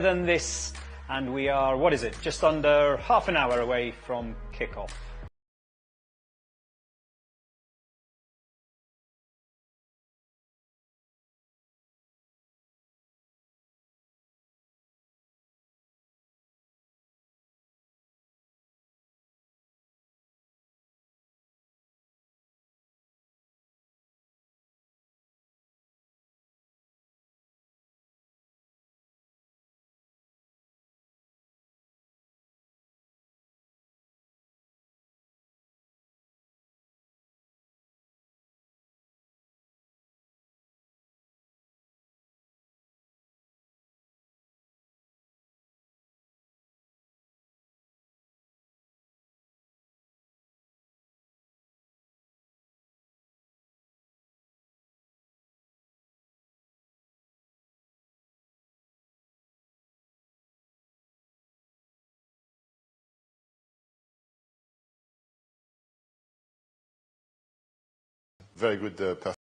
Than this, and we are, what is it, just under half an hour away from kickoff. Very good performance.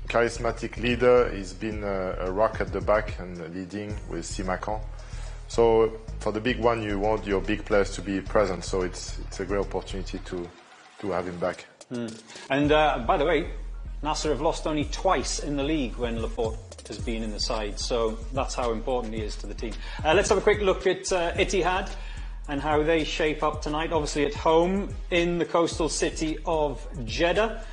Charismatic leader. He's been a rock at the back and leading with Simakan. So for the big one, you want your big players to be present. So it's a great opportunity to have him back. And by the way, Nassr have lost only twice in the league when Laporte has been in the side. So that's how important he is to the team. Let's have a quick look at Ittihad and how they shape up tonight. Obviously at home in the coastal city of Jeddah.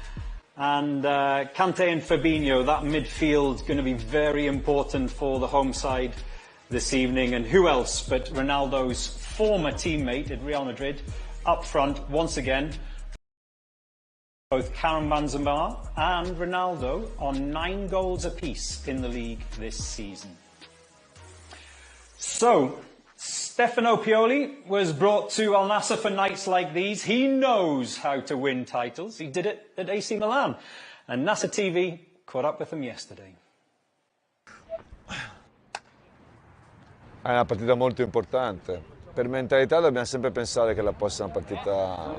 And Kante and Fabinho, that midfield, going to be very important for the home side this evening. And who else but Ronaldo's former teammate at Real Madrid up front once again. Both Karim Benzema and Ronaldo on 9 goals apiece in the league this season. So, Stefano Pioli was brought to AlNassr for nights like these. He knows how to win titles. He did it at AC Milan. And Nassr TV caught up with him yesterday. È una partita molto importante. Per mentalità dobbiamo sempre pensare che la prossima partita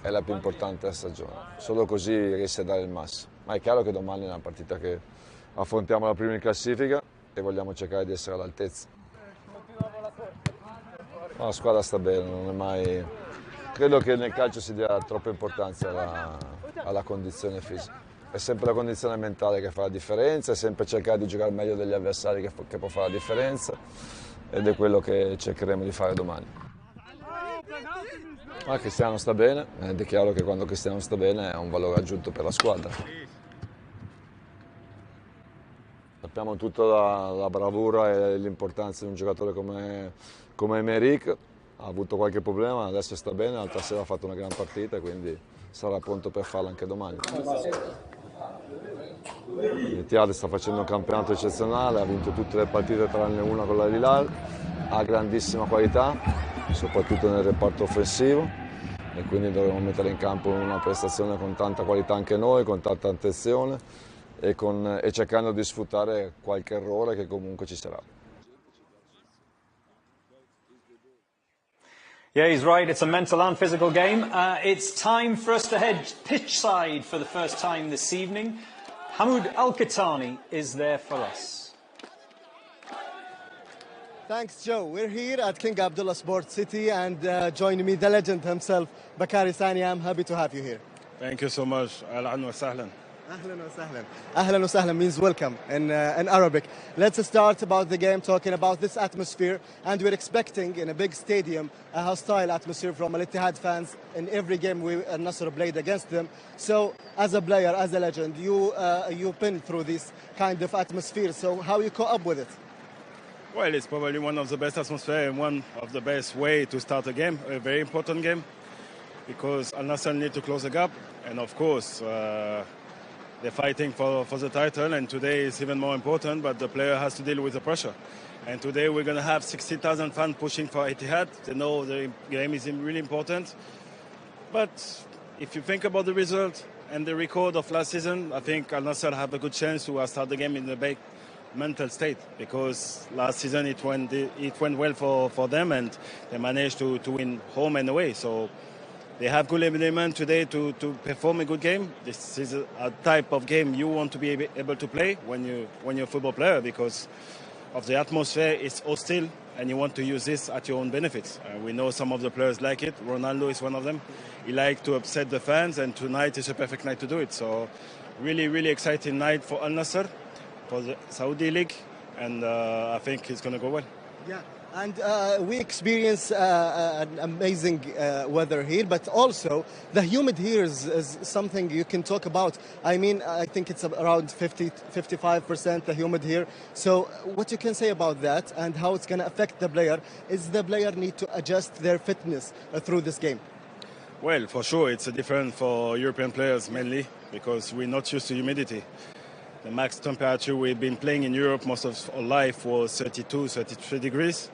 è la più importante della stagione. Solo così riesce a dare il massimo. Ma è chiaro che domani è una partita che affrontiamo la prima in classifica e vogliamo cercare di essere all'altezza. La squadra sta bene, non è mai... Credo che nel calcio si dia troppa importanza alla condizione fisica. È sempre la condizione mentale che fa la differenza, è sempre cercare di giocare meglio degli avversari che può fare la differenza ed è quello che cercheremo di fare domani. Ma Cristiano sta bene ed è chiaro che quando Cristiano sta bene è un valore aggiunto per la squadra. Sappiamo tutta la bravura e l'importanza di un giocatore come Emerick. Ha avuto qualche problema, adesso sta bene, l'altra sera ha fatto una gran partita, quindi sarà pronto per farla anche domani. Ittihad sta facendo un campionato eccezionale, ha vinto tutte le partite tranne una con la Hilal, ha grandissima qualità, soprattutto nel reparto offensivo, e quindi dovremo mettere in campo una prestazione con tanta qualità anche noi, con tanta attenzione e cercando di sfruttare qualche errore che comunque ci sarà. Yeah, he's right. It's a mental and physical game. It's time for us to head pitchside for the first time this evening. Hamoud Al-Qahtani is there for us. Thanks, Joe. We're here at King Abdullah Sports City and joining me, the legend himself, Bakary Sani. I'm happy to have you here. Thank you so much. أهلا وسهلا. Ahlan wa sahlan. Ahlan wa sahlan means welcome in Arabic. Let's start about the game, talking about this atmosphere. And we're expecting in a big stadium a hostile atmosphere from Ittihad fans in every game Nassr played against them. So as a player, as a legend, you've been through this kind of atmosphere. So how you cope up with it? Well, it's probably one of the best atmosphere and one of the best way to start a game, a very important game, because AlNassr need to close the gap. And of course, they're fighting for the title, and today is even more important, but the player has to deal with the pressure. And today we're going to have 60,000 fans pushing for Ittihad. They know the game is really important. But if you think about the result and the record of last season, I think AlNassr have a good chance to start the game in the big mental state, because last season it went well for them, and they managed to win home and away. So they have good element today to perform a good game. This is a type of game you want to be able to play when you're a football player, because of the atmosphere. It's hostile, and you want to use this at your own benefits. We know some of the players like it. Ronaldo is one of them. He likes to upset the fans, and tonight is a perfect night to do it. So really, really exciting night for AlNassr, for the Saudi League, and I think it's going to go well. Yeah. And we experience an amazing weather here, but also the humid here is something you can talk about. I mean, I think it's around 55% the humid here. So what you can say about that and how it's going to affect the player? Is the player need to adjust their fitness through this game? Well, for sure, it's different for European players mainly, because we're not used to humidity. The max temperature we've been playing in Europe most of our life was 32, 33 degrees.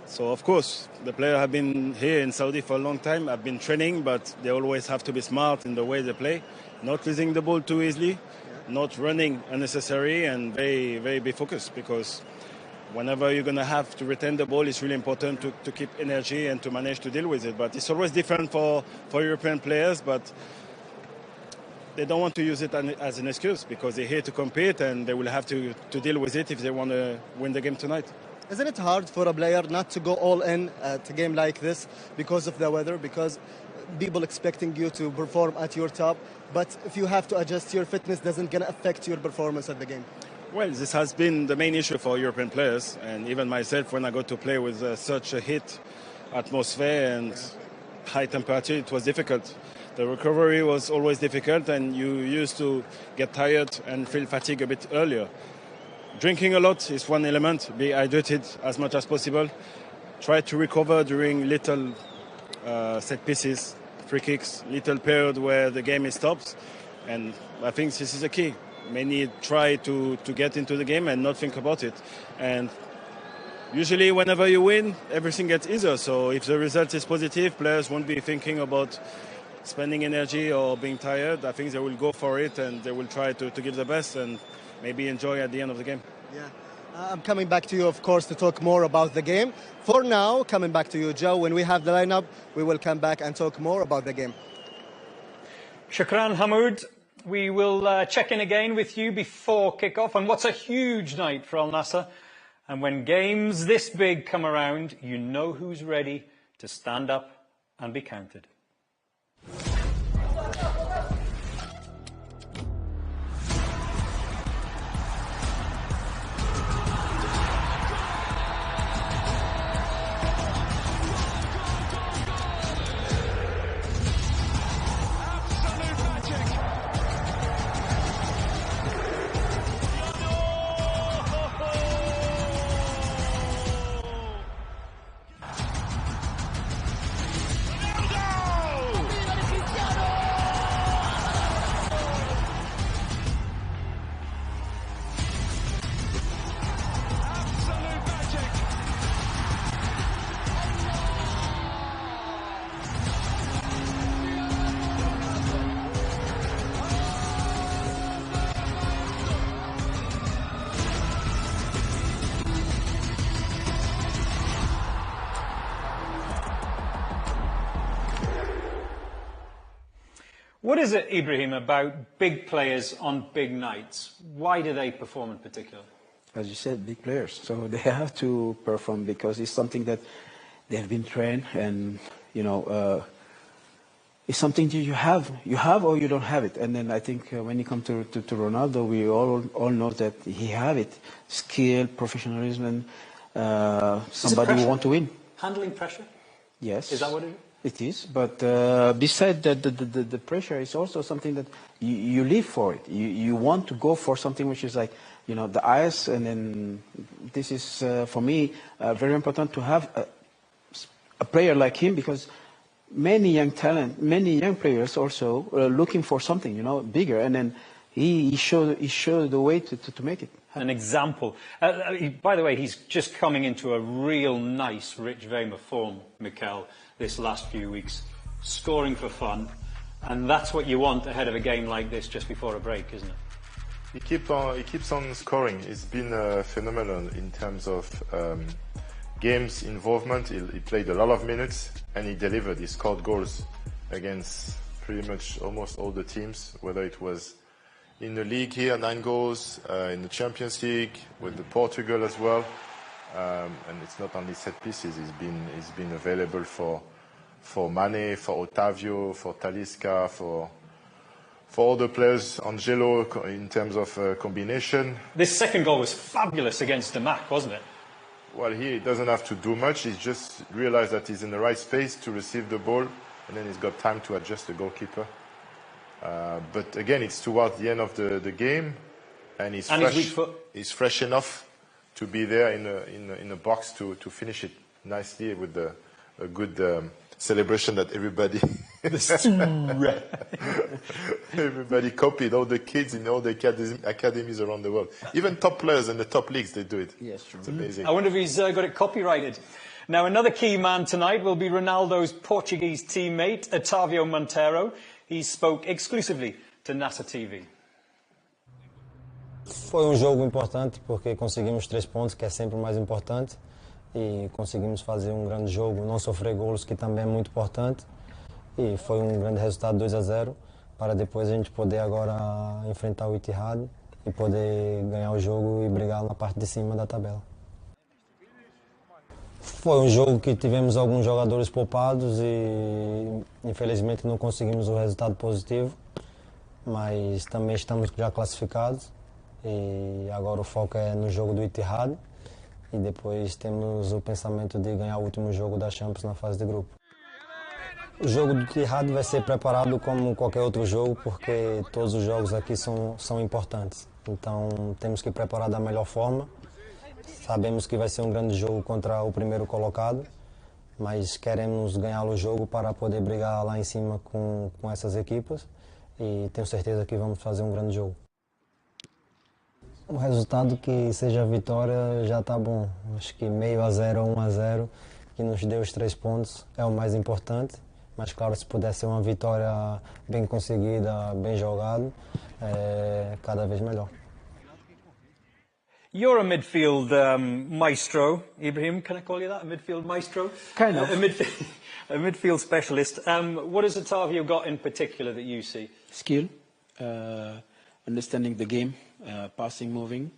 So, of course, the players have been here in Saudi for a long time, have been training, but they always have to be smart in the way they play, not losing the ball too easily, not running unnecessary, and very, very be focused, because whenever you're going to have to retain the ball, it's really important to keep energy and to manage to deal with it. But it's always different for European players, but they don't want to use it as an excuse, because they're here to compete, and they will have to deal with it if they want to win the game tonight. Isn't it hard for a player not to go all in at a game like this because of the weather, because people expecting you to perform at your top, but if you have to adjust your fitness, doesn't going to affect your performance at the game? Well, this has been the main issue for European players, and even myself, when I got to play with such a heat atmosphere and high temperature, it was difficult. The recovery was always difficult, and you used to get tired and feel fatigue a bit earlier. Drinking a lot is one element. Be hydrated as much as possible. Try to recover during little set pieces, free kicks, little period where the game is stopped. And I think this is the key. Many try to get into the game and not think about it. And usually whenever you win, everything gets easier. So if the result is positive, players won't be thinking about spending energy or being tired. I think they will go for it, and they will try to give the best and maybe enjoy at the end of the game. Yeah. I'm coming back to you, of course, to talk more about the game. For now, coming back to you, Joe, when we have the lineup, we will come back and talk more about the game. Shukran, Hamoud. We will check in again with you before kickoff. And what's a huge night for AlNassr. And when games this big come around, you know who's ready to stand up and be counted. What is it, Ibrahim, about big players on big nights? Why do they perform in particular? As you said, big players. So they have to perform because it's something that they have been trained, and, you know, it's something that you have or you don't have it. And then I think when you come to Ronaldo, we all know that he have it, skill, professionalism, somebody who want to win. Handling pressure? Yes. Is that what it is? It is, but beside the pressure is also something that you live for it. You want to go for something which is like, you know, the eyes, and then this is, for me, very important to have a player like him, because many young players also are looking for something, you know, bigger, and then he showed the way to make it happen. An example. By the way, he's just coming into a real nice, rich vein of form, Mikel, this last few weeks, scoring for fun, and that's what you want ahead of a game like this, just before a break, isn't it? He keeps on scoring. It's been phenomenal in terms of games involvement. He played a lot of minutes and he delivered. He scored goals against pretty much almost all the teams, whether it was in the league here, 9 goals, in the Champions League, with the Portugal as well. And it's not only set pieces. He's been available for Mané, for Otavio, for Talisca, for all the players, Angelo, in terms of combination. This second goal was fabulous against Demac, wasn't it? Well, he doesn't have to do much. He's just realized that he's in the right space to receive the ball, and then he's got time to adjust the goalkeeper. But again, it's towards the end of the game, and he's fresh enough to be there in the box to finish it nicely with a good celebration that everybody everybody copied. All the kids in all the academies around the world, even top players in the top leagues, they do it. Yes, true. It's amazing. I wonder if he's got it copyrighted. Now, another key man tonight will be Ronaldo's Portuguese teammate, Otavio Monteiro. He spoke exclusively to Nassr TV. Foi jogo importante porque conseguimos 3 pontos, que é sempre o mais importante, e conseguimos fazer grande jogo, não sofrer golos, que também é muito importante, e foi grande resultado, 2-0, para depois a gente poder agora enfrentar o Ittihad e poder ganhar o jogo e brigar na parte de cima da tabela. Foi jogo que tivemos alguns jogadores poupados e infelizmente não conseguimos o resultado positivo, mas também estamos já classificados e agora o foco é no jogo do Ittihad e depois temos o pensamento de ganhar o último jogo da Champions na fase de grupo. O jogo do Ittihad vai ser preparado como qualquer outro jogo, porque todos os jogos aqui são importantes, então temos que preparar da melhor forma. Sabemos que vai ser grande jogo contra o primeiro colocado, mas queremos ganhar o jogo para poder brigar lá em cima com essas equipas e tenho certeza que vamos fazer grande jogo. O resultado que seja a vitória já está bom. Acho que 0-0 ou 1-0, que nos deu os 3 pontos, é o mais importante. Mas claro, se puder ser uma vitória bem conseguida, bem jogada, é cada vez melhor. You're a midfield maestro, Ibrahim. Can I call you that? A midfield maestro? Kind of. A midfield specialist. What has Otavio got in particular that you see? Skill, understanding the game, passing, moving,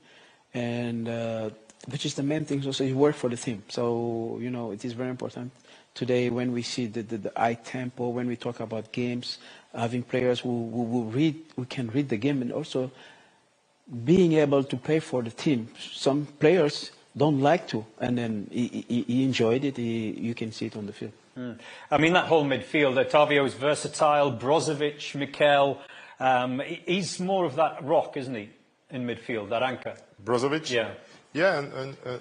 and which is the main thing. Also, he works for the team. So, you know, it is very important. Today, when we see the high tempo, when we talk about games, having players who can read the game, and also being able to play for the team. Some players don't like to, and then he enjoyed it. You can see it on the field. I mean, that whole midfield, Otavio is versatile. Brozovic, Mikel, he's more of that rock, isn't he, in midfield, that anchor? Brozovic? Yeah. Yeah,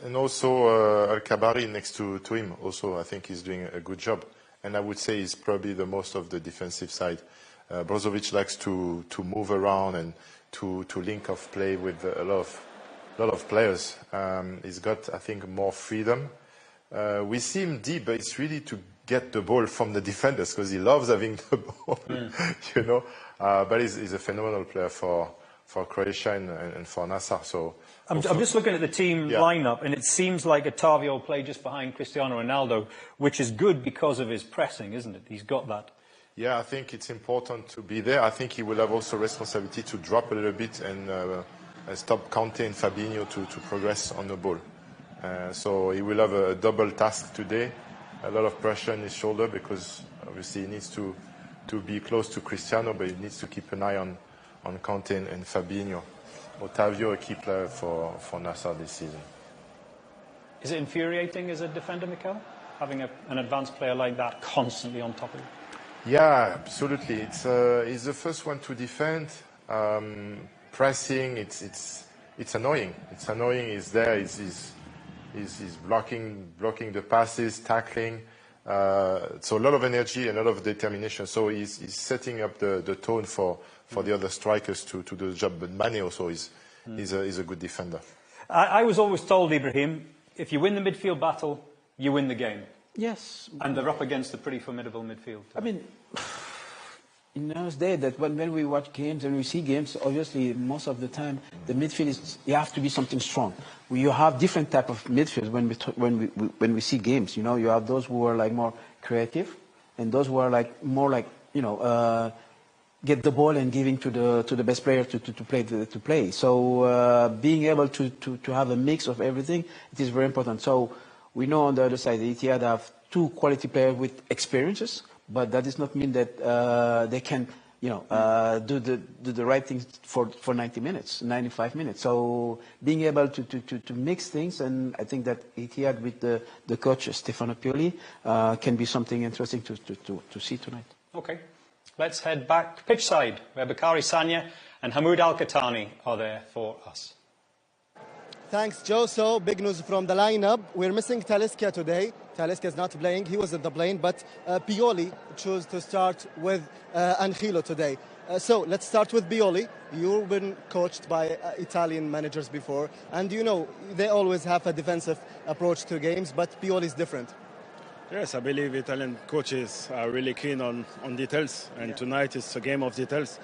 and also Al-Kabari next to him. Also, I think he's doing a good job. And I would say he's probably the most of the defensive side. Brozovic likes to move around and to link of play with a lot of players. He's got, I think, more freedom. We see him deep, but it's really to get the ball from the defenders because he loves having the ball, you know. But he's a phenomenal player for Croatia and for Nassr. So I'm just looking at the team lineup, and it seems like Otavio will play just behind Cristiano Ronaldo, which is good because of his pressing, isn't it? He's got that. Yeah, I think it's important to be there. I think he will have also responsibility to drop a little bit and stop Conte and Fabinho to progress on the ball. So he will have a double task today, a lot of pressure on his shoulder because obviously he needs to to be close to Cristiano, but he needs to keep an eye on Kanté and Fabinho. Otavio, a key player for Nassr this season. Is it infuriating as a defender, Mikel, having an advanced player like that constantly on top of you? Yeah, absolutely. He's the first one to defend. Pressing, it's annoying. It's annoying. He's there. He's blocking the passes, tackling. So a lot of energy, a lot of determination. So he's setting up the tone for the other strikers to do the job. But Mané also is a good defender. I was always told, Ibrahim, if you win the midfield battle, you win the game. Yes. And they're up against a pretty formidable midfield. I mean, in those days that when we watch games and we see games, obviously most of the time the midfield is, you have to be something strong. You have different type of midfields when we see games. You know, you have those who are like more creative, and those who are like more like, you know, get the ball and giving to the best player to play. So being able to have a mix of everything, it is very important. So we know on the other side, the Ittihad have two quality players with experiences, but that does not mean that they can, you know, do the right things for 90 minutes, 95 minutes. So being able to mix things, and I think that Ittihad with the coach Stefano Pioli can be something interesting to see tonight. Okay. Let's head back pitchside, where Bakari Sanya and Hamoud Al-Qahtani are there for us. Thanks, Joe. So, big news from the lineup. We're missing Talisca today. Talisca is not playing. He was at the plane, but Pioli chose to start with Angelo today. So, let's start with Pioli. You've been coached by Italian managers before, and you know they always have a defensive approach to games, but Pioli is different. Yes, I believe Italian coaches are really keen on details, and tonight is a game of details.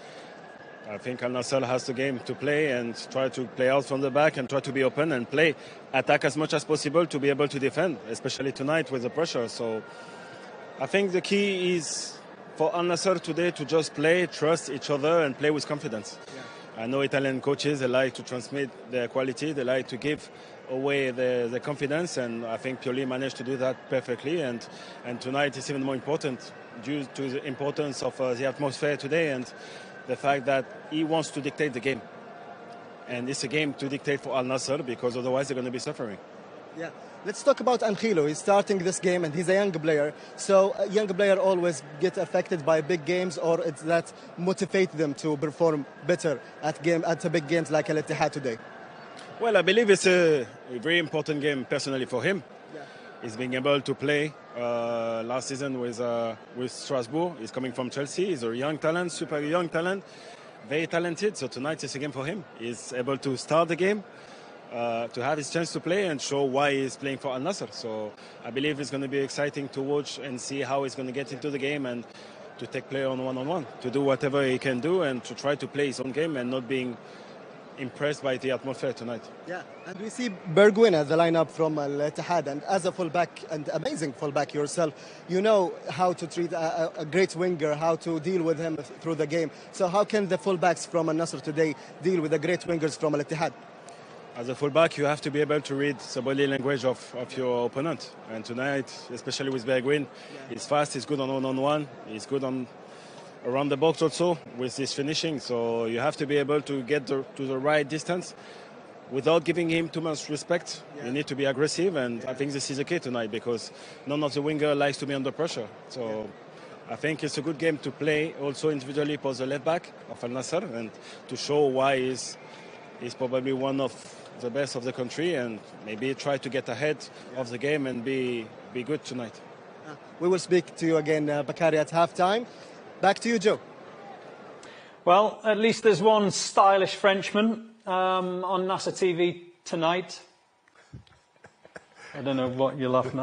I think AlNassr has the game to play and try to play out from the back and try to be open and play, attack as much as possible to be able to defend, especially tonight with the pressure. So I think the key is for AlNassr today to just play, trust each other and play with confidence. I know Italian coaches, they like to transmit their quality, they like to give away the confidence, and I think Pioli managed to do that perfectly, and tonight is even more important due to the importance of the atmosphere today and the fact that he wants to dictate the game. And it's a game to dictate for AlNassr, because otherwise they're going to be suffering. Yeah. Let's talk about Angelo. He's starting this game and he's a young player. So a young player always get affected by big games, or it's that motivate them to perform better at big games like Al-Ittihad today? Well, I believe it's a very important game personally for him. Yeah. He's being able to play last season with Strasbourg. He's coming from Chelsea. He's a young talent, super young talent, very talented. So tonight is a game for him. He's able to start the game, to have his chance to play and show why he's playing for AlNassr. So I believe it's going to be exciting to watch and see how he's going to get into the game and to take play on one-on-one, to do whatever he can do and to try to play his own game and not being impressed by the atmosphere tonight. Yeah, and we see Bergwijn as the lineup from Al-Ittihad, and as a fullback, and amazing fullback yourself, you know how to treat a great winger, how to deal with him through the game. So how can the fullbacks from Al-Nassr today deal with the great wingers from Al-Ittihad? As a fullback, you have to be able to read the body language of your opponent. And tonight, especially with Bergwijn, he's fast, he's good on one-on-one, he's good on around the box also with his finishing. So you have to be able to get to the right distance without giving him too much respect. Yeah. You need to be aggressive, and I think this is the key tonight, because none of the winger likes to be under pressure. So I think it's a good game to play also individually for the left back of AlNassr, and to show why he's probably one of the best of the country, and maybe try to get ahead of the game and be good tonight. We will speak to you again, Bakari, at halftime. Back to you, Joe. Well, at least there's one stylish Frenchman on Nassr TV tonight. I don't know what you're laughing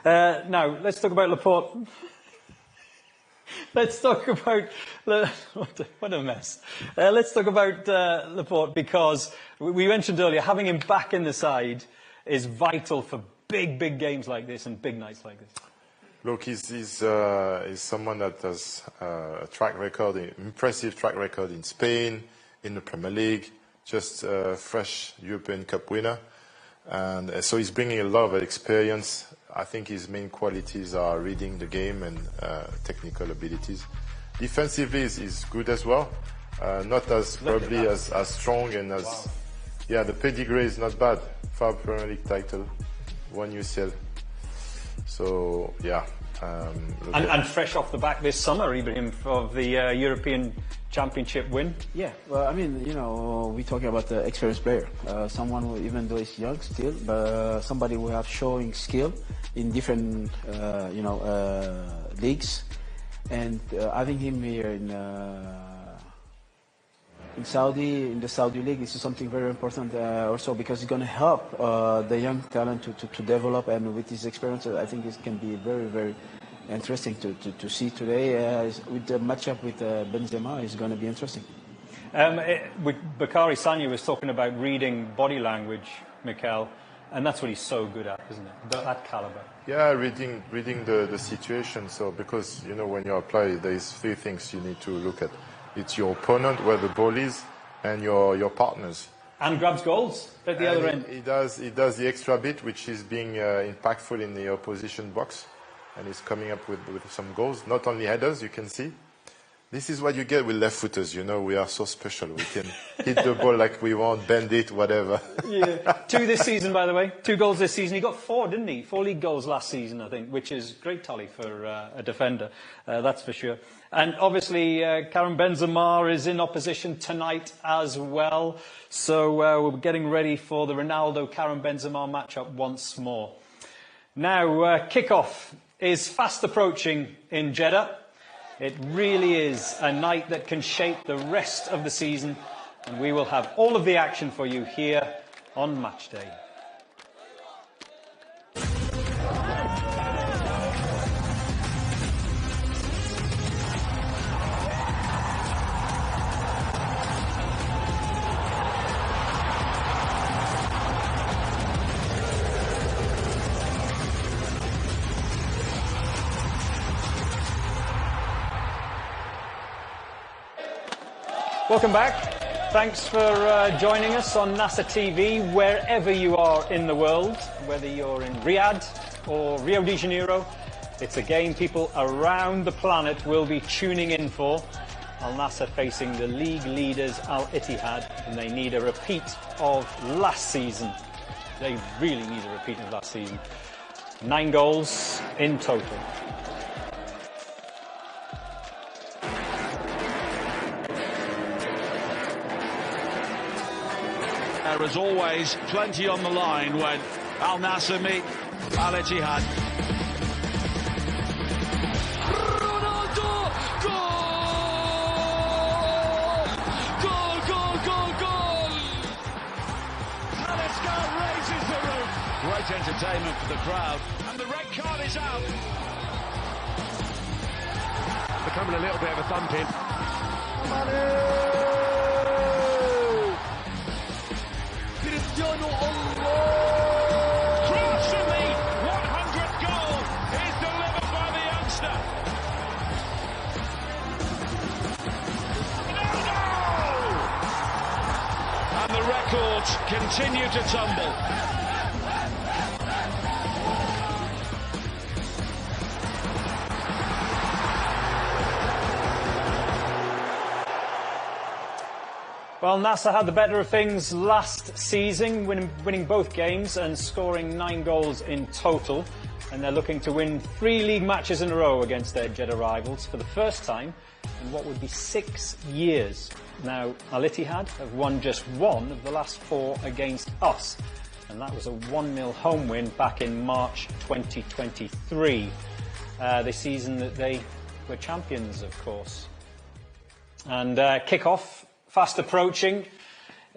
at. Now, let's talk about Laporte. Let's talk about... What a mess. Let's talk about Laporte, because we mentioned earlier, having him back in the side is vital for big games like this and big nights like this. Look, he's someone that has a track record, an impressive track record in Spain, in the Premier League, just a fresh European Cup winner. And so he's bringing a lot of experience. I think his main qualities are reading the game and technical abilities. defensively is good as well. Not as probably as strong and as yeah. The pedigree is not bad. 5 Premier League title, 1 UCL. So yeah. And fresh off the back this summer, Ibrahim, of the European Championship win. Yeah, well, I mean, you know, we're talking about the experienced player, someone who, even though he's young still, but somebody who have showing skill in different, leagues, and having him here in Saudi, in the Saudi league, this is something very important also because it's going to help the young talent to develop, and with his experience, I think it can be very, very interesting to see today. With the matchup with Benzema, it's going to be interesting. Bakary Sagna was talking about reading body language, Mikel, and that's what he's so good at, isn't it? That caliber. Yeah, reading the situation. So because you know when you apply, there's 3 things you need to look at. It's your opponent, where the ball is, and your partners. And grabs goals at the other end. He does the extra bit, which is being impactful in the opposition box, and he's coming up with some goals. Not only headers, you can see. This is what you get with left footers. You know, we are so special. We can hit the ball like we want, bend it, whatever. Yeah. 2 this season, by the way. 2 goals this season. He got 4, didn't he? 4 league goals last season, I think, which is great tally for a defender. That's for sure. And obviously, Karim Benzema is in opposition tonight as well. So we're getting ready for the Ronaldo-Karim Benzema matchup once more. Now, kickoff is fast approaching in Jeddah. It really is a night that can shape the rest of the season, and we will have all of the action for you here on Matchday. Welcome back. Thanks for joining us on Nassr TV, wherever you are in the world, whether you're in Riyadh or Rio de Janeiro. It's a game people around the planet will be tuning in for. AlNassr facing the league leaders Ittihad, and they need a repeat of last season. They really need a repeat of last season. 9 goals in total. There is always plenty on the line when AlNassr meet Ittihad. Ronaldo! Goal! Goal, goal, goal, goal! Alex raises the roof. Great entertainment for the crowd. And the red card is out. Becoming a little bit of a thumping. Mané! Crucially, 100th goal is delivered by the youngster. No! And the records continue to tumble. Well, Nassr had the better of things last season, winning both games and scoring 9 goals in total. And they're looking to win 3 league matches in a row against their Jeddah rivals for the first time in what would be 6 years. Now, Ittihad have won just 1 of the last 4 against us. And that was a 1-0 home win back in March 2023. The season that they were champions, of course. And kickoff. Fast approaching.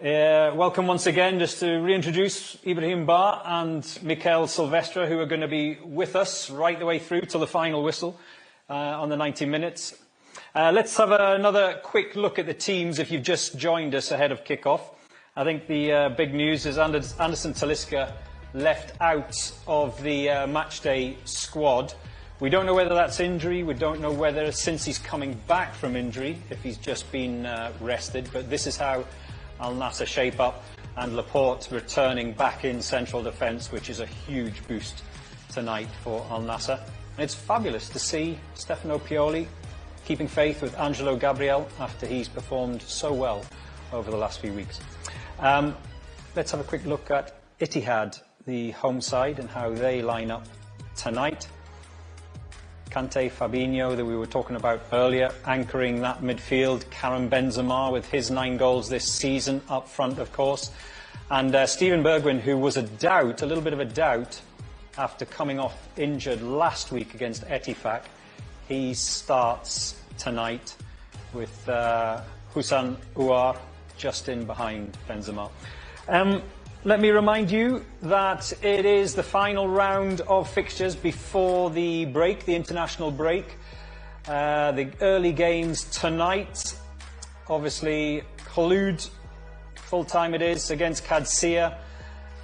Welcome once again, just to reintroduce Ibrahim Ba and Mikel Silvestre, who are going to be with us right the way through till the final whistle on the 90 minutes. Let's have another quick look at the teams if you've just joined us ahead of kickoff. I think the big news is Anderson Talisca left out of the Matchday squad. We don't know whether that's injury. We don't know whether, since he's coming back from injury, if he's just been rested. But this is how AlNassr shape up, and Laporte returning back in central defence, which is a huge boost tonight for AlNassr. And it's fabulous to see Stefano Pioli keeping faith with Angelo Gabriel after he's performed so well over the last few weeks. Let's have a quick look at Ittihad, the home side, and how they line up tonight. Kante, Fabinho, that we were talking about earlier, anchoring that midfield. Karim Benzema with his 9 goals this season up front, of course. And Steven Bergwijn, who was a little bit of a doubt, after coming off injured last week against Ettifaq. He starts tonight with Houssam Ouar just in behind Benzema. Let me remind you that it is the final round of fixtures before the break, the international break. The early games tonight, obviously, Khulud, full time it is, against Qadsiya.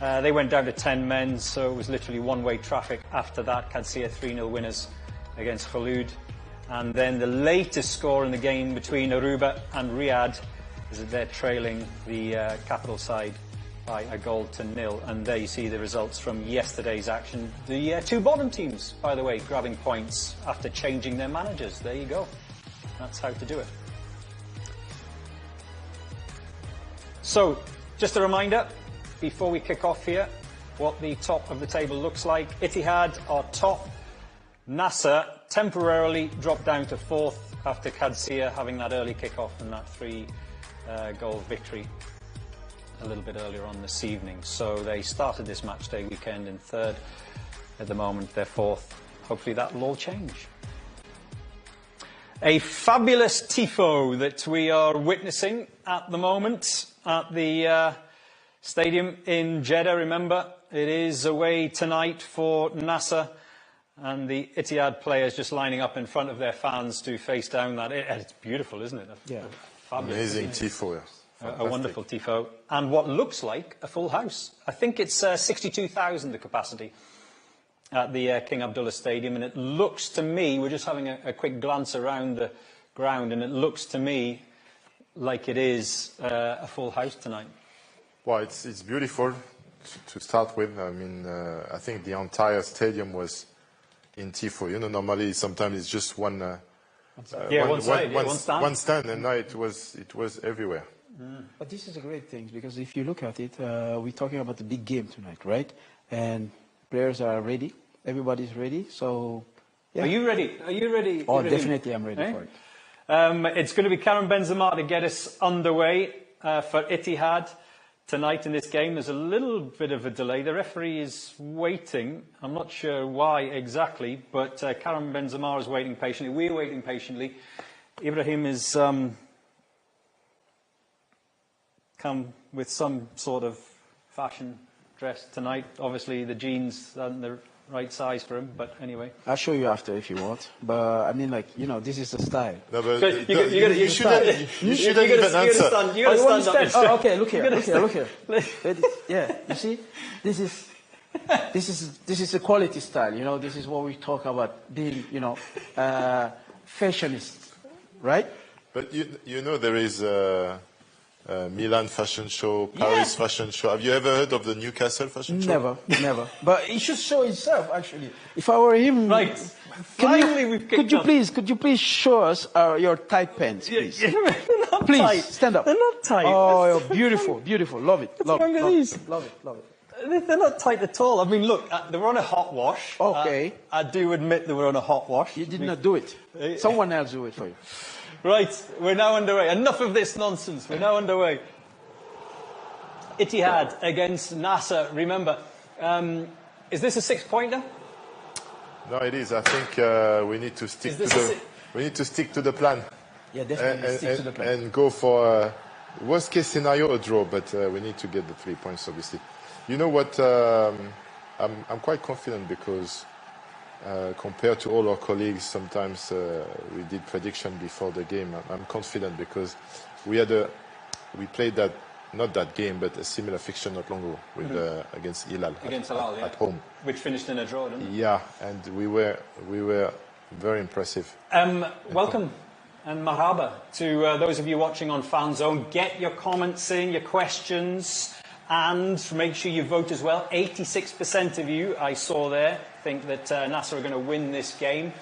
They went down to 10 men, so it was literally one-way traffic after that. Qadsiya 3-0 winners against Khulud. And then the latest score in the game between Aruba and Riyadh is that they're trailing the capital side by 1-0. And there you see the results from yesterday's action. The 2 bottom teams, by the way, grabbing points after changing their managers. There you go. That's how to do it. So, just a reminder, before we kick off here, what the top of the table looks like. Ittihad are top. Nassr temporarily dropped down to 4th after Qadsiya having that early kick-off and that 3-goal victory a little bit earlier on this evening. So they started this matchday weekend in 3rd. At the moment, they're 4th. Hopefully that will all change. A fabulous tifo that we are witnessing at the moment at the stadium in Jeddah. Remember, it is away tonight for Nassr, and the Ittihad players just lining up in front of their fans to face down that. It's beautiful, isn't it? Yeah. Fabulous. Amazing tifo, yes. A wonderful tifo, and what looks like a full house. I think it's 62,000 the capacity at the King Abdullah Stadium, and it looks to me, we're just having a quick glance around the ground, and it looks to me like it is a full house tonight. Well, it's beautiful to start with. I mean, I think the entire stadium was in tifo. You know, normally sometimes it's just one stand, and now it was everywhere. But this is a great thing, because if you look at it, we're talking about the big game tonight, right? And players are ready. Everybody's ready. So, yeah. Are you ready? Are you ready? Oh, definitely, I'm ready for it. It's going to be Karim Benzema to get us underway for Ittihad tonight in this game. There's a little bit of a delay. The referee is waiting. I'm not sure why exactly, but Karim Benzema is waiting patiently. We're waiting patiently. Ibrahim is come with some sort of fashion dress tonight. Obviously, the jeans aren't the right size for him, but anyway. I'll show you after if you want. But I mean, like, you know, this is the style. No, but you shouldn't even answer. You gotta stand up. Oh, okay, look here. Yeah, you see, this is the quality style. You know, this is what we talk about being, you know, fashionist, right? But you know, there is Milan fashion show, Paris fashion show. Have you ever heard of the Newcastle fashion show? Never. But it should show itself, actually. If I were him, right? Could you please show us your tight pants, please? They're not please tight. Stand up. They're not tight. Oh, beautiful. Love it. Love it. They're not tight at all. I mean, look, they were on a hot wash. Okay. I do admit they were on a hot wash. You did not do it. Someone else do it for you. Right, we're now underway. Enough of this nonsense. We're now underway. Ittihad against Nassr. Remember, is this a 6-pointer? No, it is. I think we need to stick to the plan. Yeah, definitely stick to the plan. And go for worst case scenario, a draw. But we need to get the 3 points, obviously. You know what? I'm quite confident because. Compared to all our colleagues, sometimes we did prediction before the game. I'm confident because we played not that game, but a similar fixture not long ago with against Hilal at home, which finished in a draw, didn't it? Yeah, and we were very impressive. Welcome and marhaba to those of you watching on Fan Zone. Get your comments in, your questions. And make sure you vote as well. 86% of you, I saw there, think that Nassr are going to win this game.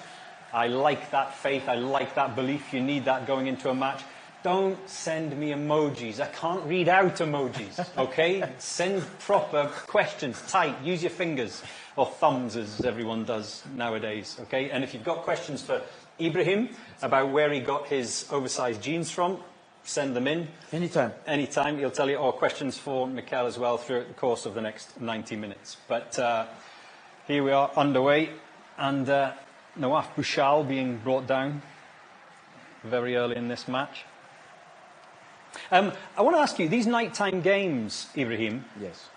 I like that faith. I like that belief. You need that going into a match. Don't send me emojis. I can't read out emojis, okay? Send proper questions, tight. Use your fingers, or thumbs, as everyone does nowadays, okay? And if you've got questions for Ibrahim about where he got his oversized jeans from, send them in. Anytime. Anytime, he'll tell you. Or questions for Mikel as well throughout the course of the next 90 minutes. But here we are underway, and Nawaf Bouchal being brought down very early in this match. I want to ask you, these nighttime games, Ibrahim, Yes.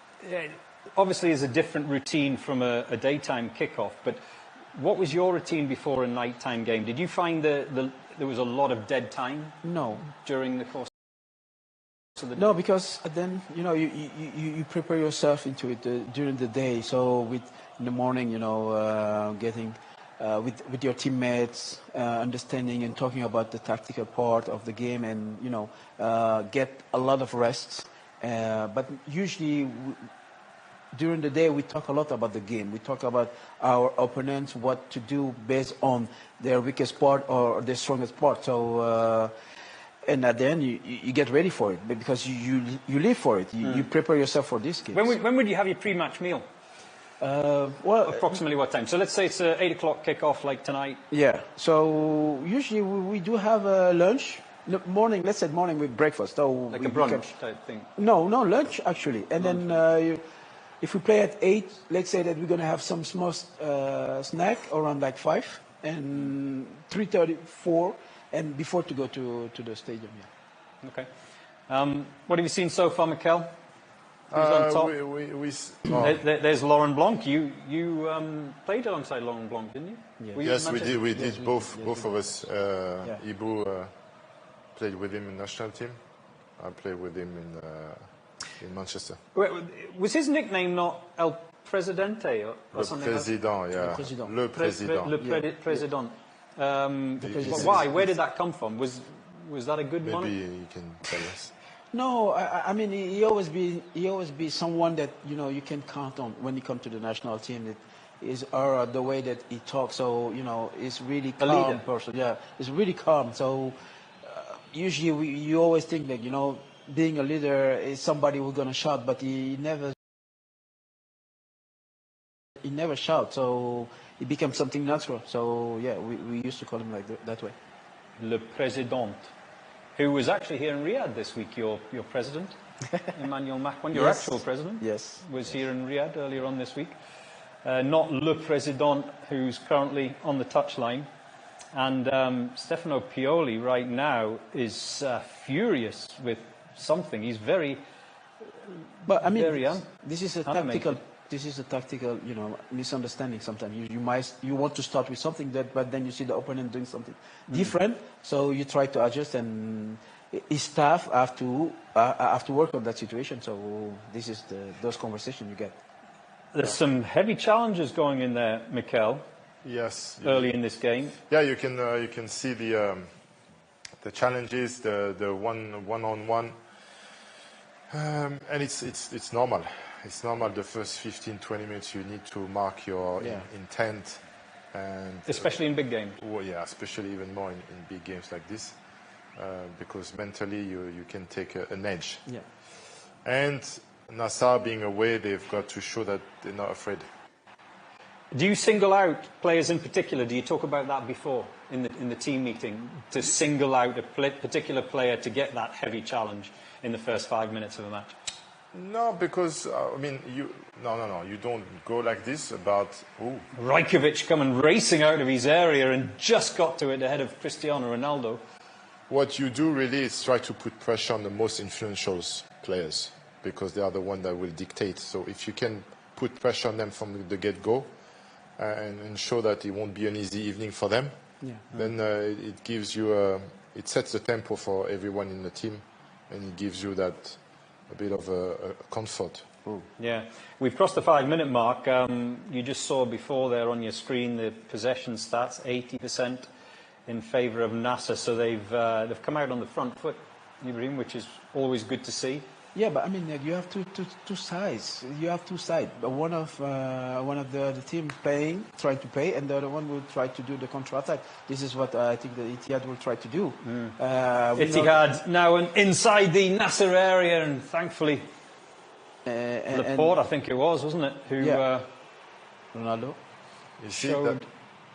Obviously is a different routine from a daytime kickoff, but what was your routine before a nighttime game? Did you find there was a lot of dead time? No. During the course of the day? No, because then, you know, you prepare yourself into it during the day. So in the morning, you know, getting with your teammates, understanding and talking about the tactical part of the game, and, you know, get a lot of rest. But usually during the day we talk a lot about the game. We talk about our opponents, what to do based on their weakest part or their strongest part. So and at the end you get ready for it, because you live for it. You prepare yourself for this game. When would you have your pre-match meal? Well, approximately what time? So let's say it's a 8 o'clock kickoff like tonight. Yeah. So usually we do have a lunch. Morning, let's say morning with breakfast. So like a brunch type thing? No, lunch actually. And then if we play at 8, let's say that we're going to have some small snack around like 5 and 3:30, 4, and before to go to the stadium. Yeah. Okay. What have you seen so far, Mikel? Who's on top? There's Laurent Blanc. You played alongside Laurent Blanc, didn't you? Yeah. Yes, we did. We did both of us. Ibu played with him in the national team. I played with him in Manchester. Was his nickname not El Presidente or something? Président, yeah. Le Président. Le Président. Why? Where did that come from? Was that a good one? Maybe you can tell us. No, I mean he always be someone that, you know, you can count on when you come to the national team. It is the way that he talks. So, you know, he's really calm person. Yeah, he's really calm. So usually you always think that, you know, being a leader is somebody who's gonna shout, but he never shouts. So it becomes something natural. So yeah, we used to call him like that way. Le Président, who was actually here in Riyadh this week. Your president, Emmanuel Macron, your actual president, was here in Riyadh earlier on this week. Not Le Président, who's currently on the touchline. And Stefano Pioli right now is furious with something. He's very, but I mean, very this is a tactical, you know, misunderstanding. Sometimes you want to start with something but then you see the opponent doing something different, so you try to adjust, and his staff have to work on that situation. So this is those conversations you get. There's some heavy challenges going in there, Mikel. Yes. Early in this game. Yeah, you can see the challenges, the one-on-one, and it's normal. It's normal. The first 15-20 minutes you need to mark your intent, and especially in big games. Well, yeah, especially even more in big games like this, because mentally you can take an edge. Yeah. And Nassr being away, they've got to show that they're not afraid. Do you single out players in particular? Do you talk about that before in the team meeting, to single out a particular player to get that heavy challenge in the first 5 minutes of a match? No, because I mean, you don't go like this about. Ooh. Rajkovic coming racing out of his area and just got to it ahead of Cristiano Ronaldo. What you do really is try to put pressure on the most influential players, because they are the ones that will dictate. So if you can put pressure on them from the get-go, and show that it won't be an easy evening for them, then it gives you it sets the tempo for everyone in the team, and it gives you that a bit of a comfort. Ooh. Yeah, we've crossed the 5-minute mark. You just saw before there on your screen the possession stats, 80% in favour of Nassr. So they've come out on the front foot, Ibrahim, which is always good to see. Yeah, but I mean, like, you have two sides. You have two sides. But one of the team trying to play, and the other one will try to do the counter attack. This is what I think the Ittihad will try to do. Ittihad now inside the Nassr area, and thankfully, Laporte, I think it was, wasn't it? Who Ronaldo showed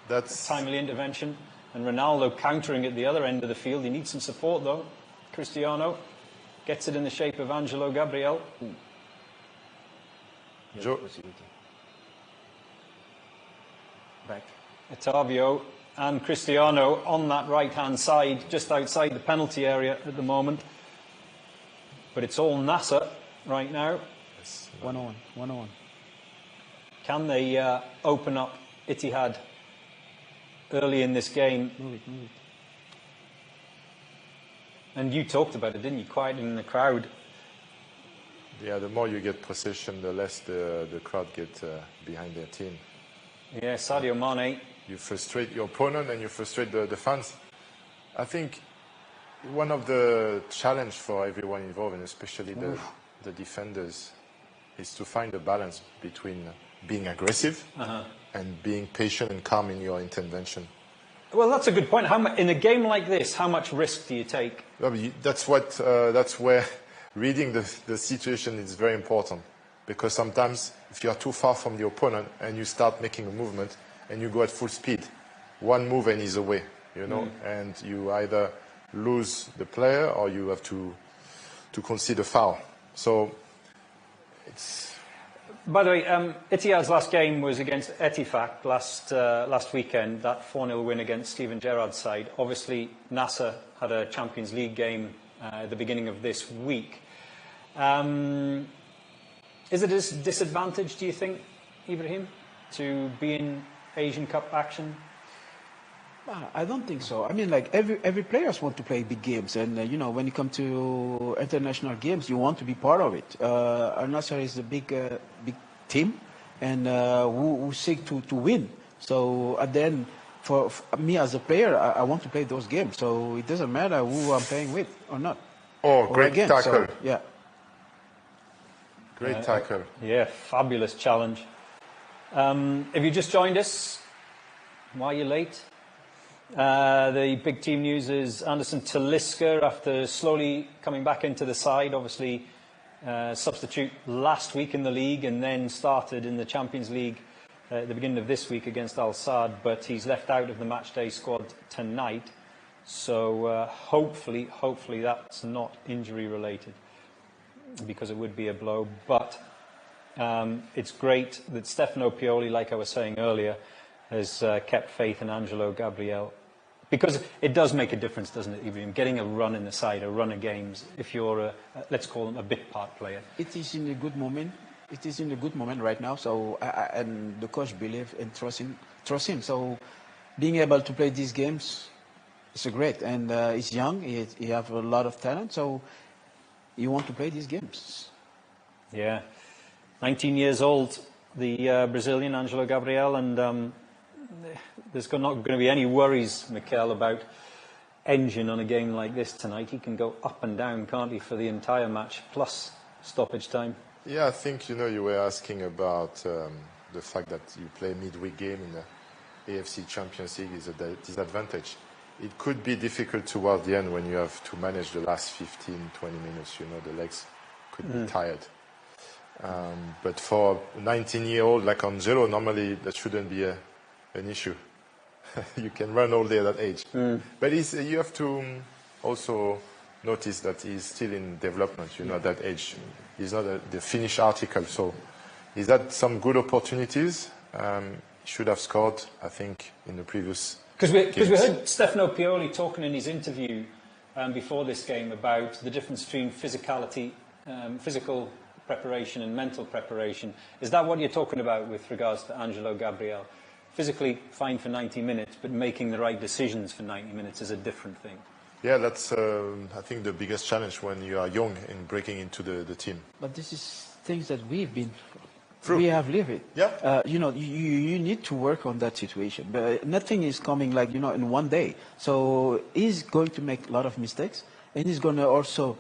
that's timely intervention, and Ronaldo countering at the other end of the field. He needs some support though. Cristiano gets it in the shape of Angelo Gabriel. Back. Ottavio and Cristiano on that right-hand side, just outside the penalty area at the moment. But it's all Nassr right now. 1-1. Can they open up Ittihad early in this game? Move it. And you talked about it, didn't you? Quiet in the crowd. Yeah, the more you get possession, the less the crowd get behind their team. Yeah, Sadio Mané. You frustrate your opponent and you frustrate the fans. I think one of the challenge for everyone involved, and especially the defenders, is to find a balance between being aggressive and being patient and calm in your intervention. Well, that's a good point. In a game like this, how much risk do you take? That's where reading the situation is very important, because sometimes if you are too far from the opponent and you start making a movement and you go at full speed, one move and he's away, and you either lose the player or you have to concede a foul. So it's. By the way, Ittihad's last game was against Ettifaq last weekend, that 4-0 win against Steven Gerrard's side. Obviously, Nassr had a Champions League game at the beginning of this week. Is it a disadvantage, do you think, Ibrahim, to be in Asian Cup action? I don't think so. I mean, like, every players want to play big games, and when you come to international games, you want to be part of it. AlNassr is a big team, and who seek to win. So at the end, for me as a player, I want to play those games. So it doesn't matter who I'm playing with or not. Oh, great tackle! So, yeah, great tackle. Yeah, fabulous challenge. If you just joined us, why are you late? The big team news is Anderson Talisca, after slowly coming back into the side, obviously substitute last week in the league and then started in the Champions League at the beginning of this week against Al Sadd, but he's left out of the Matchday squad tonight. So hopefully that's not injury related, because it would be a blow. But it's great that Stefano Pioli, like I was saying earlier, has kept faith in Angelo Gabriel, because it does make a difference, doesn't it, Ibrahim? Getting a run in the side, a run of games, if you're let's call him a bit part player. It is in a good moment. It is in a good moment right now. So and the coach believes and trust him. So being able to play these games is great. And he's young. He have a lot of talent. So you want to play these games. Yeah, 19 years old, the Brazilian Angelo Gabriel, and there's not going to be any worries, Mikel, about engine on a game like this tonight. He can go up and down, can't he, for the entire match, plus stoppage time. Yeah, I think, you were asking about the fact that you play midweek game in the AFC Champions League is a disadvantage. It could be difficult towards the end when you have to manage the last 15, 20 minutes. The legs could be tired. But for a 19-year-old like Angelo, normally that shouldn't be an issue. You can run all day at that age. But you have to also notice that he's still in development, at that age. He's not the finished article. So he's had some good opportunities. He should have scored, I think, in the previous Because we heard Stefano Pioli talking in his interview before this game about the difference between physicality, physical preparation and mental preparation. Is that what you're talking about with regards to Angelo Gabriel? Physically fine for 90 minutes, but making the right decisions for 90 minutes is a different thing. Yeah, that's, I think, the biggest challenge when you are young in breaking into the team. But this is things that we've been through. We have lived it. Yeah. You need to work on that situation. But nothing is coming in one day. So he's going to make a lot of mistakes, and he's going to also,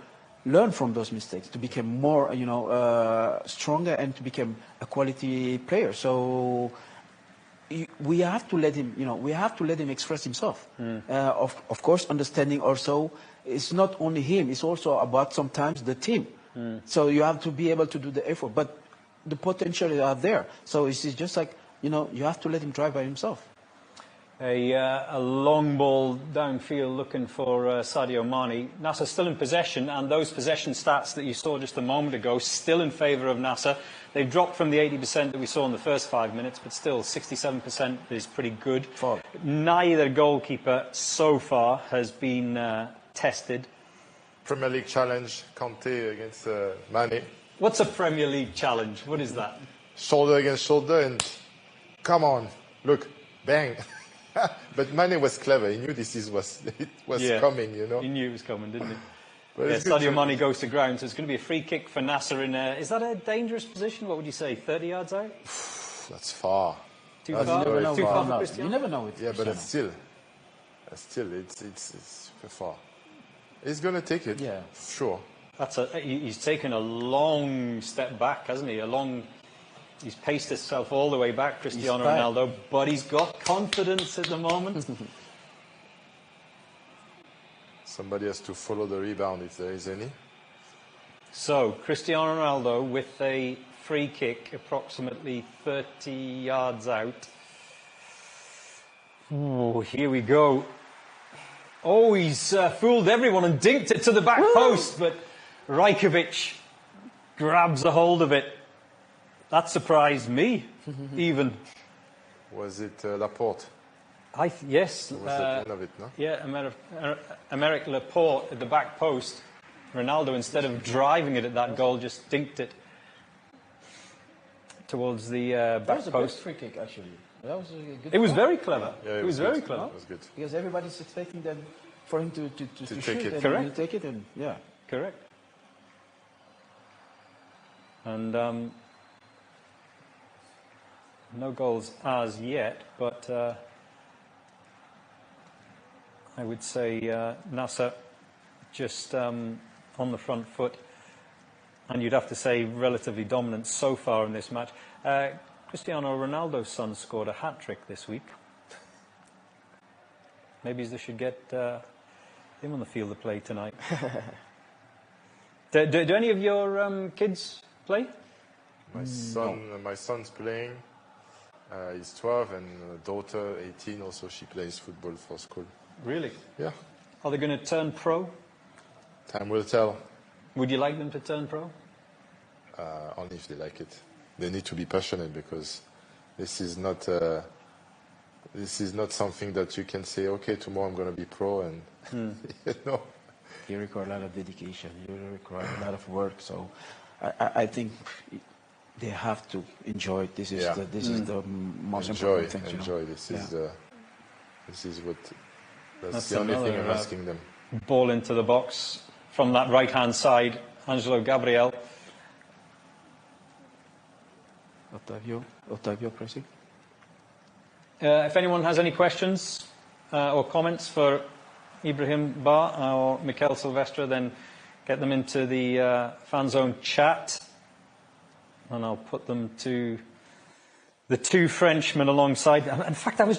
learn from those mistakes to become more, stronger and to become a quality player. So we have to let him, we have to let him express himself. Of course, understanding also it's not only him; it's also about sometimes the team. So you have to be able to do the effort, but the potential are there. So it's just like you have to let him try by himself. A long ball downfield looking for Sadio Mané. Nassr still in possession, and those possession stats that you saw just a moment ago still in favour of Nassr. They've dropped from the 80% that we saw in the first 5 minutes, but still 67% is pretty good. Neither goalkeeper so far has been tested. Premier League challenge, Kanté against Mané. What's a Premier League challenge? What is that? Shoulder against shoulder, and come on, look, bang. But Mané was clever. He knew was coming, He knew it was coming, didn't he? Sadio Mané goes to ground, so it's going to be a free kick for Nassr. Is that a dangerous position? What would you say, 30 yards out? That's far. Too far for Cristiano? You never know it. Yeah, but still, it's far. He's going to take it, sure. He's taken a long step back, hasn't he? He's paced himself all the way back, Cristiano Ronaldo, but he's got confidence at the moment. Somebody has to follow the rebound if there is any. So, Cristiano Ronaldo with a free kick approximately 30 yards out. Oh, here we go. Oh, he's fooled everyone and dinked it to the back post, but Rajkovic grabs a hold of it. That surprised me, even. Was it Laporte? Yes. Was the end of it, no? Yeah, Aymeric Laporte at the back post. Ronaldo, instead of driving it at that goal, just dinked it towards the back post. That was a good free kick, actually. That was a good. It was very clever. Yeah, it was very clever. It was good. Because everybody's expecting them for him to take shoot it. and Correct. take it, and Correct. And no goals as yet, but I would say Nassr just on the front foot, and you'd have to say relatively dominant so far in this match. Cristiano Ronaldo's son scored a hat-trick this week. Maybe they should get him on the field of play tonight. Do any of your kids play? My son's playing. He's 12, and daughter 18. Also, she plays football for school. Really? Yeah. Are they going to turn pro? Time will tell. Would you like them to turn pro? Only if they like it. They need to be passionate, because this is not something that you can say, okay, tomorrow I'm going to be pro, and You require a lot of dedication. You require a lot of work. So, I think they have to enjoy it. This is the most important thing. Enjoy. That's the only thing I'm asking them. Ball into the box from that right-hand side. Angelo Gabriel. Ottavio pressing. If anyone has any questions or comments for Ibrahim Ba or Mikel Silvestre, then get them into the fan zone chat, and I'll put them to the two Frenchmen alongside. In fact, I was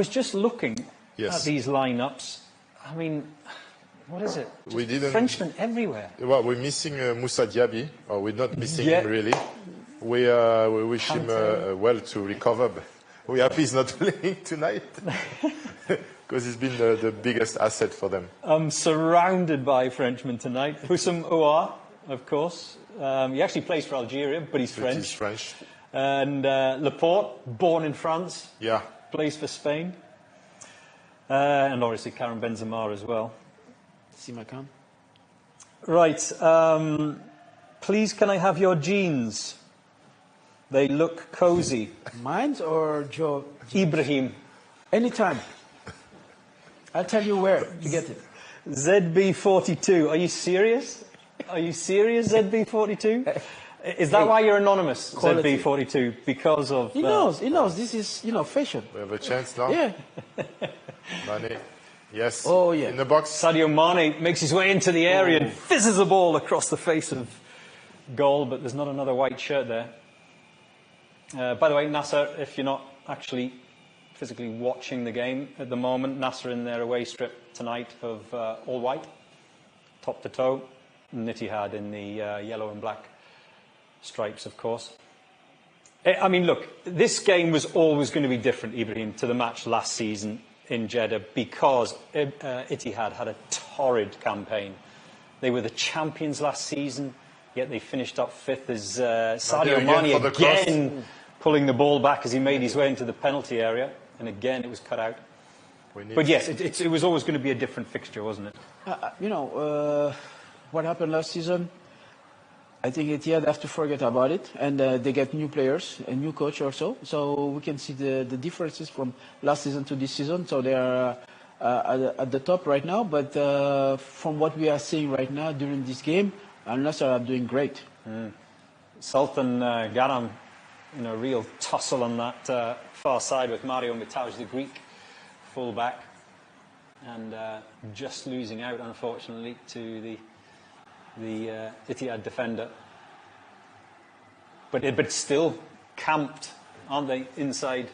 just looking at these lineups. I mean, what is it? Frenchmen everywhere. Well, we're missing Moussa Diaby, or we're not missing him really. We wish him well to recover. But we're happy he's not playing tonight, because he's been the biggest asset for them. I'm surrounded by Frenchmen tonight. Houssam Ouar, of course. He actually plays for Algeria, but he's French. He's French. And Laporte, born in France. Yeah. Plays for Spain. And obviously Karim Benzema as well. Simakan. Right. Please, can I have your jeans? They look cozy. Mine or Joe? Ibrahim. Anytime. I'll tell you where to get it. ZB42. Are you serious? Are you serious, ZB42? Is that why you're anonymous, quality. ZB42? Because of... He knows. This is, fashion. We have a chance now. Yeah. Mané. Yes. Oh, yeah. In the box. Sadio Mané makes his way into the area and fizzes the ball across the face of goal, but there's not another white shirt there. By the way, Nassr, if you're not actually physically watching the game at the moment, Nassr in their away strip tonight of all white, top to toe, and Ittihad in the yellow and black stripes, of course. I mean, look, this game was always going to be different, Ibrahim, to the match last season in Jeddah because Ittihad had a torrid campaign. They were the champions last season, yet they finished up fifth as Sadio Mané again pulling the ball back as he made his way into the penalty area, and again it was cut out. But yes, it was always going to be a different fixture, wasn't it? You know, what happened last season, I think Ittihad have to forget about it, and they get new players, a new coach also. So we can see the differences from last season to this season. So they are at the top right now. But from what we are seeing right now during this game, AlNassr are doing great. Sultan Garam, you know, real tussle on that far side with Mario Mittaj, the Greek fullback, and just losing out, unfortunately, to the Ittihad defender. But still camped, aren't they, inside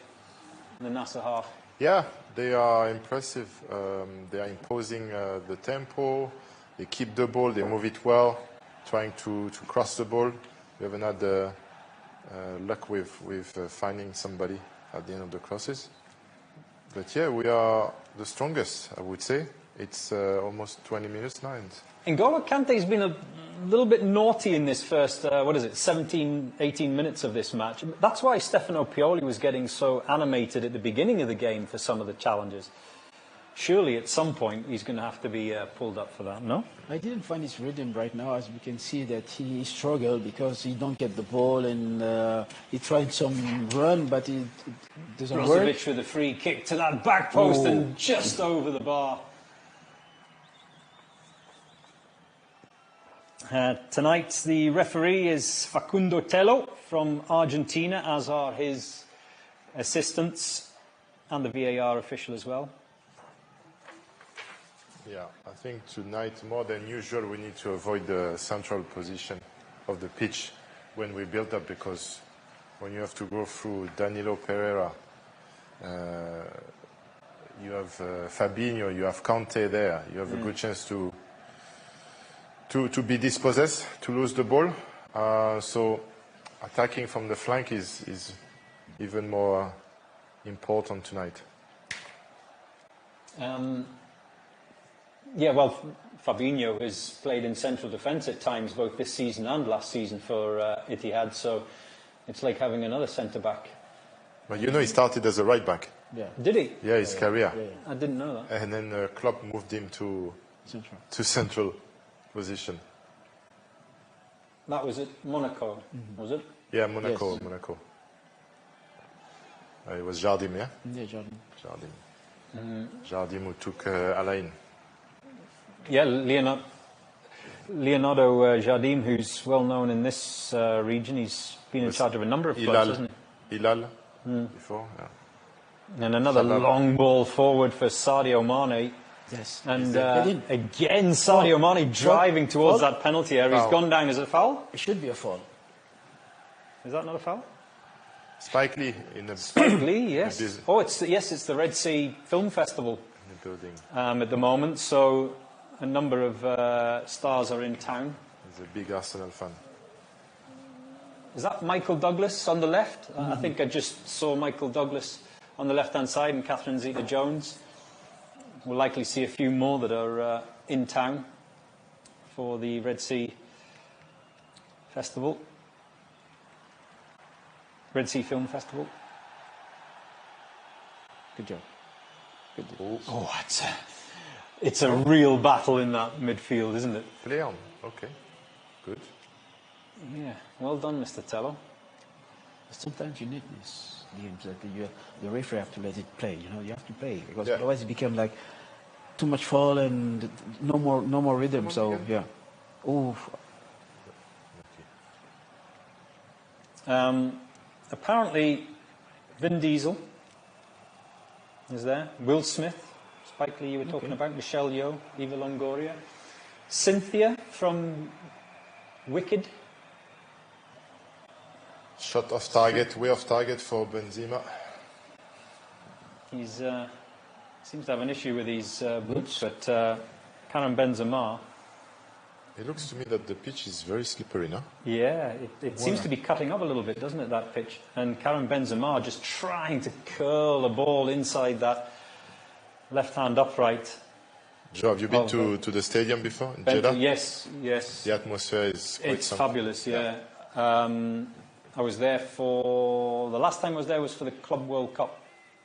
the Nassr half? Yeah, they are impressive. They are imposing the tempo. They keep the ball. They move it well, trying to cross the ball. We haven't had luck with finding somebody at the end of the crosses. But yeah, we are the strongest, I would say. It's almost 20 minutes now. N'Golo Kante's been a little bit naughty in this first, 17, 18 minutes of this match. That's why Stefano Pioli was getting so animated at the beginning of the game for some of the challenges. Surely at some point he's going to have to be pulled up for that, no? I didn't find his rhythm right now, as we can see that he struggled because he don't get the ball, and he tried some run, but it doesn't work. Brozovic with a free kick to that back post and just over the bar. Tonight the referee is Facundo Tello from Argentina, as are his assistants and the VAR official as well. Yeah, I think tonight more than usual we need to avoid the central position of the pitch when we build up, because when you have to go through Danilo Pereira, you have Fabinho, you have Kante there, you have a good chance to be dispossessed, to lose the ball. So attacking from the flank is even more important tonight. Yeah, well, Fabinho has played in central defence at times, both this season and last season for Ittihad, so it's like having another centre-back. But you know, he started as a right-back. Yeah. Did he? Yeah, his career. Yeah. I didn't know that. And then Klopp moved him to central position. That was at Monaco, was it? Yeah, Monaco, Yes. Monaco. It was Jardim, yeah? Yeah, Jordan. Jardim. Jardim who took Alain. Yeah, Leonardo Jardim, who's well known in this region. He's been in charge of a number of clubs, hasn't he? Hilal before, yeah. And another long ball forward for Sadio Mané. Yes. And again, Sadio Mané driving towards that penalty area. He's gone down as a foul. It should be a foul. Is that not a foul? Spike Lee in the Spike Lee, yes. Oh, it's the Red Sea Film Festival building. at the moment. So a number of stars are in town. He's a big Arsenal fan. Is that Michael Douglas on the left? I think I just saw Michael Douglas on the left-hand side and Catherine Zeta-Jones. We'll likely see a few more that are in town for the Red Sea Festival. Red Sea Film Festival. Good job. Good job. Oh, it's a real battle in that midfield, isn't it? Play on. Okay. Good. Yeah. Well done, Mr. Tello. Sometimes you need this games that the referee have to let it play. You know, you have to play because otherwise it become like too much fall and no more rhythm. So yeah. Oh. Apparently, Vin Diesel is there. Will Smith is Spike Lee you were talking about, Michelle Yeoh, Eva Longoria. Cynthia from Wicked. Shot off target, way off target for Benzema. He's seems to have an issue with his boots, but Karim Benzema. It looks to me that the pitch is very slippery, no? Yeah, it seems to be cutting up a little bit, doesn't it, that pitch? And Karim Benzema just trying to curl a ball inside that left-hand upright. Joe, have you been to the stadium before in Jeddah? Yes, yes. The atmosphere is quite It's fabulous, yeah. I was there for... The last time I was there was for the Club World Cup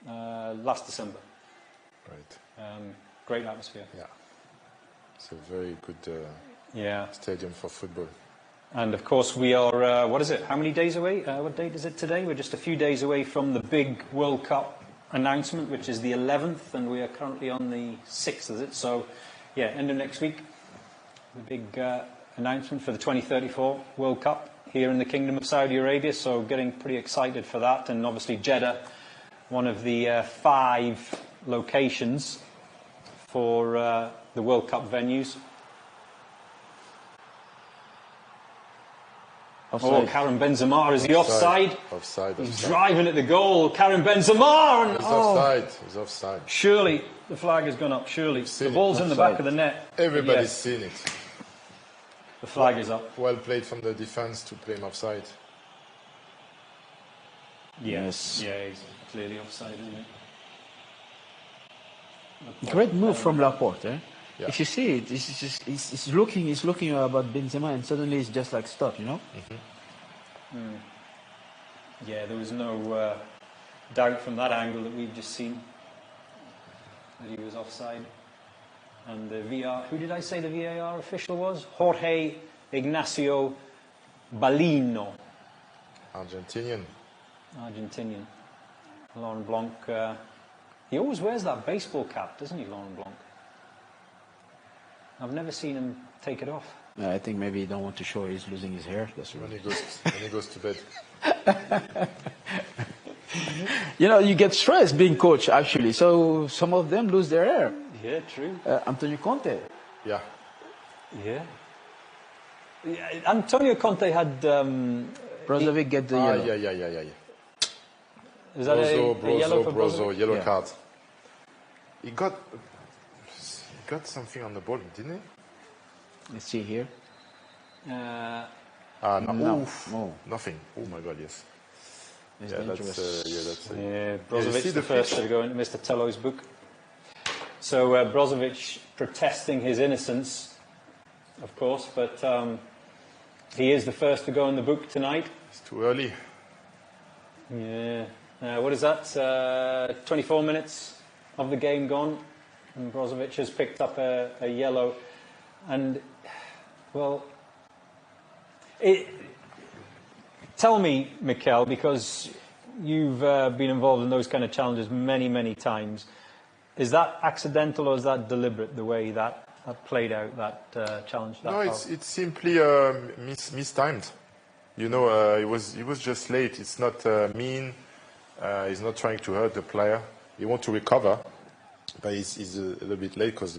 last December. Right. Great atmosphere. Yeah. It's a very good stadium for football. And of course we are, what is it, how many days away? What date is it today? We're just a few days away from the big World Cup announcement, which is the 11th, and we are currently on the 6th, is it? So, yeah, end of next week, the big announcement for the 2034 World Cup here in the Kingdom of Saudi Arabia, so getting pretty excited for that. And obviously Jeddah, one of the 5 locations for the World Cup venues. Offside. Oh, Karim Benzema, is he offside? Offside. He's driving at the goal. Karim Benzema! And, He's offside. He's offside. Surely the flag has gone up. Surely. The ball's in the back of the net. Everybody's seen it. The flag is up. Well played from the defense to play him offside. Yes. Yeah, he's clearly offside, isn't he? Great move from Laporte, eh? Yeah. If you see it, he's looking about Benzema, and suddenly it's just like stop, you know? Yeah, there was no doubt from that angle that we've just seen that he was offside. And the VAR, who did I say the VAR official was? Jorge Ignacio Balino. Argentinian. Laurent Blanc. He always wears that baseball cap, doesn't he, Laurent Blanc? I've never seen him take it off. I think maybe he don't want to show he's losing his hair. That's When he goes to bed. You know, you get stressed being coach, actually. So some of them lose their hair. Yeah, true. Antonio Conte. Yeah. Yeah. Antonio Conte had... Brozovic get the yellow. Yeah. Is that a yellow for Brozo, yellow Yeah. card. He got something on the ball, didn't he? Let's see here. No. Oof. No. Nothing. Oh my God, yes. It's Yeah, dangerous. that's Brozovic, see the first to go into Mr. Tello's book. So Brozovic protesting his innocence, of course, but he is the first to go in the book tonight. It's too early. Yeah. What is that? 24 minutes of the game gone, and Brozovic has picked up a yellow. And, well, tell me, Mikel, because you've been involved in those kind of challenges many, many times, is that accidental or is that deliberate, the way that played out, that challenge? No, it's simply mistimed. You know, it was just late. It's not mean. He's not trying to hurt the player. He wants to recover, but he's a little bit late because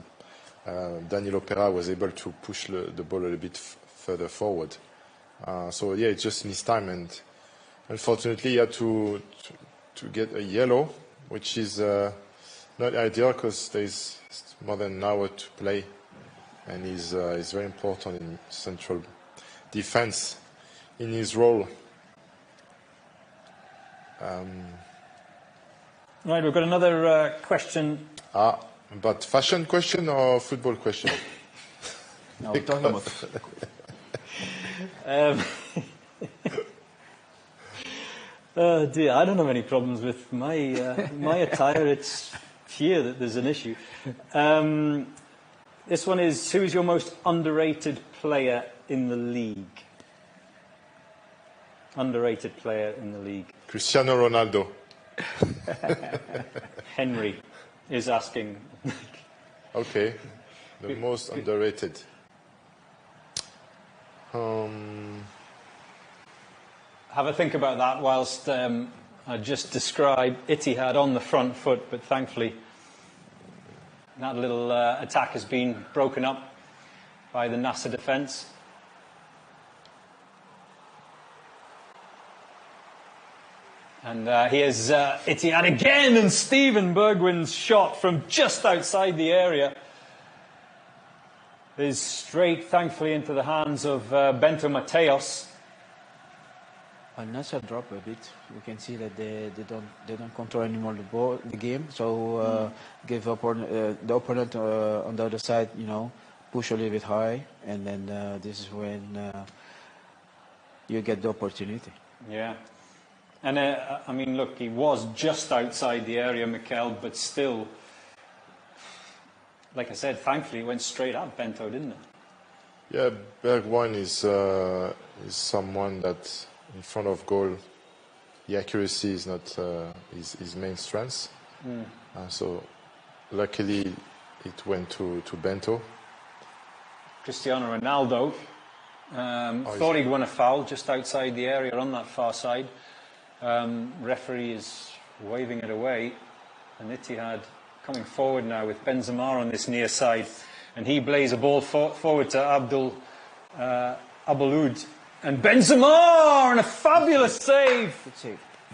Danilo Pereira was able to push the ball a little bit further forward. So yeah, it's just mistimed, and unfortunately, he had to get a yellow, which is not ideal because there's more than an hour to play, and he's very important in central defense in his role. Right, we've got another question. But fashion question or football question? No, we're talking about dear, I don't have any problems with my attire. It's here that there's an issue. This one is, who is your most underrated player in the league? Underrated player in the league. Cristiano Ronaldo. Henry is asking. Okay, the most underrated. Have a think about that whilst I just describe Ittihad on the front foot, but thankfully That little attack has been broken up by the Nassr defence. And here's Ittihad again, and Steven Bergwijn's shot from just outside the area is straight, thankfully, into the hands of Bento Mateos. AlNassr drop a bit. We can see that they don't control anymore the game. So give the opponent on the other side, push a little bit high, and then this is when you get the opportunity. Yeah. And, I mean, look, he was just outside the area, Mikel, but still, like I said, thankfully, it went straight at Bento, didn't it? Yeah, Bergwijn is someone that, in front of goal, the accuracy is not his main strength. So, luckily, it went to Bento. Cristiano Ronaldo thought he'd won a foul just outside the area on that far side. Referee is waving it away, and Ittihad coming forward now with Benzema on this near side, and he blaze a ball forward to Abaloud, and Benzema, and a fabulous save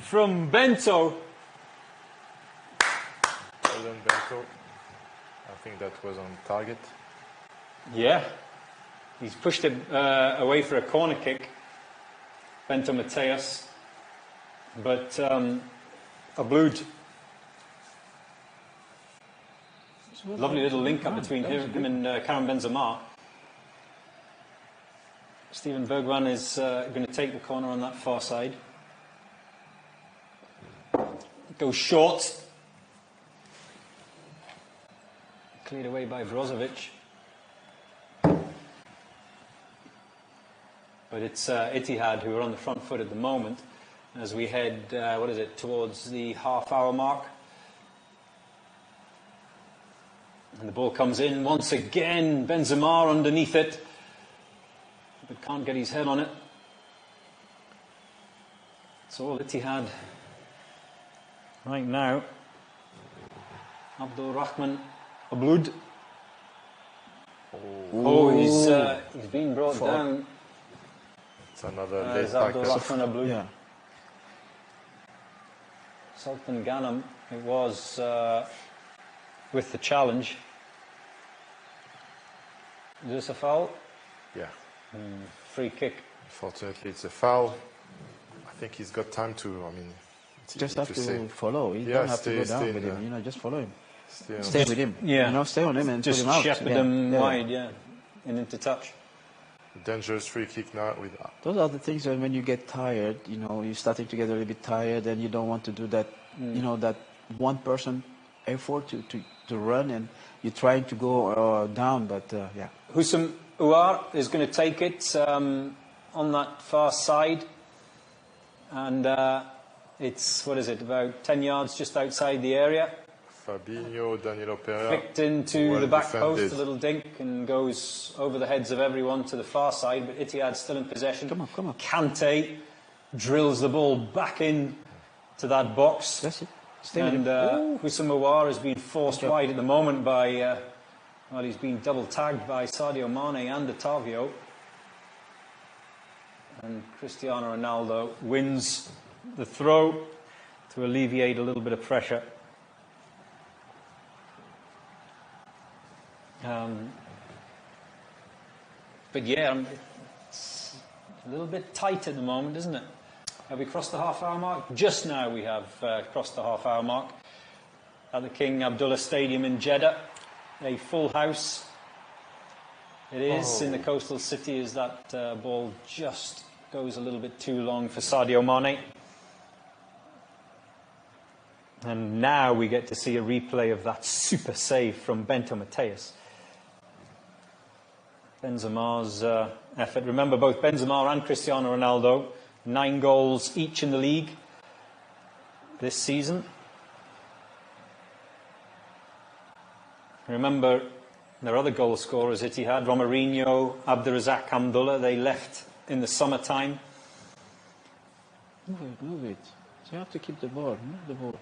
from Bento. Well done, Bento. I think that was on target. Yeah, he's pushed it away for a corner kick, Bento Mateos. But Abaloud, lovely little link up between him and Karim Benzema. Steven Bergwijn is going to take the corner on that far side. Goes short. Cleared away by Brozovic. But it's Ittihad who are on the front foot at the moment, as we head, towards the half-hour mark. And the ball comes in once again. Benzema underneath it, but can't get his head on it. It's all Ittihad right now. Abdul Rahman Abaloud. He's been brought down. It's another late Abdul tackle. Rahman Abaloud. Yeah. Sultan Ghanem, it was with the challenge. Is this a foul? Yeah. Free kick. Unfortunately, it's a foul. I think he's got time to, Just have to follow. You Yeah, don't have to go down with him. Just follow him. Stay with him. Yeah. Stay on him and Just put him out. shepherd him wide, and into touch. Dangerous free kick now with. Those are the things when you get tired, you're starting to get a little bit tired, and you don't want to do that, that one person effort to run, and you're trying to go down, but yeah. Houssam Ouar is going to take it on that far side, and it's, about 10 yards just outside the area. Fabinho, Danilo Pereira. Flicked into well the back defended. post, a little dink, and goes over the heads of everyone to the far side, but Ittihad still in possession. Come on. Kante drills the ball back in to that box. That's it. Stay with him. Houssam Ouar has been forced wide at the moment by, he's been double tagged by Sadio Mané and Otavio. And Cristiano Ronaldo wins the throw to alleviate a little bit of pressure. But yeah, it's a little bit tight at the moment, isn't it? Have we crossed the half-hour mark? Just now we have crossed the half-hour mark at the King Abdullah Stadium in Jeddah. A full house. It is in the coastal city, as that ball just goes a little bit too long for Sadio Mané. And now we get to see a replay of that super save from Bento Mateos. Benzema's effort. Remember, both Benzema and Cristiano Ronaldo, 9 goals each in the league this season. Remember, their other goal scorers Ittihad, Romarinho, Abdurazak Hamdullah, they left in the summertime. Move it. So you have to keep the ball. Move the ball.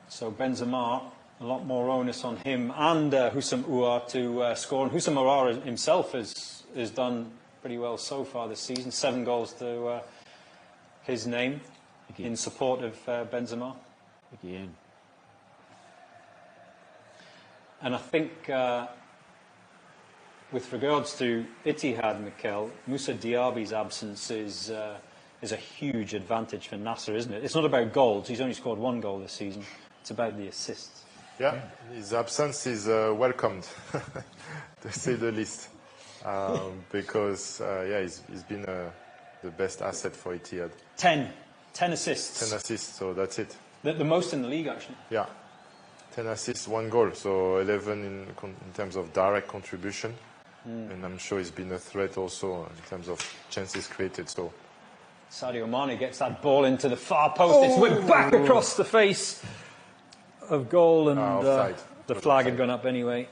So Benzema a lot more onus on him and Houssam Ouar to score. And Houssam Ouar himself has done pretty well so far this season. 7 goals to his name in support of Benzema. Again. And I think with regards to Ittihad, Mikel, Moussa Diaby's absence is a huge advantage for Nassr, isn't it? It's not about goals. He's only scored 1 goal this season. It's about the assists. Yeah, his absence is welcomed, to say the least, because he's been the best asset for Ittihad. 10 assists. 10 assists, so that's it. The most in the league, actually. Yeah, 10 assists, 1 goal, so 11 in terms of direct contribution, and I'm sure he's been a threat also in terms of chances created. So Sadio Mané gets that ball into the far post. It's whipped back across the face of goal, and the flag had gone up anyway.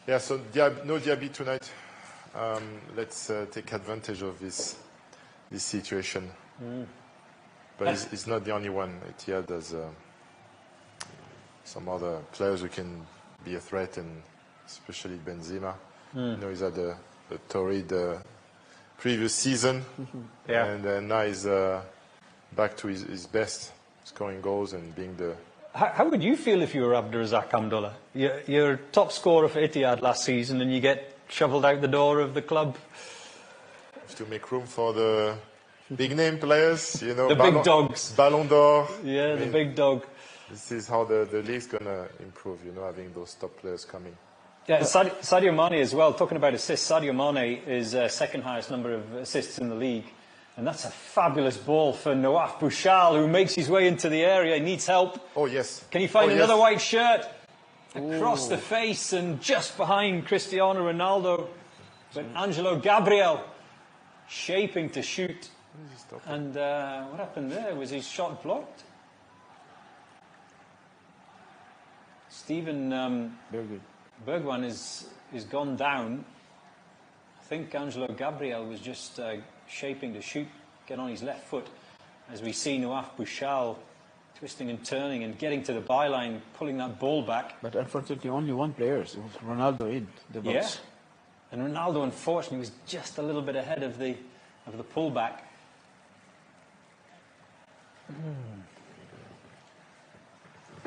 Yeah, so no Diaby tonight. Let's take advantage of this situation. But he's not the only one. Ittihad has some other players who can be a threat, and especially Benzema. You know, he's had a torrid previous season, and now he's back to his best, scoring goals and being the... How would you feel if you were Abdurazak Hamdullah? You're top scorer for Ittihad last season and you get shoveled out the door of the club? To make room for the big name players, you know. The big dogs. Ballon d'Or. Yeah, the big dog. This is how the league's going to improve, you know, having those top players coming. Yeah, Sadio Mané as well. Talking about assists, Sadio Mané is second highest number of assists in the league. And that's a fabulous ball for Nawaf Bouchal, who makes his way into the area. He needs help. Oh, yes. Can he find another white shirt? Across the face and just behind Cristiano Ronaldo. But Angelo Gabriel shaping to shoot. And what happened there? Was his shot blocked? Stephen Bergwijn is gone down. I think Angelo Gabriel was just shaping to shoot, get on his left foot, as we see Nawaf Bouchal twisting and turning and getting to the byline, pulling that ball back. But unfortunately, only one player. It was Ronaldo in the box. Yeah, and Ronaldo, unfortunately, was just a little bit ahead of the pullback.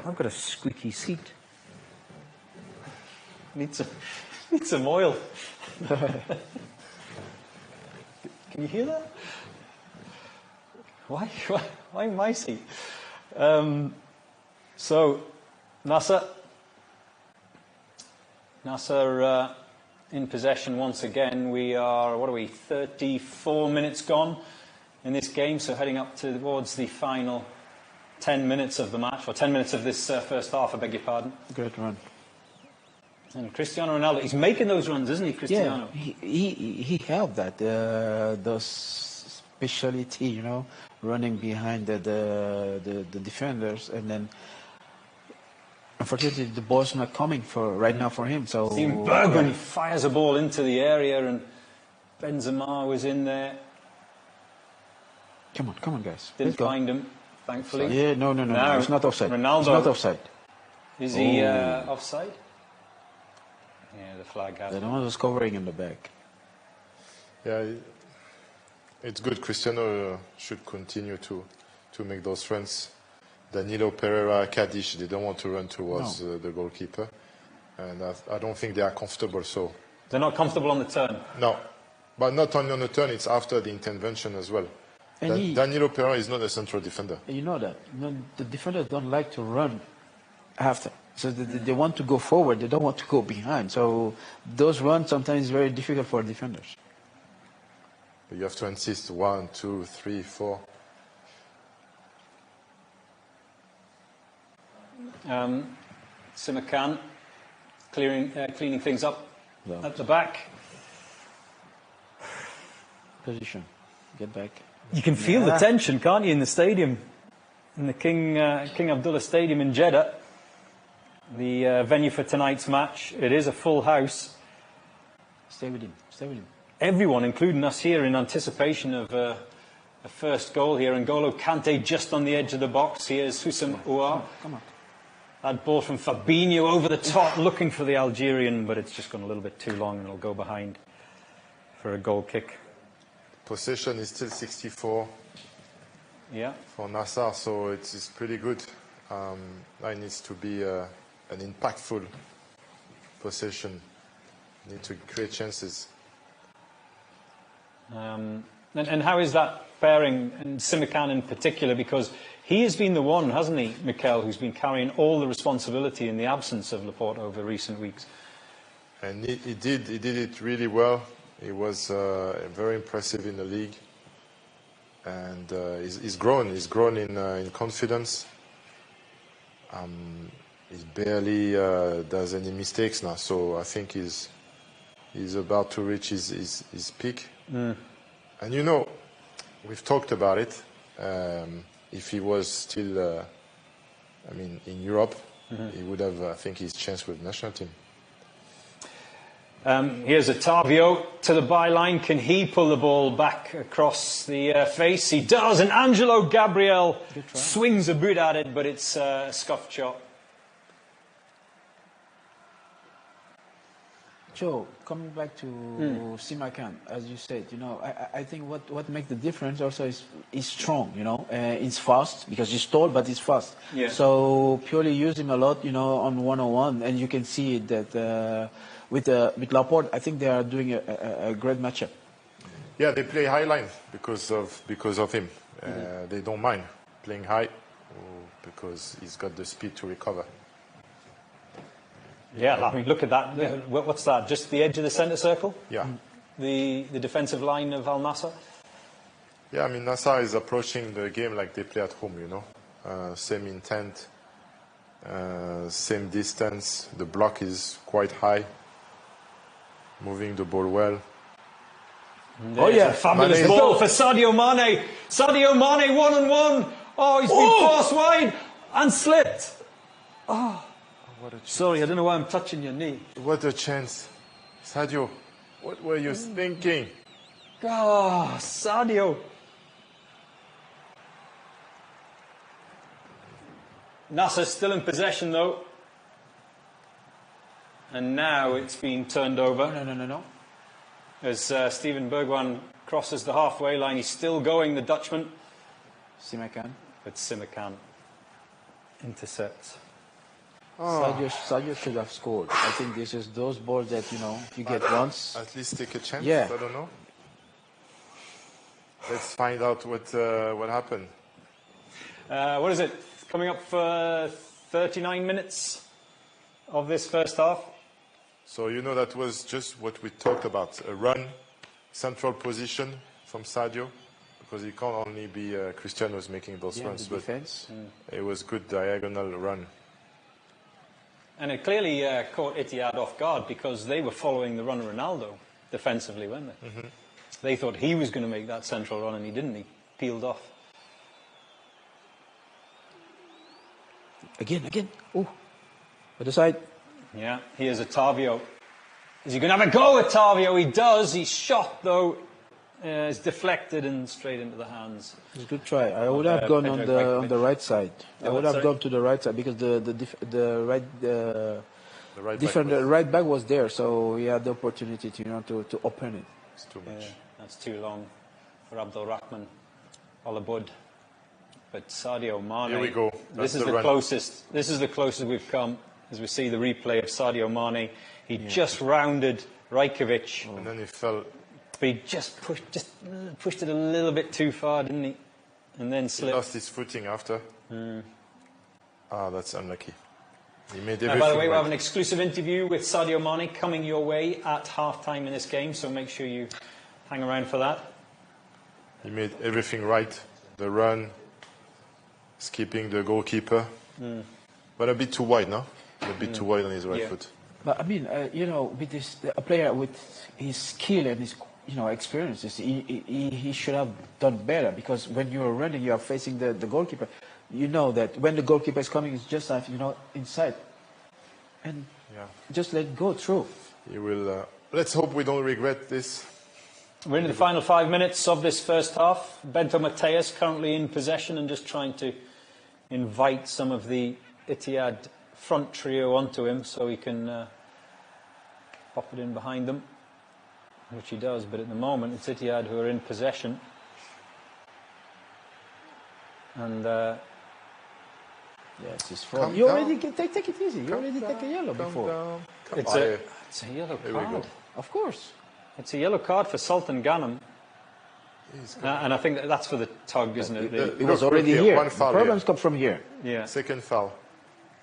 I've got a squeaky seat. Need some oil. Can you hear that? Why my seat? So, Nassr in possession once again. We are, 34 minutes gone in this game, so heading up towards the final 10 minutes of the match, or 10 minutes of this first half, I beg your pardon. Great run. And Cristiano Ronaldo, he's making those runs, isn't he, Cristiano? Yeah, he helped that, those speciality, you know, running behind the defenders, and then unfortunately the ball's not coming right now for him. So Bergwijn fires a ball into the area, and Benzema was in there. Come on, guys. Didn't find him, thankfully. Yeah, no, it's not offside. Ronaldo, it's not offside. Is he offside? Yeah, the flag has. The one was covering in the back. Yeah, it's good. Cristiano should continue to make those runs. Danilo, Pereira, Kadish, they don't want to run towards the goalkeeper. And I don't think they are comfortable, so... They're not comfortable on the turn? No. But not only on the turn, it's after the intervention as well. Danilo Pereira is not a central defender. You know that. The defenders don't like to run after. So they want to go forward. They don't want to go behind. So those runs sometimes is very difficult for defenders. But you have to insist 1, 2, 3, 4. Simakan cleaning things up at the back. Position. Get back. You can feel the tension, can't you, in the stadium, in the King Abdullah Stadium in Jeddah, the venue for tonight's match. It is a full house. Stay with him. Stay with him. Everyone, including us here, in anticipation of a first goal here. N'Golo Kante just on the edge of the box. Here's Houssam Ouar. Come on. That ball from Fabinho over the top, looking for the Algerian, but it's just gone a little bit too long, and it'll go behind for a goal kick. Possession is still 64 for Nassr, so it's pretty good. It needs to be an impactful possession. Need to create chances. And how is that pairing, and Simikan in particular, because he has been the one, hasn't he, Mikel, who's been carrying all the responsibility in the absence of Laporte over recent weeks. And he did it really well. He was very impressive in the league, and he's grown in confidence. He barely does any mistakes now, so I think he's about to reach his peak. And you know, we've talked about it. If he was still, in Europe, he would have, I think, his chance with the national team. Here's Ottavio to the byline. Can he pull the ball back across the face? He does, and Angelo Gabriel swings a boot at it, but it's a scuffed shot. Joe, coming back to Simikan, as you said, you know, I think what makes the difference also is he's strong, you know, he's fast because he's tall, but he's fast. Yeah. So purely use him a lot, you know, on one-on-one, and you can see that with Laporte, I think they are doing a great matchup. Yeah, they play high line because of him. They don't mind playing high because he's got the speed to recover. Yeah, I mean, look at that. What's that? Just the edge of the centre circle? Yeah. The defensive line of Al-Nassr? Yeah, I mean, Nassr is approaching the game like they play at home, you know. Same intent, same distance. The block is quite high. Moving the ball well. Oh, yeah. Fabulous Mané ball for Sadio Mané. Sadio Mané, one-on-one. Oh, he's been forced wide and slipped. Oh. Sorry, I don't know why I'm touching your knee. What a chance. Sadio, what were you thinking? Oh, Sadio. Nassr still in possession, though. And now it's been turned over. No. As Steven Bergwijn crosses the halfway line, he's still going, the Dutchman. Simikan. But Simikan intercepts. Sadio should have scored. I think this is those balls that, you know, you get once. At least take a chance. Yeah. I don't know. Let's find out what happened. What is it? Coming up for 39 minutes of this first half. So you know that was just what we talked about. A run, central position from Sadio, because he can't only be Cristiano's making those runs, but it was good diagonal run. And it clearly caught Ittihad off guard because they were following the run of Ronaldo defensively, weren't they? Mm-hmm. They thought he was going to make that central run and he didn't. He peeled off. Again. Oh, other side. Yeah, here's Ottavio. Is he going to have a go at Ottavio? He does. He's shot, though. It's deflected and straight into the hands. It's a good try. I would have gone on the right side. I would have gone to the right side because the right back was there, so he had the opportunity to open it. It's too much. That's too long for Abdul Rahman Olabud. But Sadio Mané. Here we go. This is the closest. This is the closest we've come as we see the replay of Sadio Mané. He just rounded Rajkovic. And then he fell. But he just pushed it a little bit too far, didn't he? And then slipped. He lost his footing after. That's unlucky. He made everything by the way, right. we have an exclusive interview with Sadio Mané coming your way at half-time in this game, so make sure you hang around for that. He made everything right. The run, skipping the goalkeeper. But a bit too wide, no? A bit too wide on his right foot. But I mean, with this, a player with his skill and his experiences, he should have done better, because when you're running, you are facing the goalkeeper. You know that when the goalkeeper is coming, it's just like, inside. And just let it go through. He will. Let's hope we don't regret this. We're in the final 5 minutes of this first half. Bento Mateus currently in possession and just trying to invite some of the Ittihad front trio onto him so he can pop it in behind them, which he does. But at the moment, it's Ittihad who are in possession. And yes, it's fun. You already can take it easy. You already take a yellow before. It's a yellow card. Of course. It's a yellow card for Sultan Ghanem. And I think that's for the tug, isn't it? It was already here. One foul. The problems come from here. Yeah. Second foul.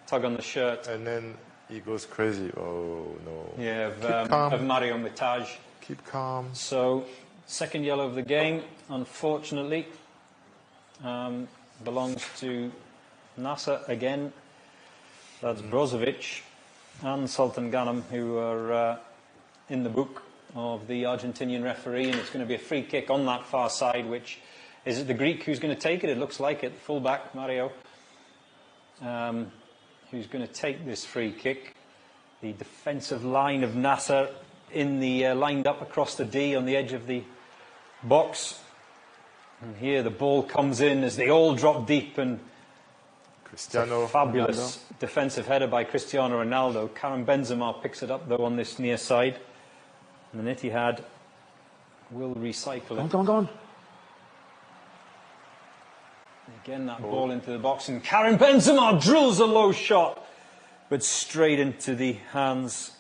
Tug on the shirt. And then he goes crazy. Oh, no. Yeah, of Mario Mitaj. Keep calm. So, second yellow of the game, unfortunately, belongs to Nassr again. That's Brozovic and Sultan Ghanem, who are in the book of the Argentinian referee, and it's going to be a free kick on that far side, which is it the Greek who's going to take it? It looks like it, fullback Mario, who's going to take this free kick. The defensive line of Nassr in the lined up across the D on the edge of the box, and here the ball comes in as they all drop deep, and Cristiano fabulous Ronaldo. Defensive header by Cristiano Ronaldo. Karim Benzema picks it up though on this near side. And then Ittihad will recycle it. Come on. Again, that ball into the box, and Karim Benzema drills a low shot, but straight into the hands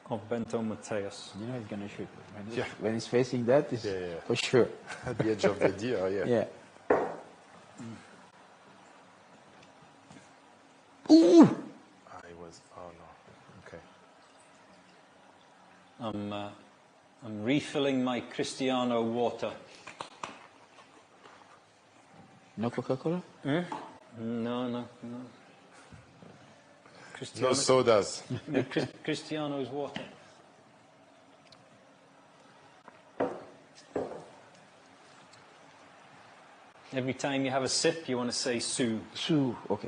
of Bento Mateus. You know he's going to shoot. When he's facing that, it's for sure. At the edge of the D, yeah. Ooh! I'm refilling my Cristiano water. No Coca-Cola? No. No sodas. Cristiano's water. Every time you have a sip, you want to say Sue. Sue, okay.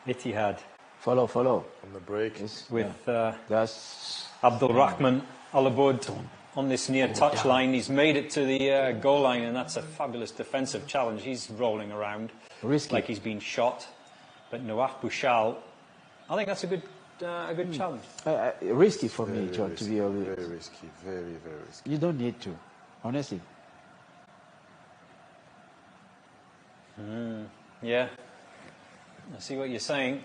Ittihad. Follow. On the break. With that's Abdul Rahman Alabud on this near touch line. He's made it to the goal line, and that's a fabulous defensive challenge. He's rolling around like he's been shot. But Nawaf Bouchal, I think that's a good challenge. Risky for me, John, to be honest. Very risky, very risky. You don't need to, honestly. Yeah, I see what you're saying.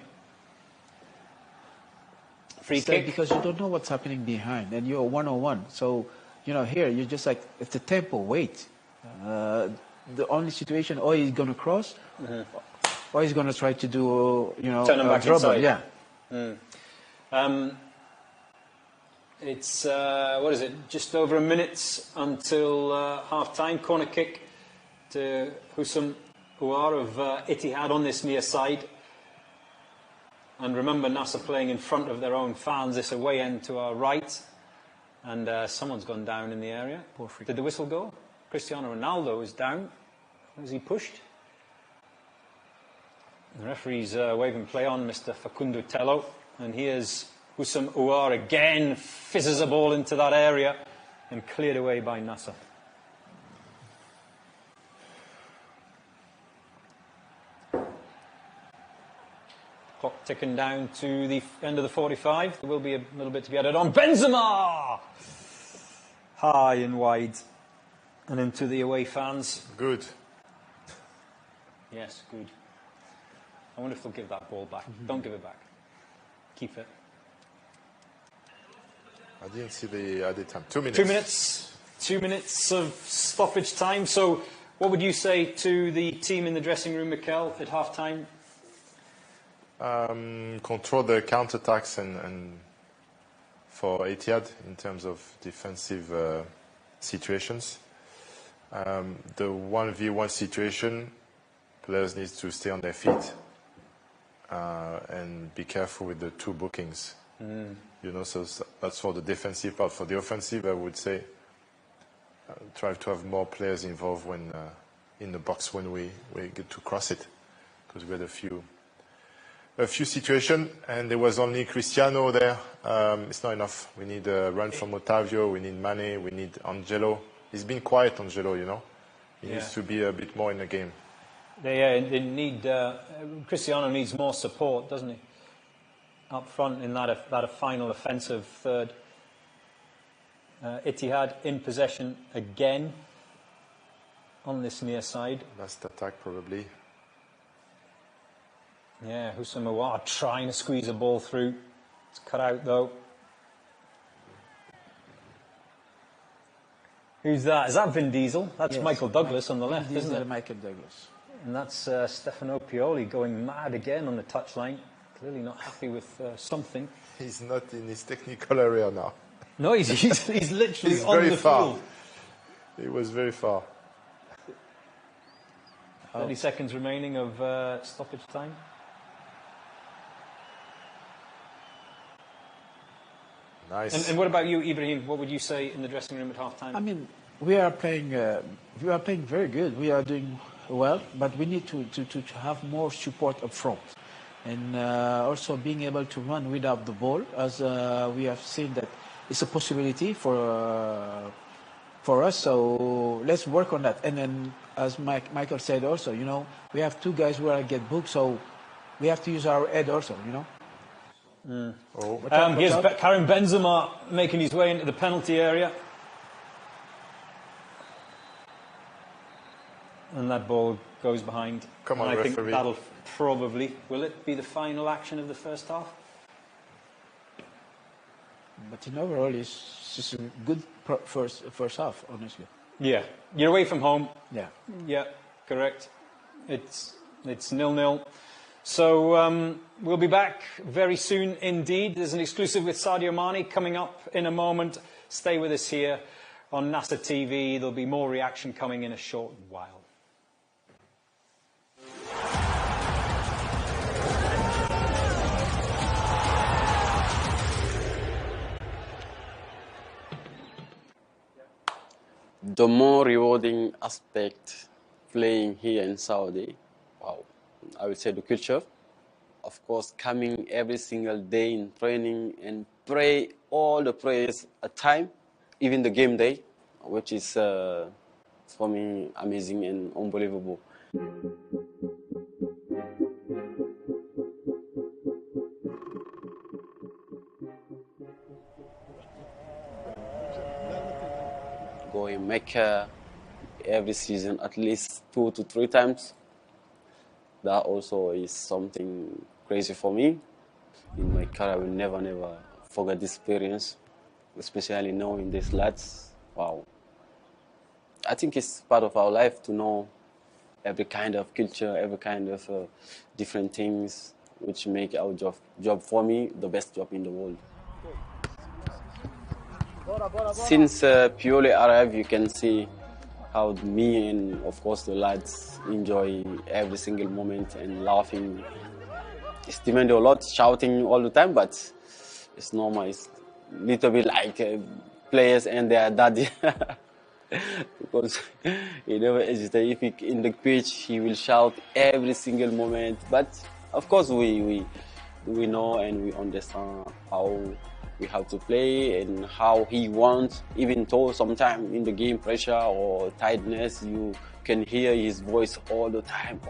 Free kick. Because you don't know what's happening behind, and you're 1-on-1. So, here you're just like, if the tempo, wait. The only situation, or he's going to cross, or he's going to try to do, turn him back inside. Yeah. It's what is it? Just over a minute until half time. Corner kick to Husam Ouar of Ittihad on this near side. And remember, Nassr playing in front of their own fans. This away end to our right. And someone's gone down in the area. Did the whistle go? Cristiano Ronaldo is down. Was he pushed? The referee's waving play on Mr. Facundo Tello. And here's Husam Ouar again. Fizzes a ball into that area and cleared away by Nassr. Clock ticking down to the end of the 45. There will be a little bit to be added on. Benzema! High and wide. And into the away fans. Good. Yes, good. I wonder if they'll give that ball back. Don't give it back. Keep it. I didn't see the added time. 2 minutes. 2 minutes. 2 minutes of stoppage time. So what would you say to the team in the dressing room, Mikel, at half-time? Control the counter-attacks and for Ittihad in terms of defensive situations. The 1v1 situation, players need to stay on their feet and be careful with the two bookings. So that's for the defensive part. For the offensive, I would say try to have more players involved when in the box when we get to cross it, because we had a few situations, and there was only Cristiano there. It's not enough. We need a run from Otavio, we need Mané, we need Angelo. He's been quiet, Angelo, He needs to be a bit more in the game. They need Cristiano needs more support, doesn't he? Up front in that final offensive third. Ittihad in possession again on this near side. Last attack probably. Yeah, Houssam Aouar trying to squeeze a ball through. It's cut out though. Who's that? Is that Vin Diesel? That's yes. Michael Douglas on the left, Vin Diesel, isn't it? Michael Douglas. And that's Stefano Pioli going mad again on the touchline. Clearly not happy with something. He's not in his technical area now. No, he's literally on very the far. field. He was very far. 30 seconds remaining of stoppage time. Nice. And what about you, Ibrahim? What would you say in the dressing room at half-time? I mean, we are playing very good. We are doing well, but we need to have more support up front, and also being able to run without the ball, as we have seen that it's a possibility for us. So let's work on that. And then, as Michael said, also, you know, we have two guys who are get booked, so we have to use our head also, you know. Here's Karim Benzema making his way into the penalty area. And that ball goes behind. Come on, and I referee. think that'll probably... Will it be the final action of the first half? But in overall, it's just a good first half, honestly. Yeah. You're away from home. Yeah. Yeah, correct. It's 0-0. So we'll be back very soon indeed. There's an exclusive with Sadio Mané coming up in a moment. Stay with us here on Nassr TV. There'll be more reaction coming in a short while. The more rewarding aspect playing here in Saudi, wow, I would say the culture. Of course, coming every single day in training and pray all the prayers at time, even the game day, which is for me amazing and unbelievable. Go in Mecca every season at least 2 to 3 times. That also is something crazy for me. In my career, I will never forget this experience, especially knowing these lads. Wow. I think it's part of our life to know every kind of culture, every kind of different things, which make our job for me the best job in the world. Since Pioli arrived, you can see how me and, of course, the lads enjoy every single moment and laughing. It's demanding a lot, shouting all the time, but it's normal. It's a little bit like players and their daddy. Because he never hesitates. If he in the pitch, he will shout every single moment. But, of course, we know and we understand how we have to play and how he wants, even though sometimes in the game pressure or tightness, you can hear his voice all the time.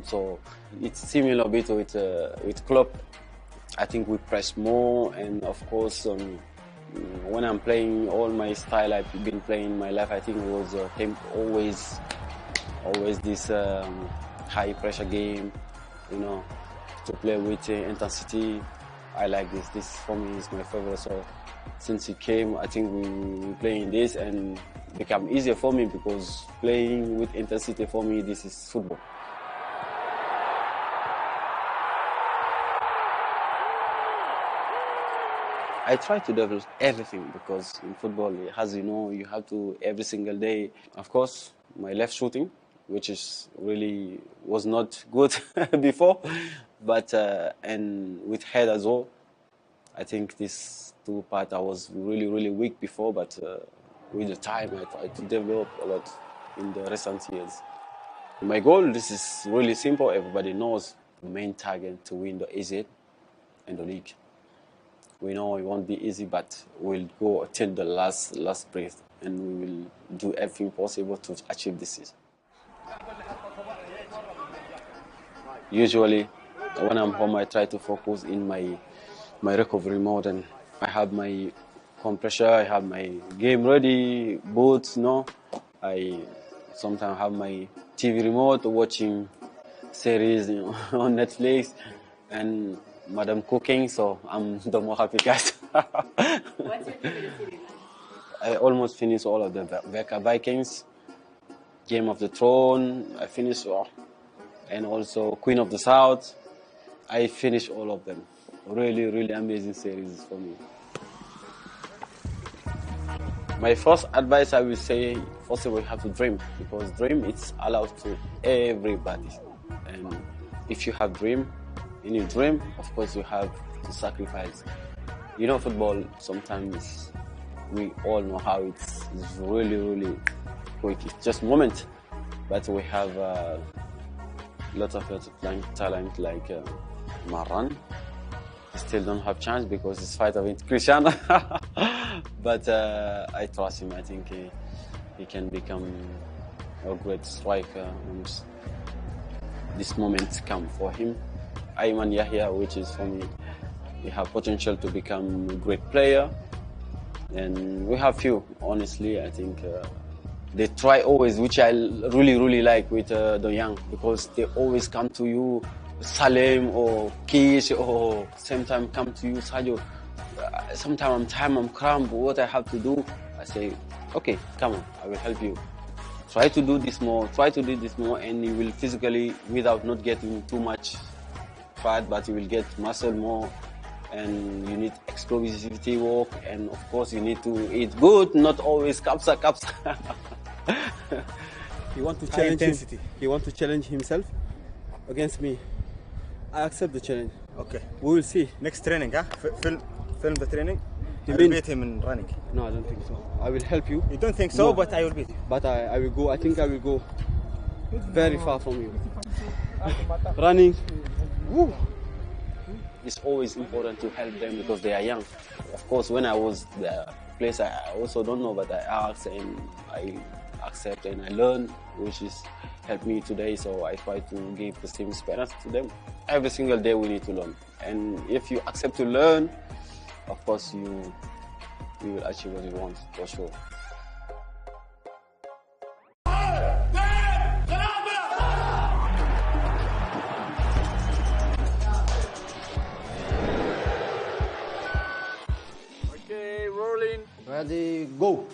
So it's similar a bit with Klopp. I think we press more, and of course, when I'm playing all my style I've been playing in my life, I think it was him always this high pressure game, you know, to play with intensity. I like this. This for me is my favorite. So since he came, I think we playing this and it become easier for me because playing with intensity for me, this is football. I try to develop everything because in football, as you know, you have to every single day. Of course, my left shooting, which is really was not good before, but and with head as well. I think these two parts I was really weak before, but with the time I tried to develop a lot in the recent years. My goal, this is really simple. Everybody knows the main target to win the AZ and the league. We know it won't be easy, but we'll go till the last breath, and we will do everything possible to achieve this season. usually when I'm home, I try to focus in my recovery mode, and I have my compressor, I have my game ready, boots, I sometimes have my TV remote watching series on Netflix, and Madam cooking, so I'm the more happy guys. What's your favorite series? I almost finished all of the Vikings, Game of the Throne, I finished all, and also Queen of the South. I finished all of them. Really, really amazing series for me. My first advice, I will say, first of all, you have to dream, because dream it's allowed to everybody. And if you have dream, in your dream, of course, you have to sacrifice. Football, sometimes we all know how it's really, really quick. It's just moment. But we have lots of talent like Maran. Still don't have chance because it's fight against Cristiano. But I trust him. I think he can become a great striker once this moment come for him. Ayman Yahya, which is for me, he have potential to become a great player. And we have few, honestly. I think they try always, which I really, really like with the young, because they always come to you, Salem or Kish, or same time come to you, Sadio. Sometimes I'm cramped, what I have to do, I say, okay, come on, I will help you. Try to do this more, and you will physically, without not getting too much fat, but you will get muscle more, and you need explosivity work, and of course you need to eat good, not always kapsa. He want to challenge intensity. He want to challenge himself against me. I accept the challenge. Okay. We will see. Next training, huh? Film the training. You will beat him in running. No, I don't think so. I will help you. You don't think so, no. But I will beat you. But I will go. I think I will go very far from you. Running. Woo. It's always important to help them because they are young. Of course, when I was the place, I also don't know, but I asked and I accept and I learn, which is helped me today. So I try to give the same experience to them. Every single day we need to learn. And if you accept to learn, of course you will achieve what you want, for sure. Okay, rolling. Ready, go.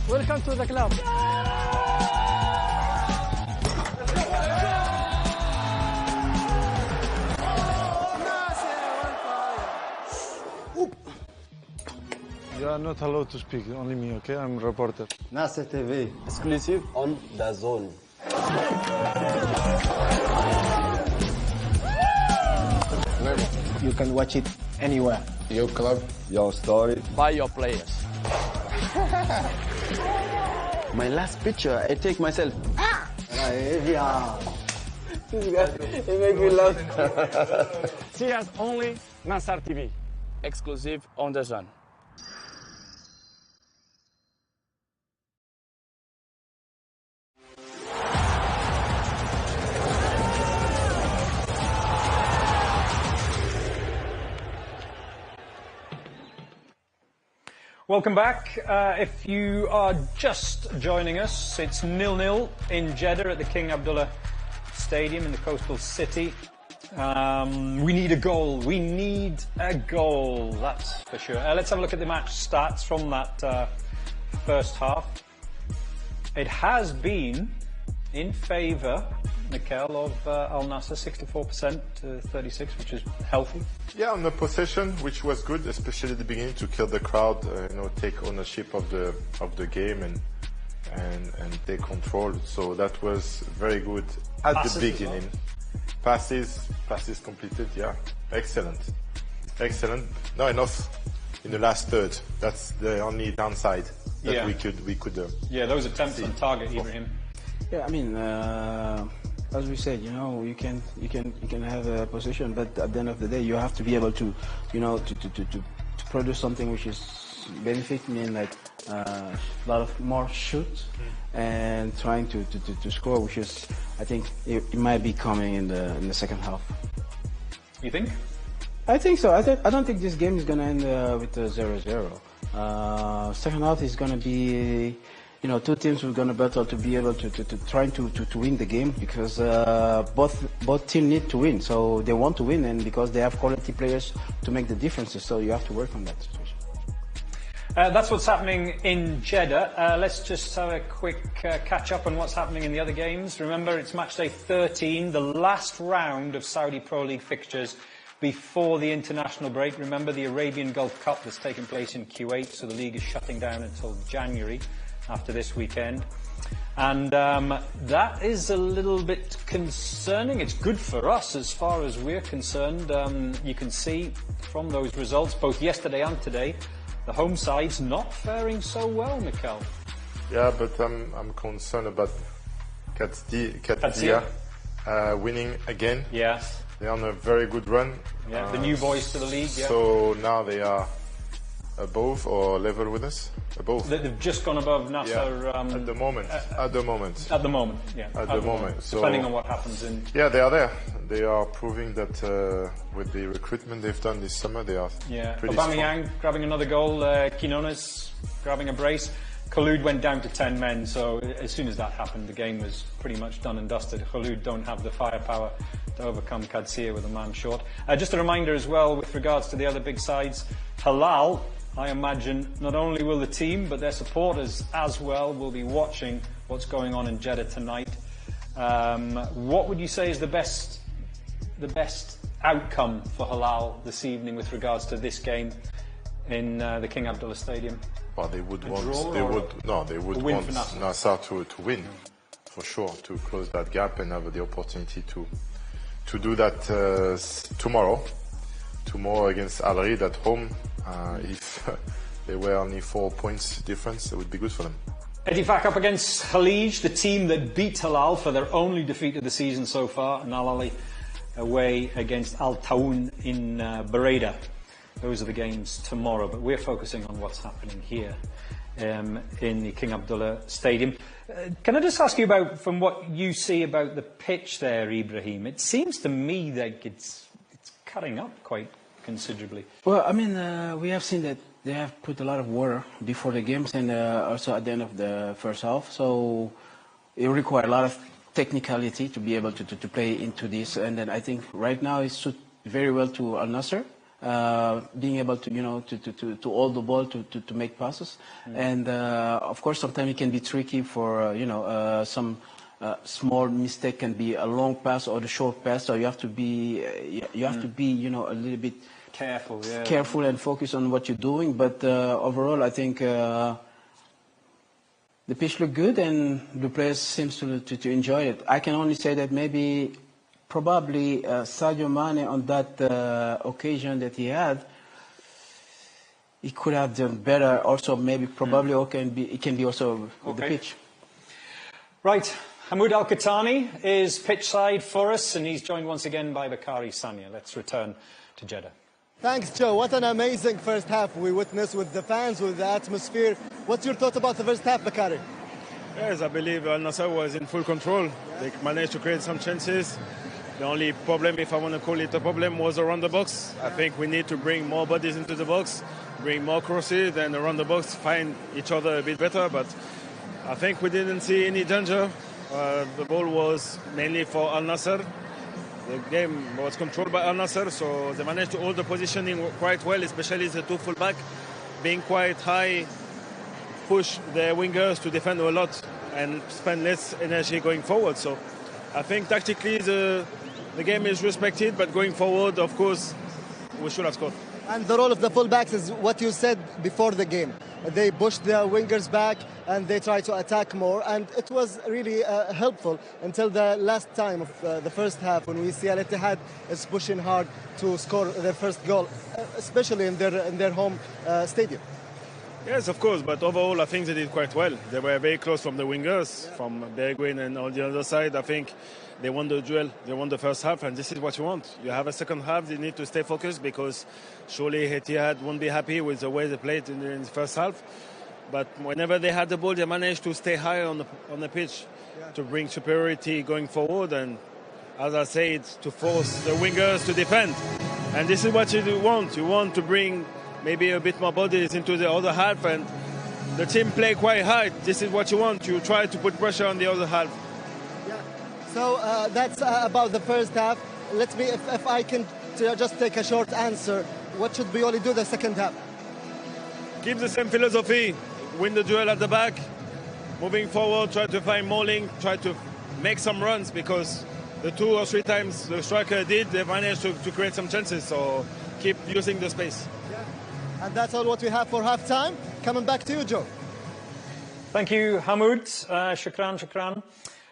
Welcome to the club. You are not allowed to speak, only me, okay? I'm a reporter. Nassr TV. Exclusive on the zone. You can watch it anywhere. Your club, your story. By your players. My last picture, I take myself. This guy, he make me laugh. See us only Nassr TV. Exclusive on the zone. Welcome back. If you are just joining us, it's 0-0 in Jeddah at the King Abdullah Stadium in the coastal city. We need a goal. We need a goal, that's for sure. Let's have a look at the match stats from that first half. It has been in favour, Mikel, of AlNassr, 64% to 36%, which is healthy. Yeah, on the possession, which was good, especially at the beginning, to kill the crowd, take ownership of the game and take control. So that was very good at the beginning. Passes completed, yeah, excellent. Not enough in the last third. That's the only downside that we could. Yeah, those attempts on target, Ibrahim. Yeah, I mean, as we said, you can have a position, but at the end of the day, you have to be able to, to produce something which is benefit mean like a lot of more shoots and trying to score, which is, I think it might be coming in the second half. You think? I think so. I don't think this game is going to end with a 0-0. Second half is going to be, you know, two teams who are going to battle to be able to try to win the game, because both teams need to win. So they want to win, and because they have quality players to make the differences. So you have to work on that situation. That's what's happening in Jeddah. Let's just have a quick catch up on what's happening in the other games. Remember, it's Matchday 13, the last round of Saudi Pro League fixtures before the international break. Remember, the Arabian Gulf Cup that's taking place in Kuwait, so the league is shutting down until January after this weekend. And that is a little bit concerning. It's good for us as far as we're concerned. You can see from those results, both yesterday and today, the home side's not faring so well, Mikel. Yeah, but I'm concerned about Qadsiya winning again. Yes. They're on a very good run. Yeah, the new boys to the league. Yeah. So now they are above or level with us? Above. They've just gone above Nassr. Yeah, at the moment. At the moment. At the moment, yeah. At the moment. So, depending on what happens in... Yeah, they are there. They are proving that with the recruitment they've done this summer, they are pretty Aubameyang grabbing another goal. Quinones grabbing a brace. Khaloud went down to 10 men, so as soon as that happened, the game was pretty much done and dusted. Khaloud don't have the firepower to overcome Qadsiya with a man short. Just a reminder as well, with regards to the other big sides, Halal, I imagine not only will the team, but their supporters as well will be watching what's going on in Jeddah tonight. What would you say is the best outcome for Halal this evening with regards to this game in the King Abdullah Stadium? Well, they would want Nassr to win, for sure, to close that gap and have the opportunity to do that tomorrow against Al Reed at home. If they were only 4 points difference, it would be good for them. Ittifaq up against Khalij, the team that beat Halal for their only defeat of the season so far, and Al Ali away against Al Taoun in Bereda. Those are the games tomorrow, but we're focusing on what's happening here in the King Abdullah Stadium. Can I just ask you about, from what you see about the pitch there, Ibrahim? It seems to me that it's cutting up quite considerably. Well, I mean, we have seen that they have put a lot of water before the games and also at the end of the first half. So it requires a lot of technicality to be able to play into this. And then I think right now it suits very well to AlNassr. Being able to, you know, to hold the ball, to make passes. And of course, sometimes it can be tricky for, some small mistake can be a long pass or the short pass. So you have to be, you know, a little bit careful and focus on what you're doing. But overall, I think the pitch looked good and the players seems to enjoy it. I can only say that probably Sadio Mané on that occasion that he had, he could have done better. Also, maybe probably it can be also with the pitch. Right, Hamoud Al-Qahtani is pitchside for us, and he's joined once again by Bakari Sanya. Let's return to Jeddah. Thanks, Joe. What an amazing first half we witnessed with the fans, with the atmosphere. What's your thought about the first half, Bakari? Yes, I believe AlNassr was in full control. They managed to create some chances. The only problem, if I want to call it a problem, was around the box. I think we need to bring more bodies into the box, bring more crosses, and around the box find each other a bit better. But I think we didn't see any danger. The ball was mainly for AlNassr. The game was controlled by AlNassr, so they managed to hold the positioning quite well, especially the two fullback being quite high, push their wingers to defend a lot and spend less energy going forward. So I think tactically the game is respected, but going forward, of course, we should have scored. And the role of the fullbacks is what you said before the game. They pushed their wingers back and they tried to attack more, and it was really helpful until the last time of the first half, when we see Ittihad is pushing hard to score their first goal, especially in their home stadium. Yes, of course, but overall I think they did quite well. They were very close from the wingers, from Bergwijn and on the other side. I think they won the duel, they won the first half, and this is what you want. You have a second half, they need to stay focused because surely Ittihad won't be happy with the way they played in the first half. But whenever they had the ball, they managed to stay high on the pitch to bring superiority going forward, and as I said, to force the wingers to defend. And this is what you want. You want to bring maybe a bit more bodies into the other half, and the team play quite hard. This is what you want. You try to put pressure on the other half. Yeah. So that's about the first half. Let me, if I can just take a short answer, what should Pioli do the second half? Keep the same philosophy. Win the duel at the back. Moving forward, try to find more link, try to make some runs, because the 2 or 3 times the striker did, they managed to create some chances. So keep using the space. And that's all what we have for half-time. Coming back to you, Joe. Thank you, Hamoud. Shukran.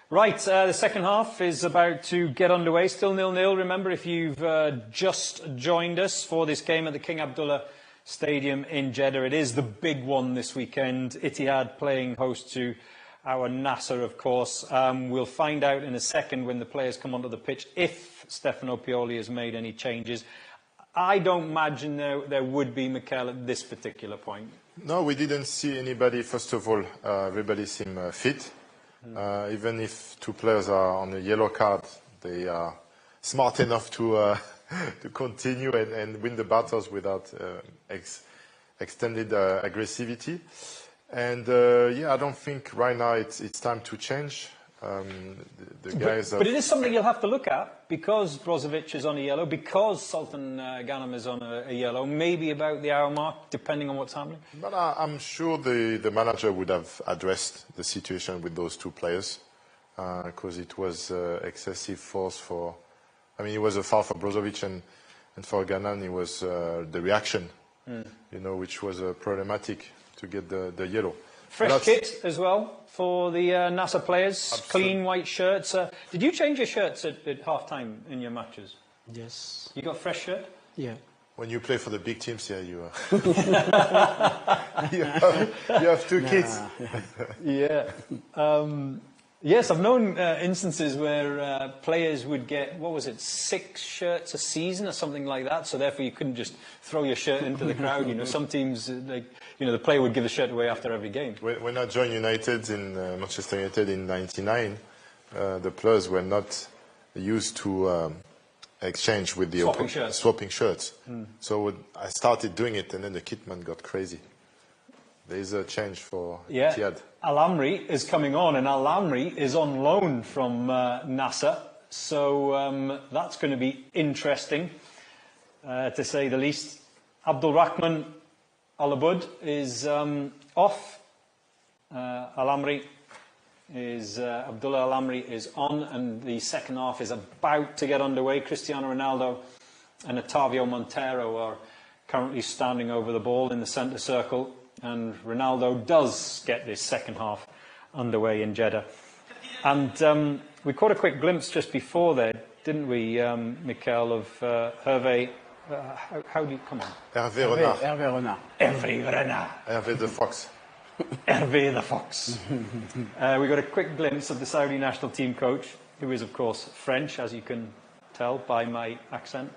Right, the second half is about to get underway. Still 0-0. Remember, if you've just joined us for this game at the King Abdullah Stadium in Jeddah, it is the big one this weekend. Ittihad playing host to our Nassr, of course. We'll find out in a second when the players come onto the pitch if Stefano Pioli has made any changes. I don't imagine there would be, Mikel, at this particular point. No, we didn't see anybody. First of all, everybody seemed fit. Even if 2 players are on a yellow card, they are smart enough to continue and win the battles without extended aggressivity. And yeah, I don't think right now it's time to change. The guys but it is something you'll have to look at, because Brozovic is on a yellow, because Sultan Ghanem is on a yellow, maybe about the hour mark, depending on what's happening. But I'm sure the manager would have addressed the situation with those 2 players, because it was excessive force for. I mean, it was a foul for Brozovic, and for Ghanem it was the reaction, you know, which was problematic to get the yellow. Fresh kit as well for the Nassr players. Absolutely. Clean white shirts. Did you change your shirts at half-time in your matches? Yes. You got fresh shirt? Yeah. When you play for the big teams, yeah, you you have 2 kits. Yeah. Yes, I've known instances where players would get, 6 shirts a season or something like that, so therefore you couldn't just throw your shirt into the crowd. You know, some teams, the player would give the shirt away after every game. When I joined United in Manchester United in '99, the players were not used to exchange with the swapping shirts. So I started doing it, and then the kitman got crazy. There is a change for Ittihad. Al-Amri is coming on, and Al-Amri is on loan from Nassr, so that's going to be interesting, to say the least. Abdul Rahman Al-Abud is off. Abdullah Al-Amri is on, and the second half is about to get underway. Cristiano Ronaldo and Otavio Montero are currently standing over the ball in the centre circle. And Ronaldo does get this second half underway in Jeddah. And we caught a quick glimpse just before there, didn't we, Mikel, of Hervé... how do you... Come on. Hervé Renard. Hervé Renard. Hervé the Fox. Hervé the Fox. We got a quick glimpse of the Saudi national team coach, who is, of course, French, as you can tell by my accent.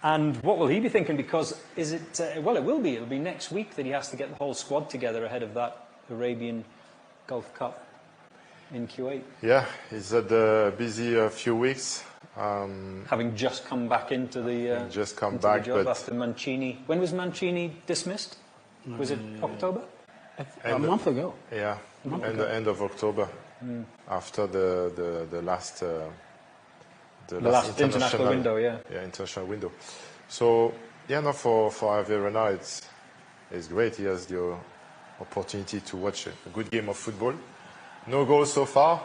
And what will he be thinking? Because is it, well, it'll be next week that he has to get the whole squad together ahead of that Arabian Gulf Cup in Kuwait. Yeah, he's had a busy few weeks. Having just come back into the, the job after Mancini. When was Mancini dismissed? Was it October? A month ago. Yeah, end of October, after the last... The last international window, yeah. Yeah, international window. So, yeah, no, for Hervé Renard, it's great. He has the opportunity to watch a good game of football. No goals so far,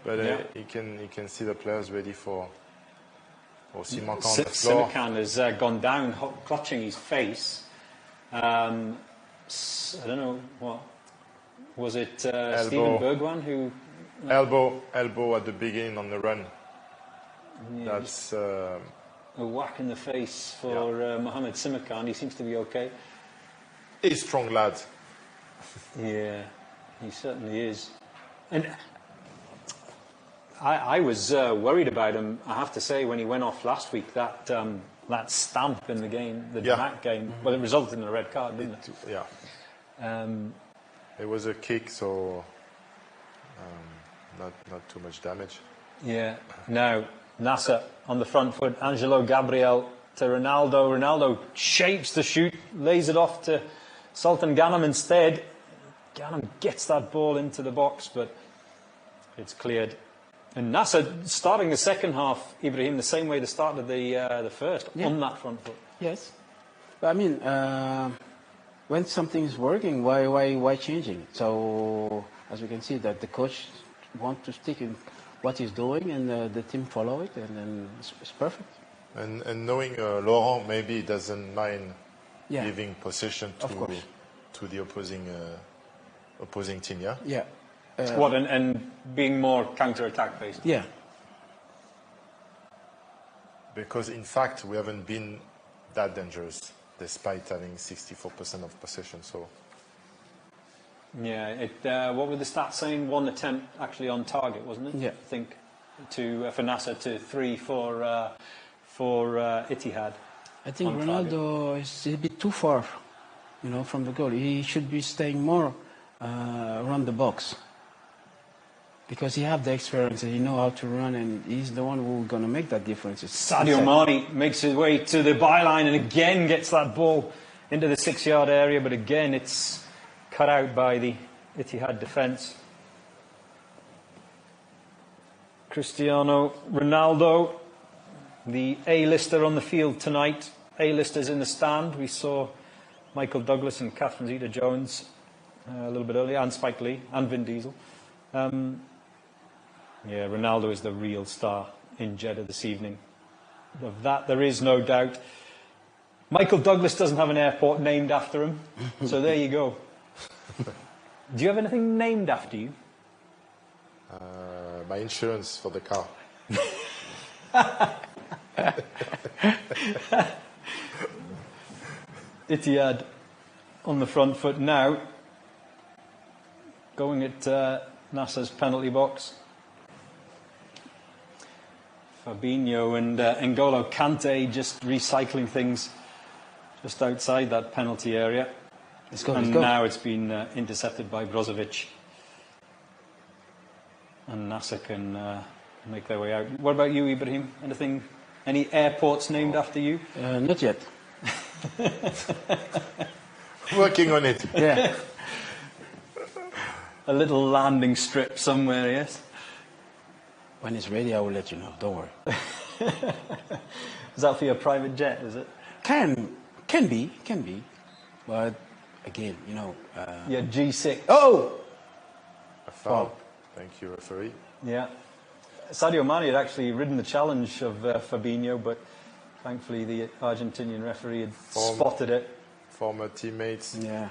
but he can see the players ready for Simakan on the floor. Simakan has gone down, clutching his face. I don't know, what was it? Steven Bergwijn who... Elbow at the beginning on the run. Yeah, that's a whack in the face for Mohamed Simakan. He seems to be okay. He's a strong lad. Yeah, he certainly is. And I was worried about him, I have to say, when he went off last week, that stamp in the game, the Denmark game. Well, it resulted in a red card, didn't it? Yeah. It was a kick, so not too much damage. Yeah. Now, Nassr on the front foot, Angelo Gabriel to Ronaldo. Ronaldo shapes the shoot, lays it off to Sultan Ghanem instead. Ghanem gets that ball into the box, but it's cleared. And Nassr starting the second half, Ibrahim, the same way they started the first, on that front foot. Yes. But I mean, when something is working, why changing it? So, as we can see, that the coach wants to stick in what he's doing, and the team follow it, and then it's perfect. And knowing Laurent, maybe he doesn't mind giving possession to the opposing team, yeah? Yeah. And being more counter-attack based? Yeah. Because in fact, we haven't been that dangerous, despite having 64% of possession, so... Yeah, what were the stats saying? 1 attempt actually on target, wasn't it? Yeah. I think, for Nassr to 3 for Ittihad. I think Ronaldo is a bit too far, from the goal. He should be staying more around the box, because he have the experience and he know how to run, and he's the one who's going to make that difference. Sadio Mané makes his way to the byline and again gets that ball into the 6-yard area, but again it's cut out by the Ittihad defence. Cristiano Ronaldo, the A-lister on the field tonight. A-listers in the stand. We saw Michael Douglas and Catherine Zeta-Jones a little bit earlier, and Spike Lee, and Vin Diesel. Ronaldo is the real star in Jeddah this evening. Of that, there is no doubt. Michael Douglas doesn't have an airport named after him, so there you go. Do you have anything named after you? My insurance for the car. Ittihad on the front foot now, going at Nassr's penalty box. Fabinho and N'Golo Kante just recycling things just outside that penalty area. Now it's been intercepted by Brozovic. And Nassr can make their way out. What about you, Ibrahim? Any airports named after you? Not yet. Working on it. Yeah. A little landing strip somewhere, yes? When it's ready, I will let you know. Don't worry. Is that for your private jet, is it? Can be. But again, Yeah, G6. Oh! A foul. Thank you, referee. Yeah. Sadio Mané had actually ridden the challenge of Fabinho, but thankfully the Argentinian referee had spotted it. Former teammates. Yeah.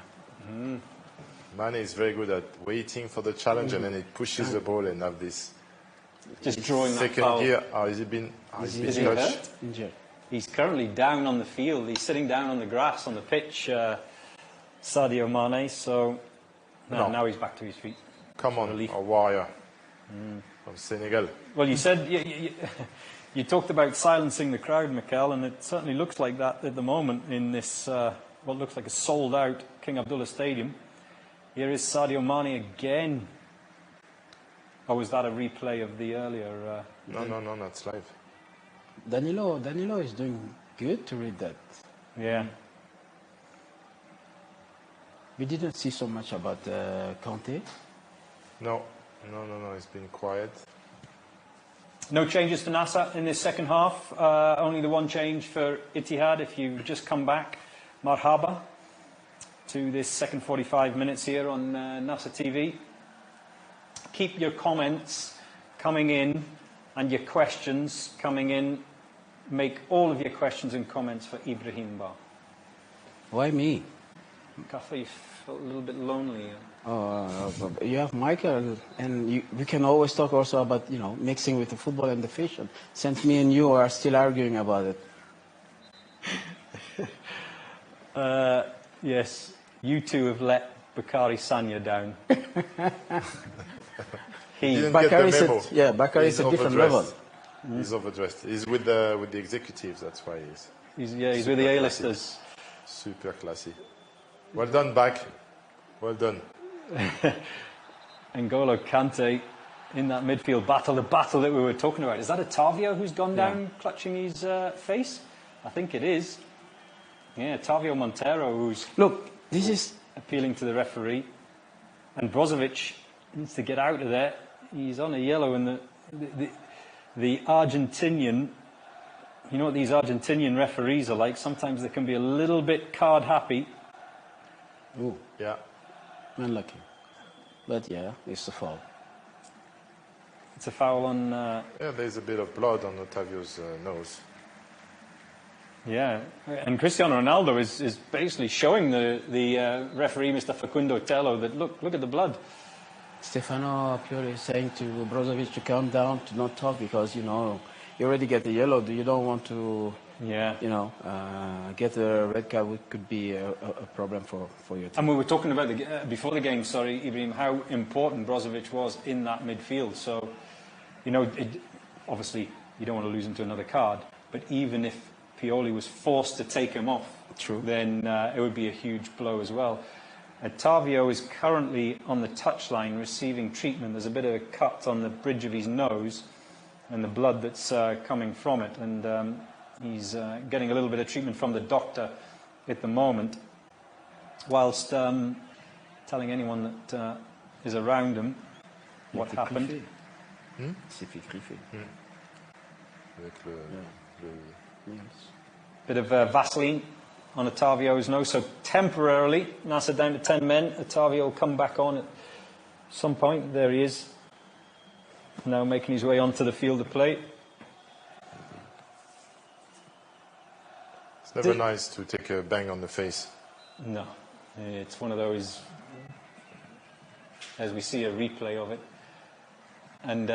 Mané is very good at waiting for the challenge, and then it pushes the ball and have this. Just drawing that second foul. gear. Has he been touched? Hurt? He's currently down on the field. He's sitting down on the grass on the pitch, Sadio Mané. So now he's back to his feet. Come on, a warrior from Senegal. Well, you said you talked about silencing the crowd, Mikel, and it certainly looks like that at the moment in this what looks like a sold-out King Abdullah Stadium. Here is Sadio Mané again. Or was that a replay of the earlier? No, that's live. Danilo is doing good to read that. Yeah. We didn't see so much about Kante. No, it's been quiet. No changes for Nassr in this second half. Only the one change for Ittihad. If you've just come back, marhaba to this second 45 minutes here on Nassr TV. Keep your comments coming in and your questions coming in. Make all of your questions and comments for Ibrahim Ba. Why me? Kaffa, you felt a little bit lonely. You have Michael, and we can always talk also about, mixing with the football and the fashion, since me and you are still arguing about it. Yes, You two have let Bakary Sagna down. Bakary is a different level. He's overdressed. He's with the executives. That's why he's with the A-listers. Super classy. Well done, back. Well done. N'Golo Kante in that midfield battle, the battle that we were talking about. Is that Ottavio who's gone down clutching his face? I think it is. Yeah, Ottavio Montero, who's this is appealing to the referee, and Brozovic needs to get out of there. He's on a yellow, and the Argentinian. You know what these Argentinian referees are like? Sometimes they can be a little bit card happy. Ooh, yeah, unlucky. But yeah, it's a foul. It's a foul on. Yeah, there's a bit of blood on Ottavio's nose. Yeah, and Cristiano Ronaldo is basically showing the referee, Mr. Facundo Tello, that look at the blood. Stefano Pioli is saying to Brozovic to calm down, to not talk, because you already get the yellow. You don't want to, get a red card, which could be a problem for your team. And we were talking about before the game, Ibrahim, how important Brozovic was in that midfield. So, obviously you don't want to lose him to another card, but even if Pioli was forced to take him off, then it would be a huge blow as well. Ottavio is currently on the touchline receiving treatment. There's a bit of a cut on the bridge of his nose and the blood that's coming from it, and he's getting a little bit of treatment from the doctor at the moment, whilst telling anyone that is around him what happened. Bit of Vaseline on Ottavio's nose, so temporarily Nassr down to 10 men. Ottavio will come back on at some point. There he is, now making his way onto the field of play. It's never nice to take a bang on the face. No, it's one of those, as we see a replay of it. And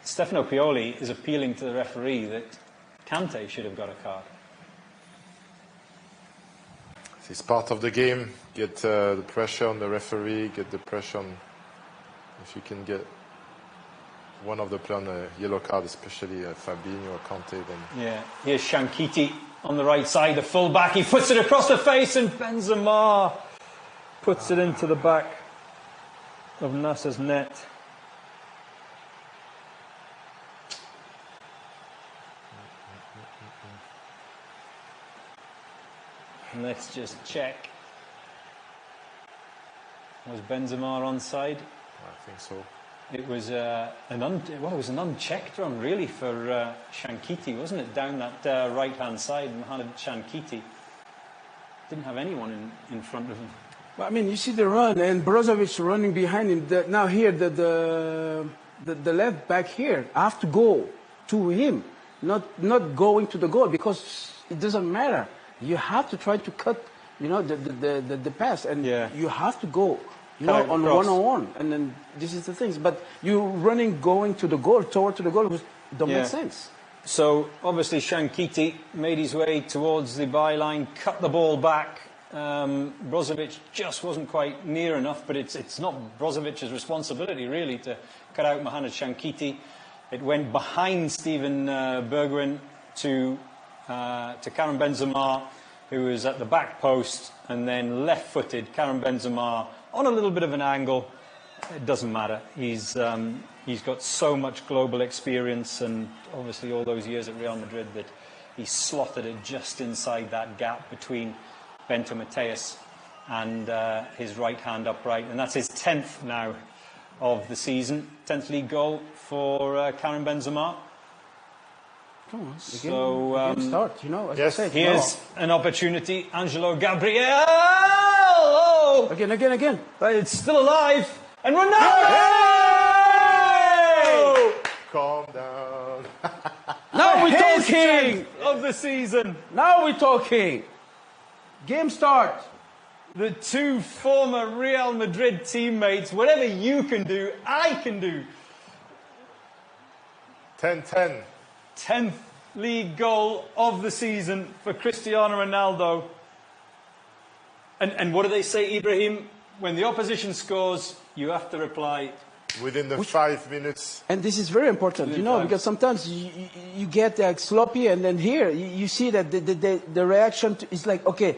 Stefano Pioli is appealing to the referee that Kante should have got a card. It's part of the game. Get the pressure on the referee, get the pressure on, if you can get one of the players on a yellow card, especially Fabinho or Kante, then... Yeah, here's Shankiti on the right side, the full-back. He puts it across the face, and Benzema puts it into the back of Nassr's net. Let's just check. Was Benzema onside? I think so. It was it was an unchecked run, really, for Shankiti, wasn't it? Down that right-hand side, Mohamed Shankiti didn't have anyone in front of him. Well, I mean, you see the run, and Brozovic running behind him. Now here, the left back here, I have to go to him, not going to the goal, because it doesn't matter. You have to try to cut, the pass, and you have to go, on one-on-one, and then this is the things. But you running, going to the goal, toward to the goal, don't make sense. So obviously Shankiti made his way towards the byline, cut the ball back. Brozovic just wasn't quite near enough, but it's not Brozovic's responsibility really to cut out Mohamed Shankiti. It went behind Steven Bergwijn to Karim Benzema, who was at the back post, and then left-footed Karim Benzema on a little bit of an angle. It doesn't matter. He's got so much global experience, and obviously all those years at Real Madrid, that he slotted it just inside that gap between Bento Mateus and his right-hand upright, and that's his 10th now of the season, 10th league goal for Karim Benzema. Come on, so start, as I said. Here's an opportunity. Angelo Gabriel! Oh! Again. But it's still alive. And Ronaldo! Hey! Calm down. Now we're talking of the season. Now we're talking. Game start. The two former Real Madrid teammates. Whatever you can do, I can do. 10-10. 10th league goal of the season for Cristiano Ronaldo. And what do they say, Ibrahim? When the opposition scores, you have to reply within the 5 minutes. And this is very important, you know, because sometimes you get like sloppy, and then here you see that the reaction is like, okay.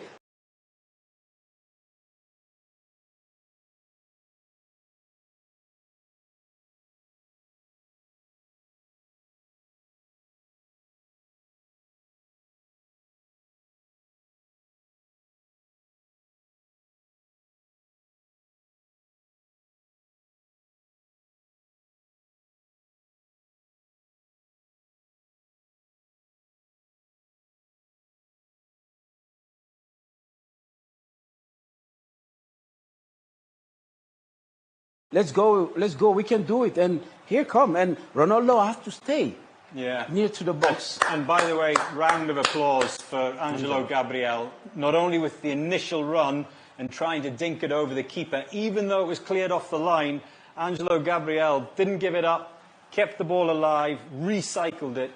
Let's go, we can do it. And here come, and Ronaldo has to stay near to the box. And by the way, round of applause for Angelo Gabriel, not only with the initial run and trying to dink it over the keeper, even though it was cleared off the line, Angelo Gabriel didn't give it up, kept the ball alive, recycled it,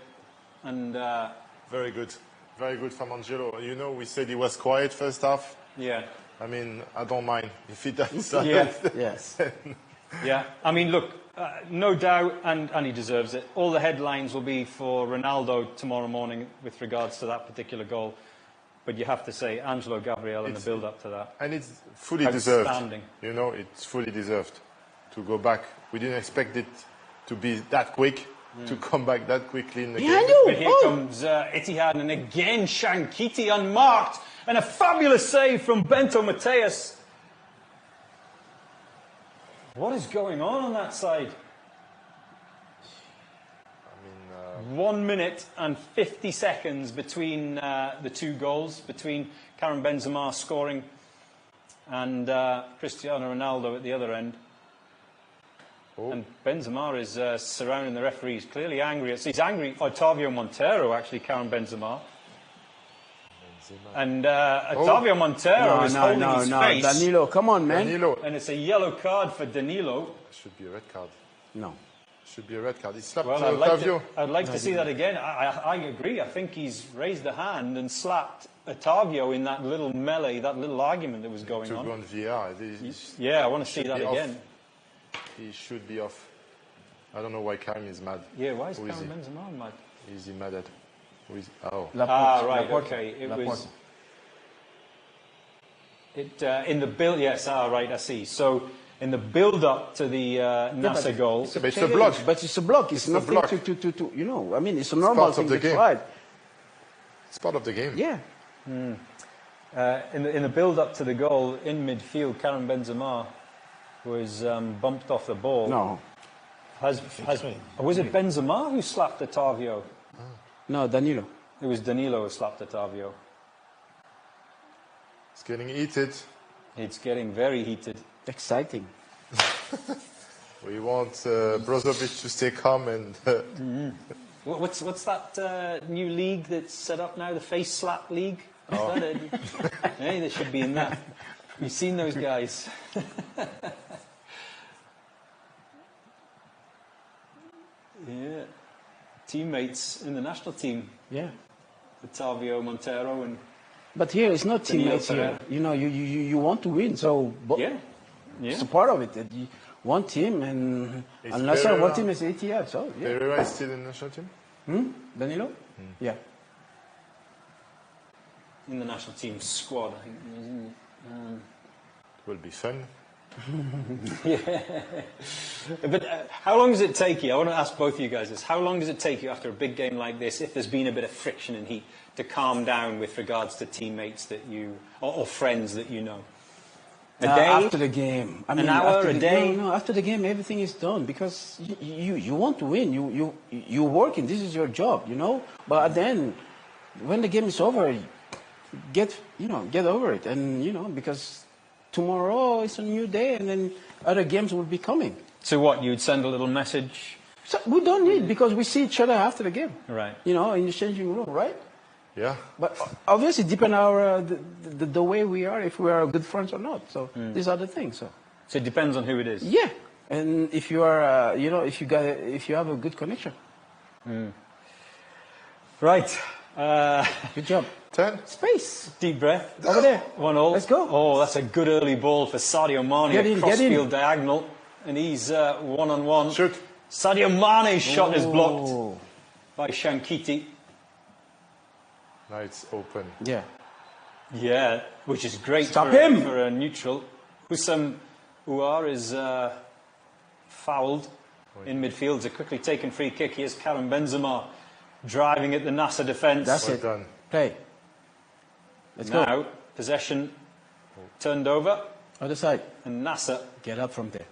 and... Very good from Angelo. You know, we said he was quiet first half. Yeah. I mean, I don't mind if he does. Yes. Yeah. I mean, look, no doubt, and he deserves it. All the headlines will be for Ronaldo tomorrow morning with regards to that particular goal. But you have to say, Angelo Gabriel and the build-up to that. And it's fully deserved. You know, it's fully deserved to go back. We didn't expect it to be that quick, to come back that quickly in the game. But here comes Ittihad, and again Shankiti unmarked. And a fabulous save from Bento Mateus. What is going on that side? I mean, 1 minute and 50 seconds between the two goals, between Karim Benzema scoring and Cristiano Ronaldo at the other end. And Benzema is surrounding the referee. He's clearly angry. He's angry. Otavio Montero, actually, Karim Benzema. And Otavio Montero is holding his face. Danilo, come on, man. Danilo. And it's a yellow card for Danilo. Should be a red card. No. Should be a red card. He slapped Otavio. I'd like to see that again. I agree. I think he's raised a hand and slapped Otavio in that little melee, that little argument that was going on. VR. Yeah, I want to see that again. He should be off. I don't know why Karim is mad. Yeah, why is Karim Benzema mad? Is he mad at? Right, okay. It was... in the build... Yes, right, I see. So, in the build-up to the Nassr goal... It's a block. But it's a block. It's nothing to, you know, I mean, it's a normal thing. It's right. It's part of the game. Yeah. In the build-up to the goal, in midfield, Karim Benzema was bumped off the ball. No. Was it Benzema who slapped Otavio? No, Danilo. It was Danilo who slapped Otavio. It's getting heated. It's getting very heated. Exciting. We want Brozovic to stay calm and... What's that new league that's set up now, the Face Slap League? Hey, they should be in that. You've seen those guys. Yeah. Teammates in the national team. Yeah. Otavio Montero and... But here it's not teammates here. You know, you want to win, so... Yeah. It's a part of it. One team and AlNassr, one team is Ittihad, so yeah. Pereira is still in the national team? Danilo? Yeah. In the national team squad, I think. It will be fun. Yeah. But how long does it take you? I want to ask both of you guys this. How long does it take you after a big game like this, if there's been a bit of friction and heat, to calm down with regards to teammates that you, or friends that you know? A day? After the game. I mean, an hour, a day? No, after the game, everything is done because you want to win. You're working. This is your job, you know. But then, when the game is over, get over it, and you know, because tomorrow is a new day, and then other games will be coming. So what? You'd send a little message? So we don't need, because we see each other after the game. Right. You know, in the changing room, right? Yeah. But obviously, it depends on the way we are, if we are good friends or not. So these are the things. So it depends on who it is. Yeah, and if you are, you know, if you have a good connection. Right. Good job. 10. Space. Deep breath. Over there. 1-1. Let's go. Oh, that's a good early ball for Sadio Mané. Crossfield diagonal. And he's one-on-one. Shoot. Sadio Mane's shot is blocked by Shankiti. Now it's open. Yeah. Yeah, which is great Stop for, him. for a neutral. Hussam Ouar is fouled in midfield. It's a quickly taken free kick. Here's Karim Benzema driving at the Nassr defence. That's Well it. done. Play. Let's Now, go. possession turned over. Other side. And Nassr, Get up from there.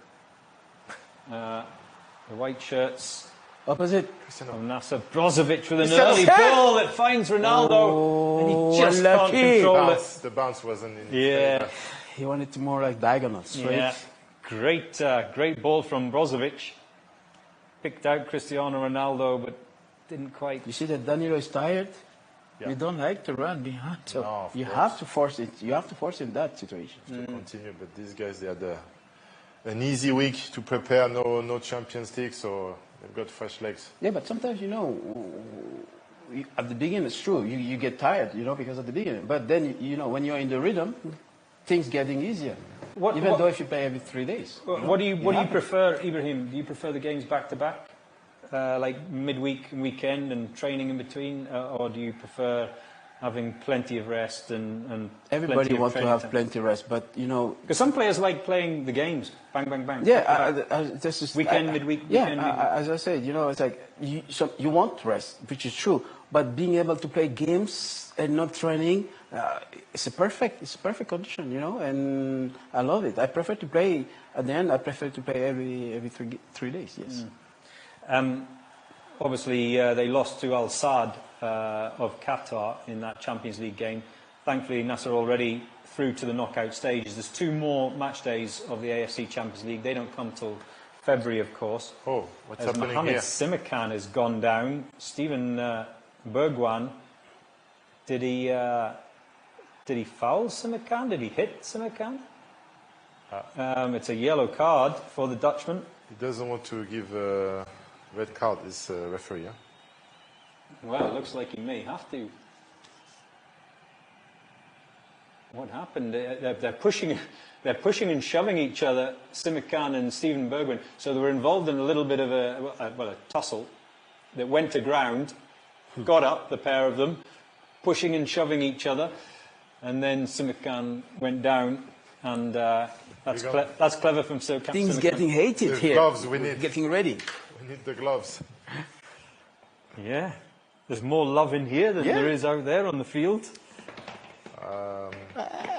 the white shirts Opposite. of Nassr. Brozovic with an Cristiano. early ball that finds Ronaldo. And he just can't unlucky. control it. The bounce wasn't in. Yeah. He wanted to more like diagonal, straight. Yeah, great ball from Brozovic. Picked out Cristiano Ronaldo, but didn't quite. You see that Danilo is tired? Yeah. You don't like to run behind, so No, of you course. have to force it. You have to force in that situation. To continue, but these guys, they had an easy week to prepare. No Champions League, so they've got fresh legs. Yeah, but sometimes, at the beginning, it's true. You get tired, because at the beginning. But then, when you're in the rhythm, things getting easier. Even though if you play every 3 days. What do you prefer, Ibrahim? Do you prefer the games back to back, like midweek and weekend and training in between, or do you prefer having plenty of rest and Everybody wants to have plenty of rest, but because some players like playing the games, bang, bang, bang. Yeah, this is weekend, midweek. Yeah, weekend, midweek. as I said, it's like you want rest, which is true, but being able to play games and not training, it's a perfect condition, and I love it. I prefer to play at the end. I prefer to play every 3 days. Yes. Obviously, they lost to Al Sadd of Qatar in that Champions League game. Thankfully, Nassr already through to the knockout stages. There's 2 more match days of the AFC Champions League. They don't come till February, of course. Oh, what's As happening Mohamed here? Simakan has gone down. Stephen Bergwan, did he foul Simakan? Did he hit Simakan? It's a yellow card for the Dutchman. He doesn't want to give a red card, this referee. Yeah? Well, it looks like he may have to. What happened? They're pushing and shoving each other, Simakan and Stephen Bergwijn. So they were involved in a little bit of a tussle that went to ground, got up, the pair of them, pushing and shoving each other, and then Simakan went down, and that's clever from Simakan. Things getting hated The here. gloves we need. Getting ready. We need the gloves. Yeah, there's more love in here than there is out there on the field.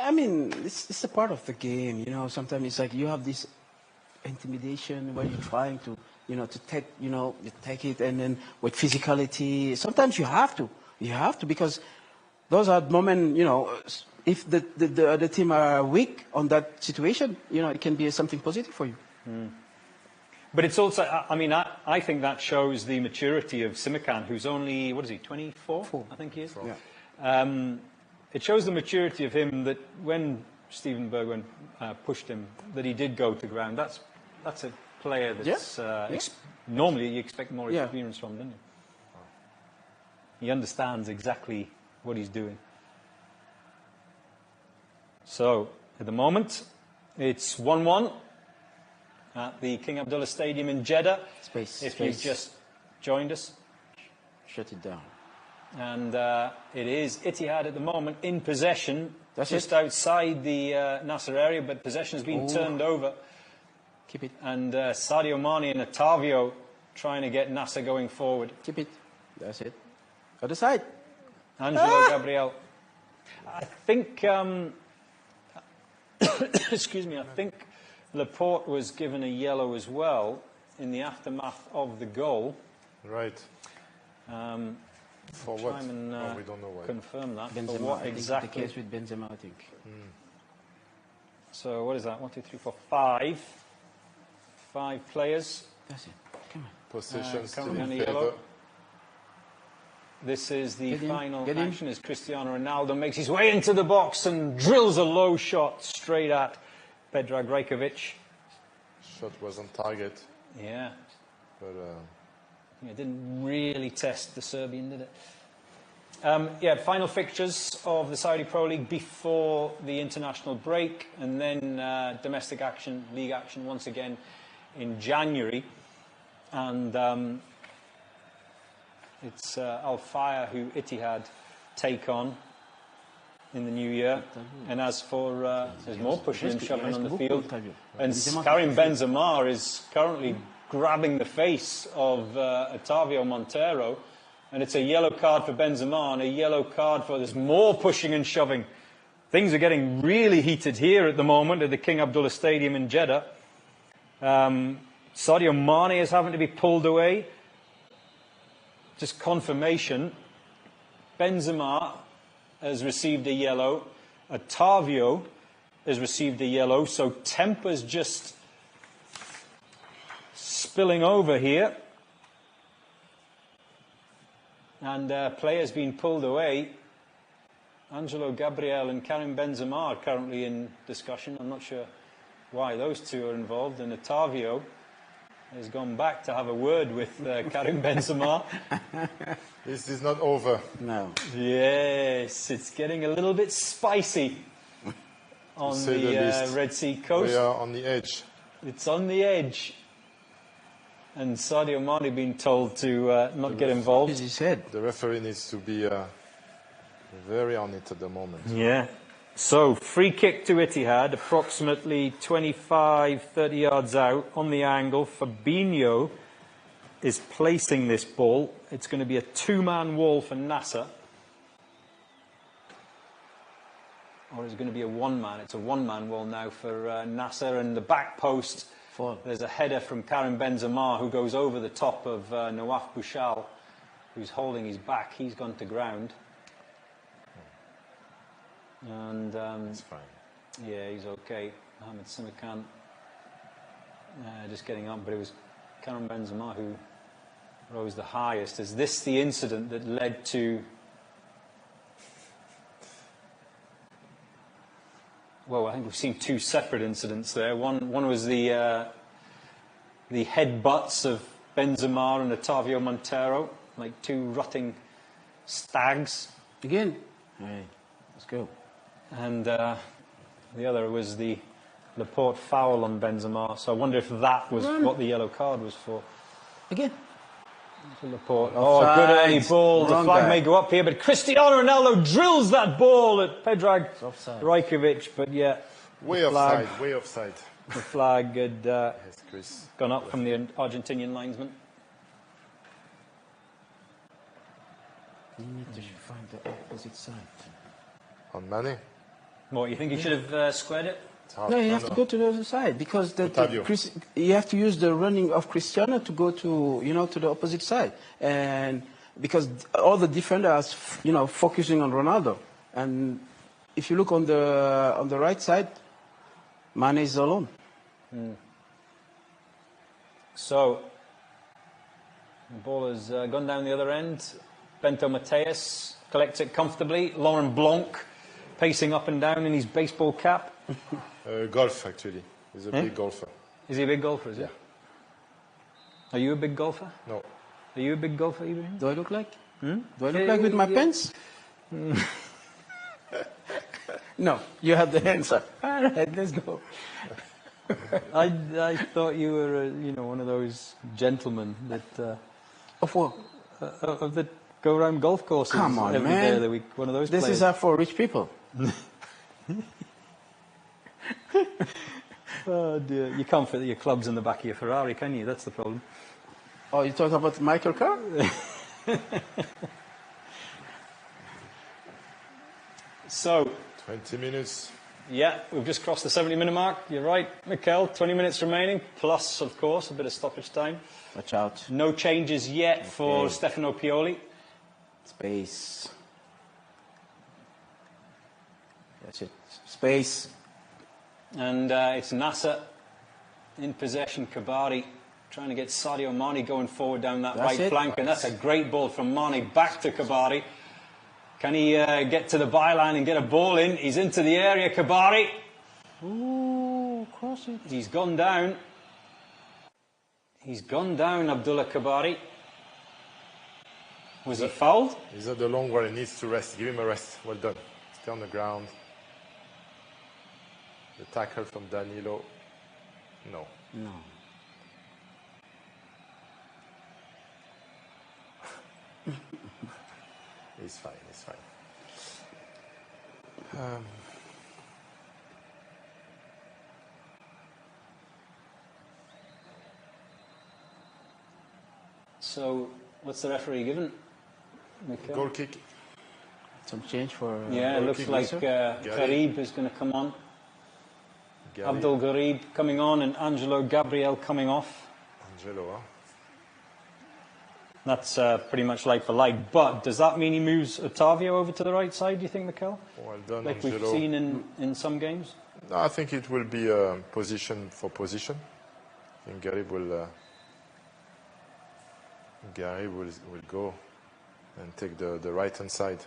I mean, it's a part of the game, Sometimes it's like you have this intimidation when you're trying to, to take, you take it, and then with physicality, sometimes you have to, because those are moments, if the other team are weak on that situation, it can be something positive for you. But it's also, I think that shows the maturity of Simakan, who's only, 24? I think he is. Yeah. It shows the maturity of him that when Stephen Bergwijn pushed him, that he did go to ground. That's a player that's normally you expect more experience from, don't you? He understands exactly what he's doing. So at the moment, it's 1-1 at the King Abdullah Stadium in Jeddah. If you've just joined us, shut it down. And it is Ittihad at the moment in possession, just outside the Nassr area, but possession has been turned over. Keep it. And Sadio Mané and Ottavio trying to get Nassr going forward. Keep it. That's it. Other side. Angelo Gabriel. I think, excuse me, I think Laporte was given a yellow as well in the aftermath of the goal. Right. For what? We don't know why. Confirm that. Benzema, For what exactly? The case with Benzema, I think. So what is that? 1, 2, 3, 4, 5. 5 players. That's it. Come on. Possession still currently in on favor. yellow. This is the Get in, final get in. action as Cristiano Ronaldo makes his way into the box and drills a low shot straight at Predrag Rajkovic. Shot was on target. Yeah. But It didn't really test the Serbian, did it? Yeah, final fixtures of the Saudi Pro League before the international break, and then domestic action, league action once again in January. And it's Al Fayha who Ittihad take on in the new year. And as for there's more pushing and shoving on the field, and Karim Benzema is currently grabbing the face of Otavio Montero, and it's a yellow card for Benzema and a yellow card for, there's more pushing and shoving. Things are getting really heated here at the moment at the King Abdullah Stadium in Jeddah. Sadio Mané is having to be pulled away. Just confirmation. Benzema has received a yellow. Otavio has received a yellow. So temper's just spilling over here. And players being pulled away. Angelo Gabriel and Karim Benzema are currently in discussion. I'm not sure why those two are involved. And Otavio has gone back to have a word with Karim Benzema. This is not over. No. Yes, it's getting a little bit spicy on the Red Sea coast. We are on the edge. It's on the edge. And Sadio Mané being told to not get involved. As he said. The referee needs to be very on it at the moment. Yeah. So, free kick to Ittihad, approximately 25, 30 yards out on the angle. Fabinho is placing this ball. It's going to be a two-man wall for Nassr. Or is it going to be a one-man? It's a one-man wall now for Nassr. And the back post, there's a header from Karim Benzema who goes over the top of Nawaf Bouchal, who's holding his back. He's gone to ground. And it's fine. Yeah, he's okay. Mohamed Simakan just getting on, but it was Karim Benzema who rose the highest. Is this the incident that led to? Well, I think we've seen two separate incidents there. One was the headbutts of Benzema and Otavio Montero, like two rutting stags. Again. Hey, let's go. And the other was the Laporte foul on Benzema. So I wonder if that was what the yellow card was for. Again. Laporte. Oh, good early ball. The flag may go up here, but Cristiano Ronaldo drills that ball at Predrag Rajkovic. But yeah, way offside. Way offside. The flag had gone up from the Argentinian linesman. You need to find the opposite side. On Mané. What, you think he should have squared it? No, you have to go to the other side because you have to use the running of Cristiano to go to to the opposite side, and because all the defenders focusing on Ronaldo, and if you look on the right side, Mané is alone. So the ball has gone down the other end. Bento Mateus collects it comfortably. Laurent Blanc pacing up and down in his baseball cap. Golf, actually. He's a big golfer. Is he a big golfer, is he? Yeah. Are you a big golfer? No. Are you a big golfer, Ibrahim? Do I look like? Do I look like with my pants? No, you have the answer. All right, let's go. I thought you were, one of those gentlemen that... of what? Of the go around golf courses. Come on, every man. day of the week. One of those This players. is for rich people. Oh dear, you can't fit your clubs in the back of your Ferrari, can you? That's the problem. Oh, you talking about Michael Carr? So 20 minutes. Yeah, we've just crossed the 70-minute mark. You're right, Mikel. 20 minutes remaining, plus, of course, a bit of stoppage time. Watch out. No changes yet for Stefano Pioli. Space. That's it. Space. And it's Nassr in possession. Kabari trying to get Sadio Mané going forward down that right flank. And that's a great ball from Mané back to Kabari. Can he get to the byline and get a ball in? He's into the area, Kabari. Ooh, cross it. He's gone down. He's gone down, Abdullah Kabari. Was he fouled? He's at the long one. He needs to rest. Give him a rest. Well done. Stay on the ground. The tackle from Danilo. No. No. He's fine. He's fine. So, what's the referee given? Mikhail? Goal kick. Some change for... Yeah, it looks like Garib is going to come on. Abdul Garib coming on and Angelo Gabriel coming off. Angelo, huh? That's pretty much like for like. But does that mean he moves Ottavio over to the right side, do you think, Mikhail? Well done, like Angelo. we've seen in some games? No, I think it will be position for position. I think Garib will go and take the right-hand side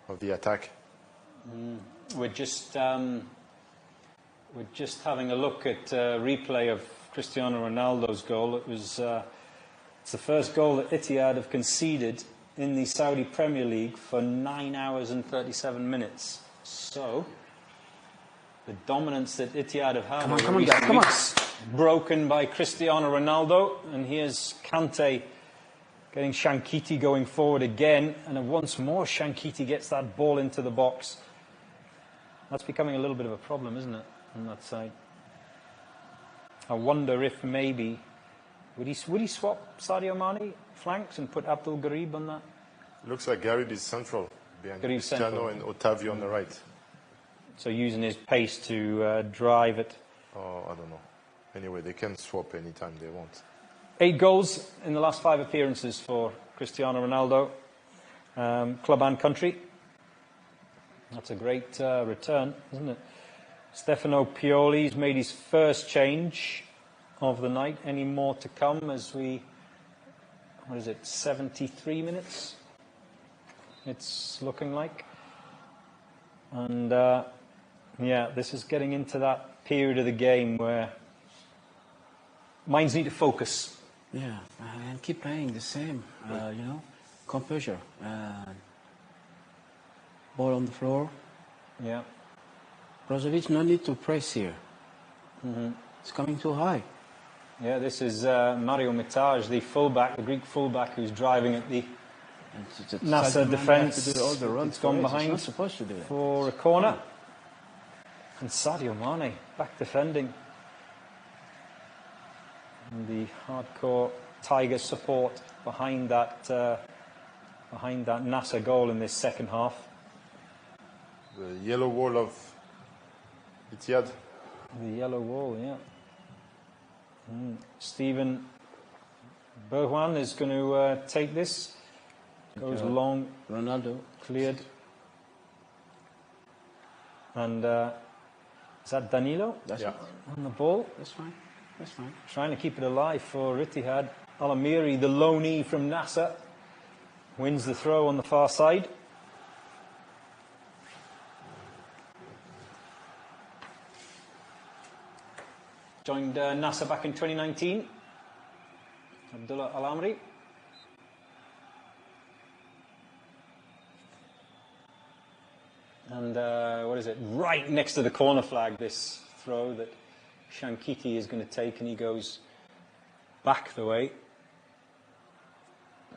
of the attack. We're just having a look at replay of Cristiano Ronaldo's goal. It's the first goal that Ittihad have conceded in the Saudi Premier League for 9 hours and 37 minutes. So, the dominance that Ittihad have had come on, guys, come on. Broken by Cristiano Ronaldo, and here's Kante getting Shankiti going forward again, and once more Shankiti gets that ball into the box. That's becoming a little bit of a problem, isn't it, on that side? I wonder if maybe would he swap Sadio Mané flanks and put Abdul Garib on that? Looks like Garib is central behind Garib's Cristiano central. and Ottavio on the right. So using his pace to drive it. Oh, I don't know. Anyway, they can swap anytime they want. 8 goals in the last 5 appearances for Cristiano Ronaldo, club and country. That's a great return, isn't it? Stefano Pioli's made his first change of the night. Any more to come as we, 73 minutes? It's looking like. And yeah, this is getting into that period of the game where minds need to focus. Yeah, and keep playing the same, composure. Ball on the floor. Yeah. Brozovic, no need to press here. It's coming too high. Yeah, this is Mario Mitaj, the fullback, the Greek fullback, who's driving at the Nassr defence. It's gone behind not supposed to do that. For a corner. And Sadio Mané back defending. And the hardcore Tiger support behind that Nassr goal in this second half. The yellow wall of Ittihad. The yellow wall, yeah. Stephen Berjuan is going to take this. Goes long. Ronaldo. Cleared. And is that Danilo? That's yeah. On the ball. That's fine. That's fine. Trying to keep it alive for Ittihad. Al-Amiri, the loanee from Nassr, wins the throw on the far side. Joined Nassr back in 2019. Abdullah Al-Amri. And what is it? Right next to the corner flag, this throw that Shankiti is going to take, and he goes back the way.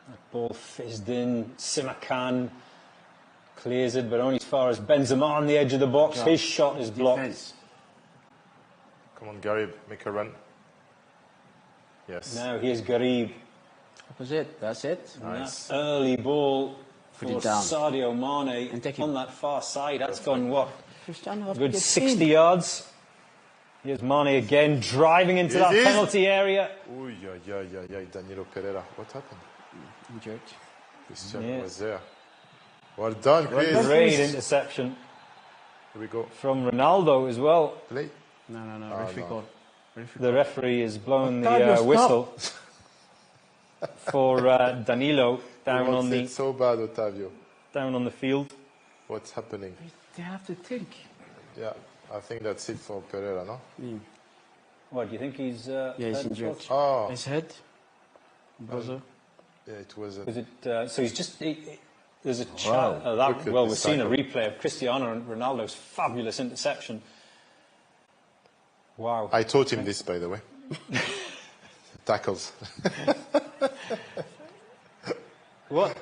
That ball fizzed in. Simakan clears it, but only as far as Benzema on the edge of the box. His shot is blocked. Defense. Come on, Garib, make a run. Yes. Now here's Garib. Opposite, that's it. Nice. That early ball for Put it down. Sadio Mané And take it. on that far side. That's gone, what, Cristiano a good 60 yards. Here's Mané again, driving into that penalty area. Ooh, yeah, Danilo Pereira. What happened? Injured. Cristiano was there. Well done, Chris. Great interception. Here we go. From Ronaldo as well. Play. No. Referee call. The referee has blown the Ottavio, whistle for Danilo down on the so bad, Ottavio. down on the field. What's happening? They have to think. Yeah, I think that's it for Pereira, no? What do you think he's? Yeah, he's hurt, injured. coach? Oh, His head. Brother. Yeah, it was. Was it? So he's just. There's a Wow. well, we've seen a replay of Cristiano and Ronaldo's fabulous interception. Wow. I taught him this, by the way. Tackles. What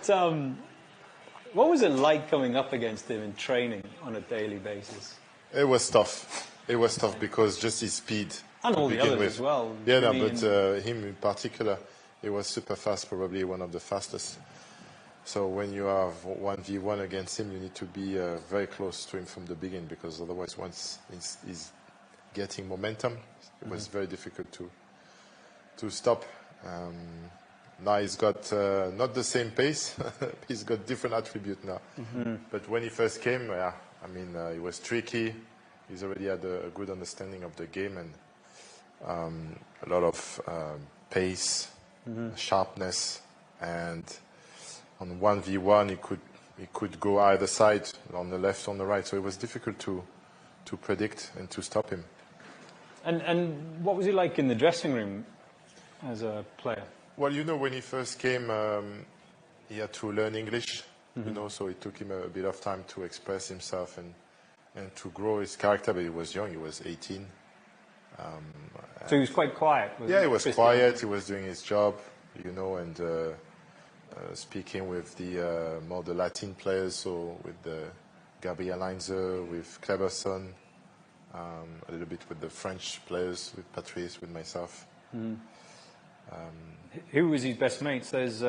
was it like coming up against him in training on a daily basis? It was tough. It was tough because just his speed. And all the others as well. Yeah, no, but him in particular, he was super fast, probably one of the fastest. So when you have 1v1 against him, you need to be very close to him from the beginning, because otherwise once he's getting momentum, it was very difficult to stop. Now he's got not the same pace. He's got different attribute now. But when he first came, I mean, he was tricky. He's already had a good understanding of the game and a lot of pace, sharpness, and on 1v1 he could go either side, on the left, on the right. So it was difficult to predict and to stop him. And what was he like in the dressing room as a player? Well, you know, when he first came, he had to learn English, you know, so it took him a bit of time to express himself and to grow his character. But he was young; he was 18. So he was quite quiet. Yeah, he was quiet. He was doing his job, you know, and speaking with more the Latin players, so with the Gabriel Heinze, with Kleberson, a little bit with the French players, with Patrice, with myself. Who was his best mates? There's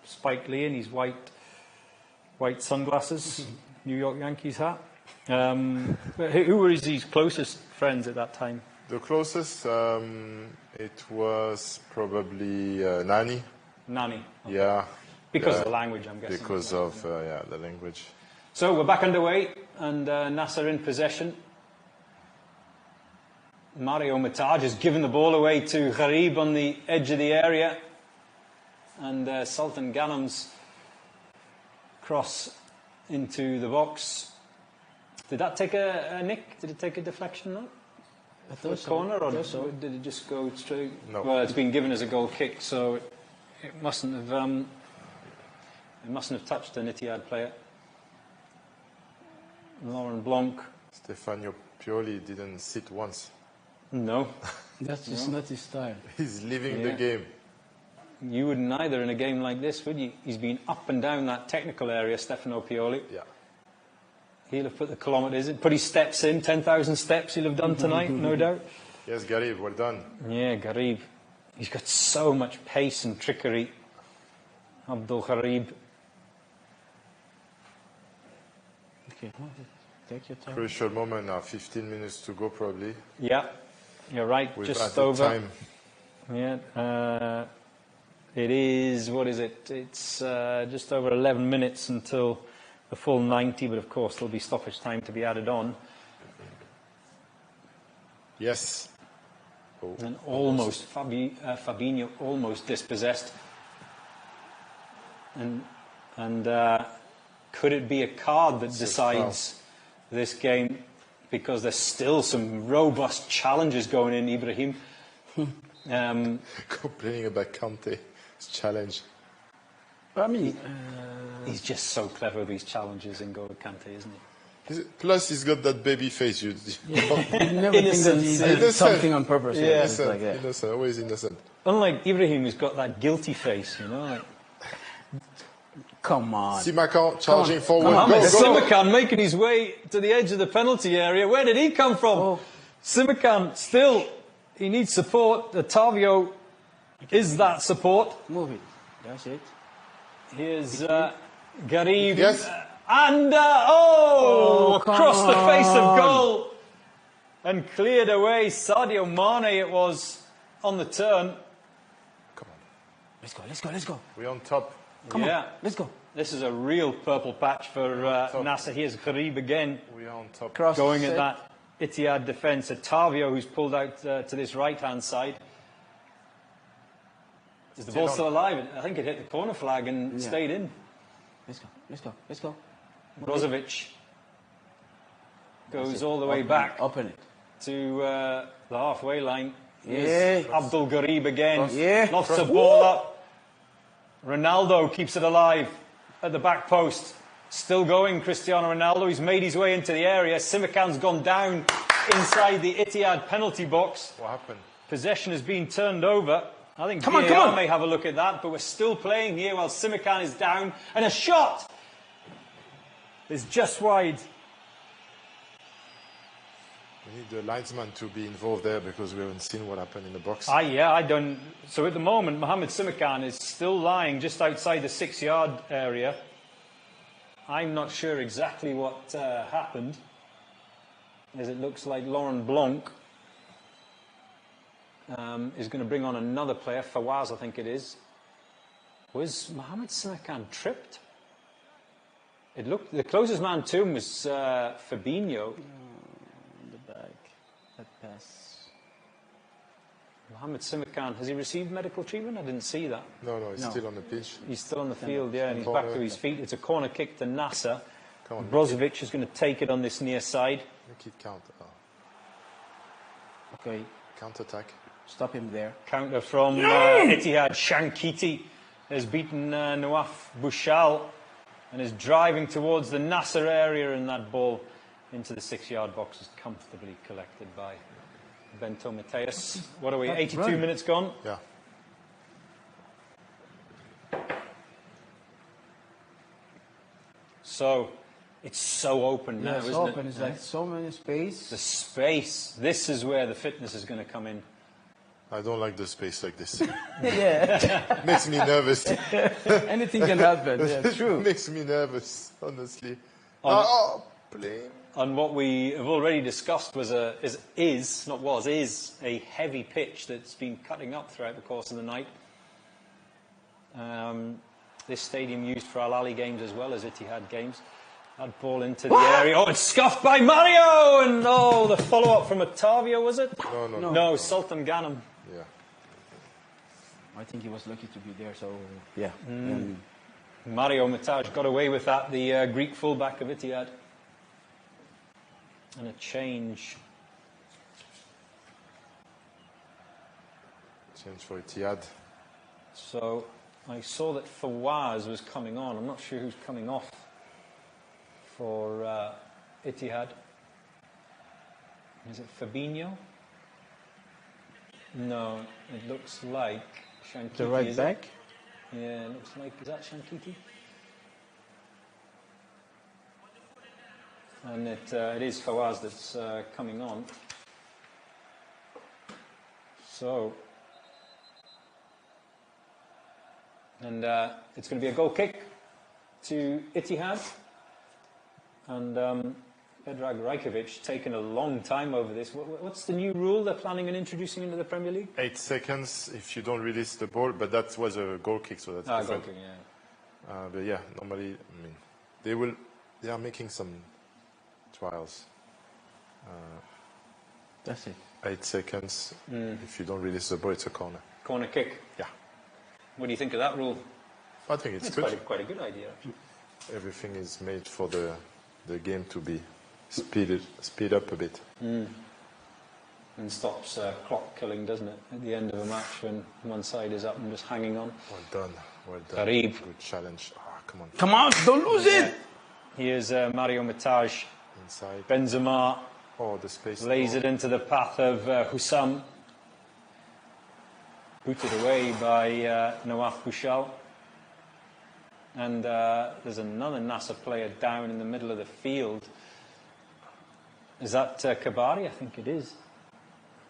Spike Lee in his white sunglasses, New York Yankees hat. Who were his closest friends at that time? The closest, it was probably Nani. Nani. Okay. Yeah. Because of the language, I'm guessing. Because of the language. So we're back underway, and Nassr in possession. Mario Mataj has given the ball away to Gharib on the edge of the area, and Sultan Ghanim's cross into the box. Did that take a nick? Did it take a deflection? No? I thought so. Corner, or did it just go straight? No. Well, it's been given as a goal kick, so it mustn't have touched an Ittihad player. Laurent Blanc. Stefano Pioli didn't sit once. No. That's just not his style. He's living the game. You wouldn't either in a game like this, would you? He's been up and down that technical area, Stefano Pioli. Yeah. He'll have put the kilometres in, put his steps in, 10,000 steps he'll have done tonight, no doubt. Yes, Gharib, well done. Yeah, Gharib. He's got so much pace and trickery. Abdul Gharib. Okay, take your time. Crucial moment now, 15 minutes to go probably. Yeah, you're right, We've just added over. time. Yeah, it is, what is it? It's just over 11 minutes until the full 90, but of course there'll be stoppage time to be added on. Yes. Oh, and almost, Fabinho almost dispossessed. And could it be a card that decides this game? Because there's still some robust challenges going in, Ibrahim. Complaining about Kante's challenge. I mean, he's just so clever with these challenges in N'Golo Kante, isn't he? Plus, he's got that baby face. You never innocent. Think that he did something on purpose. Yeah, innocent, always innocent. Unlike Ibrahim, who's got that guilty face, you know. Like, come on. Simakan charging forward. Simakan making his way to the edge of the penalty area. Where did he come from? Oh. Simakan still, he needs support. Ottavio is that support. Move it. That's it. Here's Gharib. Yes. And, across the face of goal. And cleared away. Sadio Mané it was on the turn. Come on. Let's go. We're on top. Come on, let's go. This is a real purple patch for Nassr. Here's Gharib again. We are on top. Going at that Ittihad defence. Ottavio, who's pulled out to this right-hand side. Is the ball still alive? I think it hit the corner flag and stayed in. Let's go. Brozovic goes all the way back. Open it. To the halfway line. Yeah. Abdul Gharib again. Yeah. Lofts the ball up. Ronaldo keeps it alive at the back post. Still going, Cristiano Ronaldo. He's made his way into the area. Simakan's gone down inside the Ittihad penalty box. What happened? Possession has been turned over. I think VAR may have a look at that, but we're still playing here while Simakan is down. And a shot is just wide. We need the linesman to be involved there because we haven't seen what happened in the box. Yeah, I don't. So at the moment, Mohamed Simakan is still lying just outside the 6-yard area. I'm not sure exactly what happened, as it looks like Laurent Blanc is going to bring on another player, Fawaz, I think it is. Was Mohamed Simakan tripped? It looked, the closest man to him was Fabinho. In the back, that pass. Mohamed Simakan, has he received medical treatment? I didn't see that. No, he's still on the pitch. He's still on the field, yeah, and he's back to his feet. It's a corner kick to Nassr. Come on, Brozovic is going to take it on this near side. Make it count. Okay. Counter-attack. Stop him there. Counter from Ittihad. Shankiti has beaten Nawaf Bouchal and is driving towards the Nassr area, and that ball into the 6-yard box is comfortably collected by Bento Mateus. What are we, 82 minutes gone? Yeah. So, it's so open now, isn't it? It's like so many space. The space. This is where the fitness is going to come in. I don't like the space like this. Yeah. Makes me nervous. Anything can happen. Yeah, true. Makes me nervous, honestly. Playing. And what we have already discussed was is a heavy pitch that's been cutting up throughout the course of the night. This stadium used for Al-Ali games as well as Ittihad games. That ball into the area. Oh, it's scuffed by Mario! And the follow-up from Otavio, was it? No, Sultan Ghanem. Yeah. I think he was lucky to be there, so yeah. Mario Mataj got away with that, the Greek fullback of Ittihad. And a change. Change for Ittihad. So I saw that Fawaz was coming on. I'm not sure who's coming off for Ittihad. Is it Fabinho? No, it looks like Shankiti. The right back? Yeah, it looks like, is that Shankiti? And it is Fawaz that's coming on. So, and it's going to be a goal kick to Ittihad. And Predrag Rajkovic taking a long time over this. What's the new rule they're planning on introducing into the Premier League? 8 seconds if you don't release the ball, but that was a goal kick, so that's different. Goal kick, yeah. But yeah, normally, I mean, they are making some trials. That's it. 8 seconds. If you don't release the ball, it's a corner. Corner kick? Yeah. What do you think of that rule? I think it's good. Quite a good idea, actually. Everything is made for the game to be speed up a bit. And stops clock killing, doesn't it? At the end of a match when one side is up and just hanging on. Well done. Qarib. Good challenge. Come on. Come on, don't lose it! Here's Mario Mataj. Inside. Benzema the space. lays it into the path of Hussam. Booted away by Nawaf Bouchal. And there's another Nassr player down in the middle of the field. Is that Kabari? I think it is.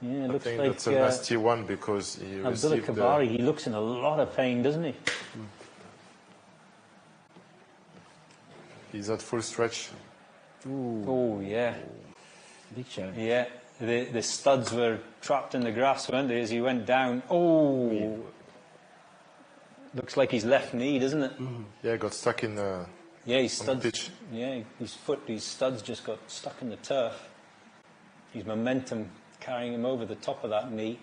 Yeah, it looks like that's a nasty one because he Abdullah received Kabari. He looks in a lot of pain, doesn't he? He's at full stretch. Oh, yeah. Big challenge. Yeah, the studs were trapped in the grass, weren't they, as he went down. Oh! Looks like his left knee, doesn't it? Yeah, got stuck in the pitch. Yeah, his studs just got stuck in the turf. His momentum carrying him over the top of that knee.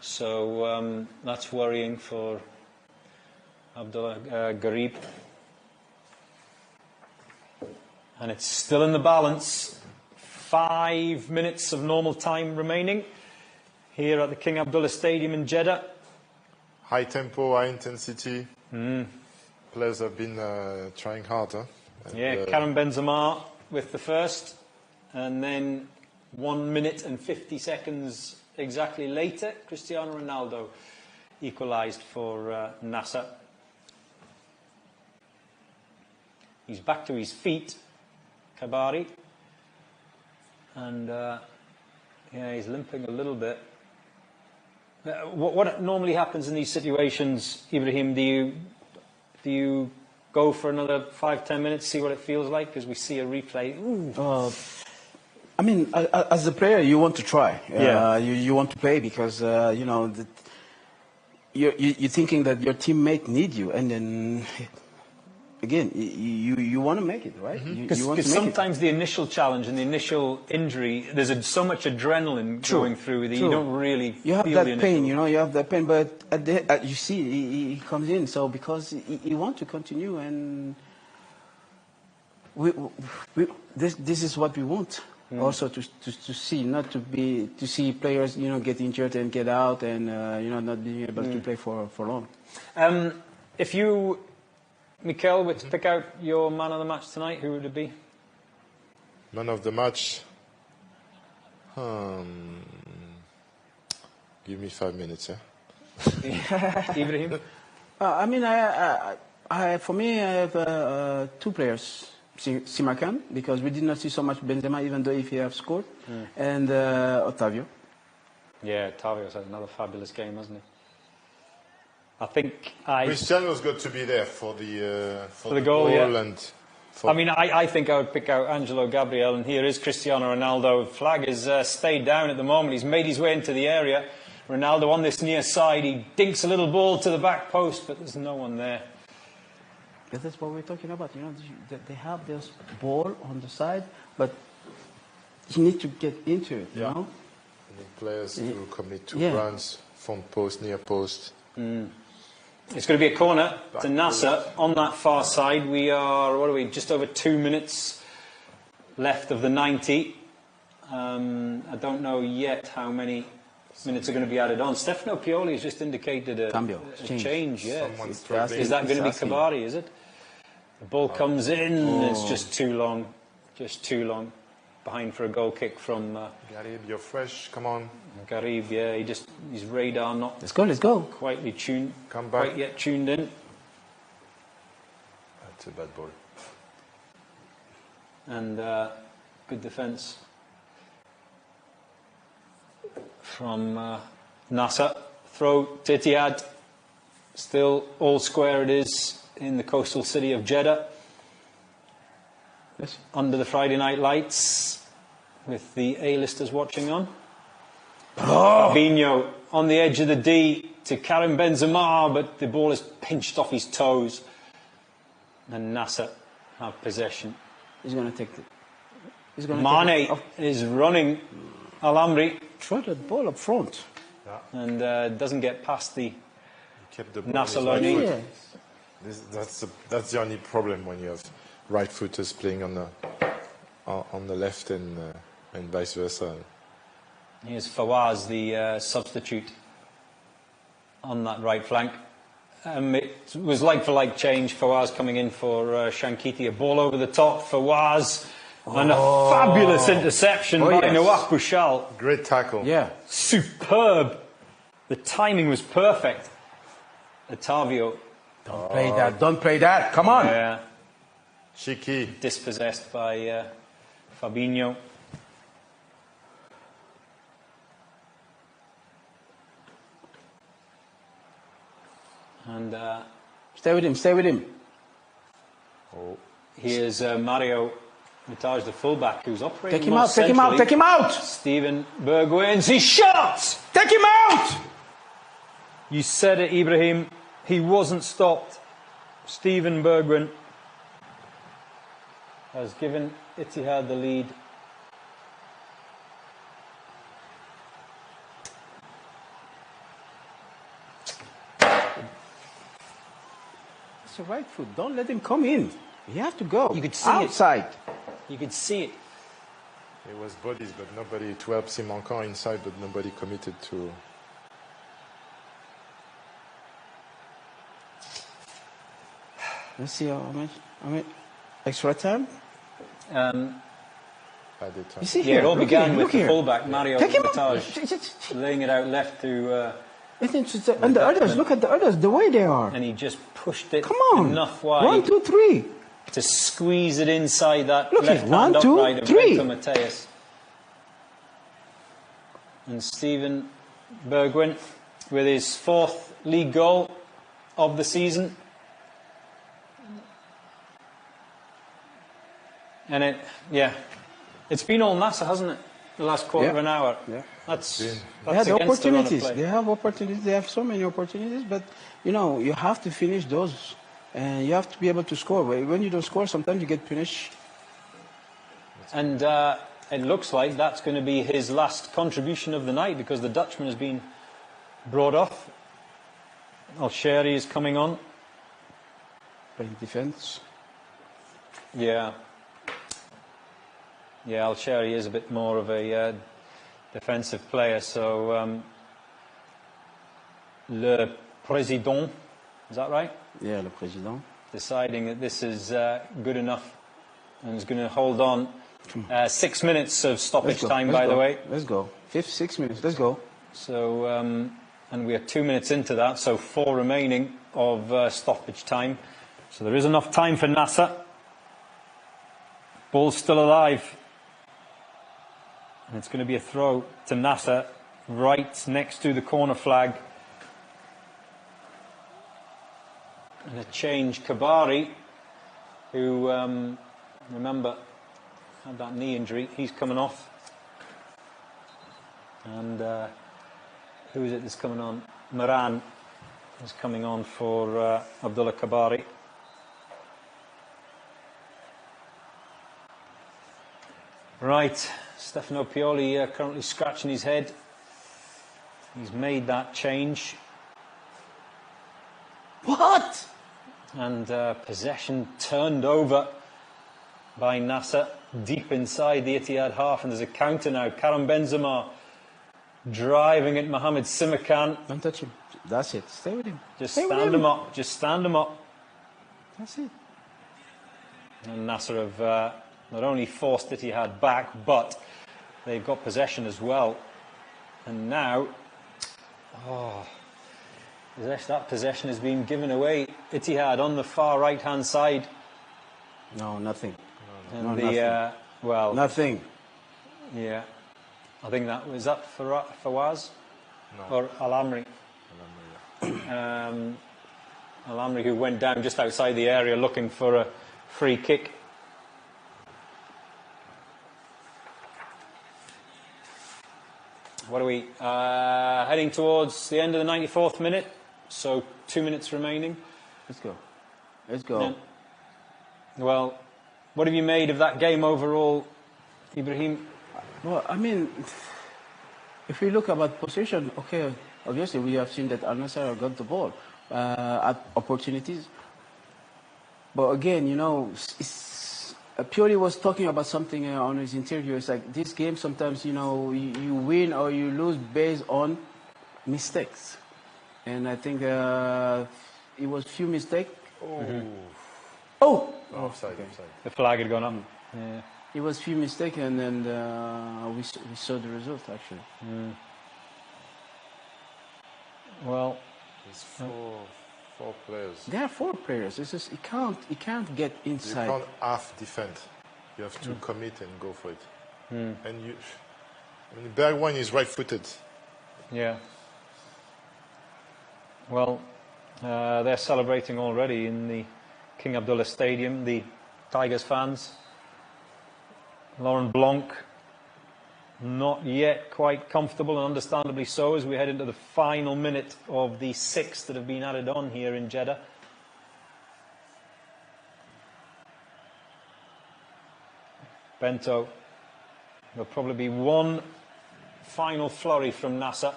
So that's worrying for Abdullah Qarib. And it's still in the balance. 5 minutes of normal time remaining here at the King Abdullah Stadium in Jeddah. high tempo, high intensity. Players have been trying hard. Huh? Yeah, Karim Benzema with the first, and then 1 minute and 50 seconds exactly later, Cristiano Ronaldo equalised for Nassr. He's back to his feet, Kabari, and yeah, he's limping a little bit. What normally happens in these situations, Ibrahim? Do you go for another 5-10 minutes, see what it feels like? Because we see a replay. I mean, as a player, you want to try. Yeah. You want to play because you know you're thinking that your teammate need you, and then again you want to make it, right? Because sometimes the initial challenge and the initial injury, there's so much adrenaline going through that you don't really you have feel that pain, you know, you have that pain, but at the you see he comes in, so because he wants to continue, and this is what we want. Also to see, not to see players, you know, get injured and get out, and you know, not being able to play for long. If you, Mikel, were to pick out your man of the match tonight, who would it be? Man of the match. Give me 5 minutes, yeah. Ibrahim? I mean, for me, I have two players. Simakan, because we did not see so much Benzema, even though if he have scored, and Otavio. Yeah, Otavio's had another fabulous game, hasn't he? I think Cristiano's got to be there for the goal, yeah. And I mean, I think I would pick out Angelo Gabriel, and here is Cristiano Ronaldo. Flag has stayed down at the moment. He's made his way into the area. Ronaldo on this near side. He dinks a little ball to the back post, but there's no one there. Yeah, that's what we're talking about. You know, they have this ball on the side, but you need to get into it. You know, you need players to commit to runs, front post, near post. It's going to be a corner to Nassr on that far side. We are, what are we? Just over 2 minutes left of the 90. I don't know yet how many minutes are going to be added on. Stefano Pioli has just indicated a change. Yeah, is that going to be Kabari? Is it? The ball comes in. It's just too long. Just too long. Behind for a goal kick from Garib. You're fresh. Come on. Garib. Yeah, his radar not. Let's go. Let's go. Quietly tuned. Come back. Quite yet tuned in. That's a bad ball. And good defence from Nassr. Throw to Ittihad. Still all square it is in the coastal city of Jeddah. Yes. Under the Friday night lights with the A-listers watching on. Fabinho on the edge of the D to Karim Benzema, but the ball is pinched off his toes. And Nassr have possession. He's going to take it. Mané is running. Al-Amri. Throw that ball up front. And doesn't get past the Nassr right that's the only problem when you have right footers playing on the left and vice versa. Here's Fawaz, the substitute on that right flank. It was like for like change. Fawaz coming in for Shankiti. A ball over the top. Fawaz and a fabulous interception by Nawaf Bouchal. Great tackle. Yeah, superb. The timing was perfect. Otavio. Don't play that. Don't play that. Come on. Yeah. Cheeky. Dispossessed by Fabinho. And stay with him. Stay with him. Here's Mario Mitaj, the fullback, who's operating. Take him out. Take him out. Take him out. Steven Bergwijn's. He shot. Take him out. You said it, Ibrahim. He wasn't stopped. Steven Bergwijn has given Ittihad the lead. It's a right foot. Don't let him come in. You have to go. You could see outside. You could see it. It was bodies, but nobody to help Simakan inside, but nobody committed to. Let's see how much extra time. You see here, it all began with the fullback Mario Batage laying it out left to. And the others, look at the others, the way they are. And he just pushed it enough wide. 1, 2, 3. To squeeze it inside that look left hand 1, 2, upright of 3. Bento Mateus. And Steven Bergwijn with his 4th league goal of the season. And it's been AlNassr, hasn't it? The last quarter of an hour. Yeah. That's they had opportunities. They have opportunities. They have so many opportunities, but you have to finish those, and you have to be able to score. When you don't score, sometimes you get punished. And it looks like that's going to be his last contribution of the night, because the Dutchman has been brought off. AlNassr is coming on. Playing defense. Yeah. Yeah, AlNassr is a bit more of a defensive player, so Le Président, is that right? Yeah, Le Président. Deciding that this is good enough and is going to hold on. 6 minutes of stoppage time, by the way. Let's go. 6 minutes, let's go. So, and we are 2 minutes into that, so 4 remaining of stoppage time. So there is enough time for Nassr. Ball's still alive. And it's going to be a throw to Nassr, right next to the corner flag. And a change, Kabari, who, remember, had that knee injury. He's coming off. And who is it that's coming on? Moran is coming on for Abdullah Kabari. Right, Stefano Pioli currently scratching his head. He's made that change. What? And possession turned over by Nassr deep inside the Ittihad half, and there's a counter now. Karim Benzema driving at Mohamed Simakan. Don't touch him. That's it. Stay with him. Just stand him up. Just stand him up. That's it. And Nassr have not only forced Ittihad back, but they've got possession as well. And now, that possession has been given away. Ittihad on the far right-hand side. No, nothing. And nothing. Well, nothing. Yeah, I think that was that for Fawaz or Al-Amri. Al-Amri, who went down just outside the area looking for a free kick. What are we heading towards the end of the 94th minute? So 2 minutes remaining. Let's go. Let's go. Yeah. Well, what have you made of that game overall, Ibrahim? Well, I mean, if we look about possession, okay, obviously we have seen that AlNassr got the ball at opportunities. But again, Pioli was talking about something on his interview. It's like this game sometimes, you win or you lose based on mistakes. And I think it was few mistakes. Offside. The flag had gone up. Yeah. It was few mistakes, and then we saw the result actually. Well, there's four players. There are 4 players. It's just it can't get inside. You can't half defend. You have to commit and go for it. And Bergwijn is right-footed. Yeah. Well, they're celebrating already in the King Abdullah Stadium, the Tigers fans. Laurent Blanc, not yet quite comfortable, and understandably so, as we head into the final minute of the 6 that have been added on here in Jeddah. Bento. There'll probably be one final flurry from Nassr.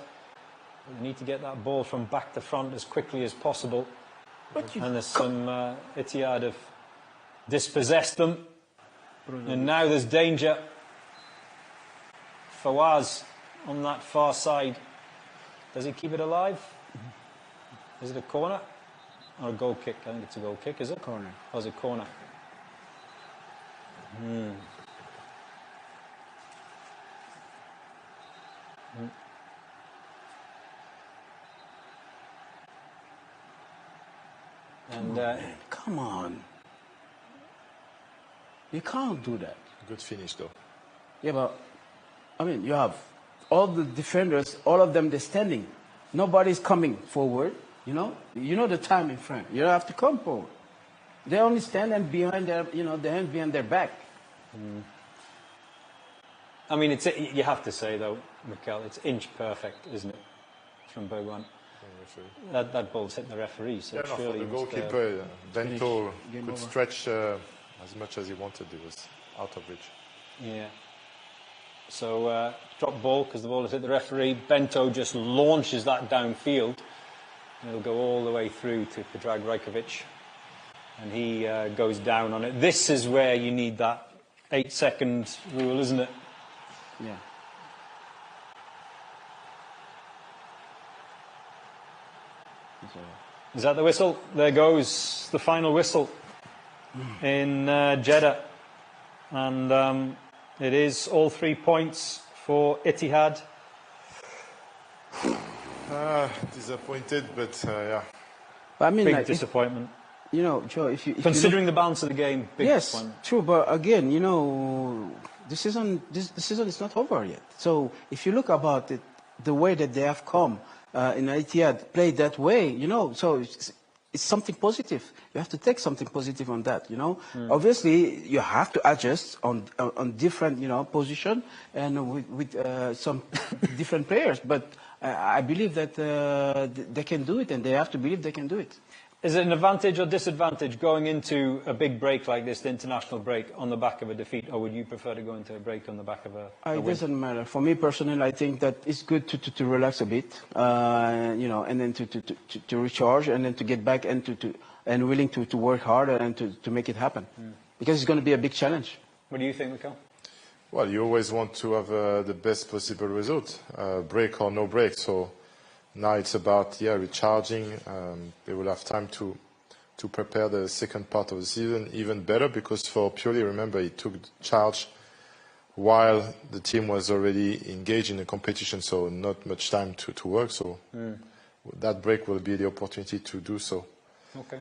They need to get that ball from back to front as quickly as possible. And there's some Ittihad have dispossessed them. And now there's danger. Fawaz on that far side. Does he keep it alive? Is it a corner? Or a goal kick? I think it's a goal kick, is it? Corner. Or is it corner? And come on. You can't do that. Good finish, though. Yeah, but, I mean, you have all the defenders, all of them, they're standing. Nobody's coming forward, you know? You know the time in front. You don't have to come forward. They only stand and behind their, you know, their hands behind their back. I mean, it's, you have to say, though, Mikel, it's inch perfect, isn't it, from Bergwijn? That ball's hit the referee, so yeah, surely... No, for the goalkeeper, Bento could stretch as much as he wanted. It was out of reach. Yeah. So, drop ball, because the ball has hit the referee. Bento just launches that downfield. And it'll go all the way through to Predrag Rajkovic. And he goes down on it. This is where you need that 8-second rule, isn't it? Yeah. Is that the whistle? There goes the final whistle in Jeddah. And it is all 3 points for Ittihad. Disappointed, but yeah. But I mean, big like, disappointment. You know, Joe, if you considering the balance of the game, big disappointment. True, but again, you know, the season is not over yet. So if you look about it, the way that they have come in Ittihad, played that way, you know, so it's something positive. You have to take something positive on that, you know. Obviously, you have to adjust on different, you know, position and with some different players. But I believe that they can do it, and they have to believe they can do it. Is it an advantage or disadvantage going into a big break like this, the international break, on the back of a defeat, or would you prefer to go into a break on the back of a It doesn't matter. For me personally, I think that it's good to relax a bit, you know, and then to recharge, and then to get back and and willing to work hard and to make it happen, because it's going to be a big challenge. What do you think, Mikel? Well, you always want to have the best possible result, break or no break. So now it's about recharging. They will have time to prepare the second part of the season even better, because for Pioli, remember, he took charge while the team was already engaged in the competition, so not much time to work. So that break will be the opportunity to do so. Okay.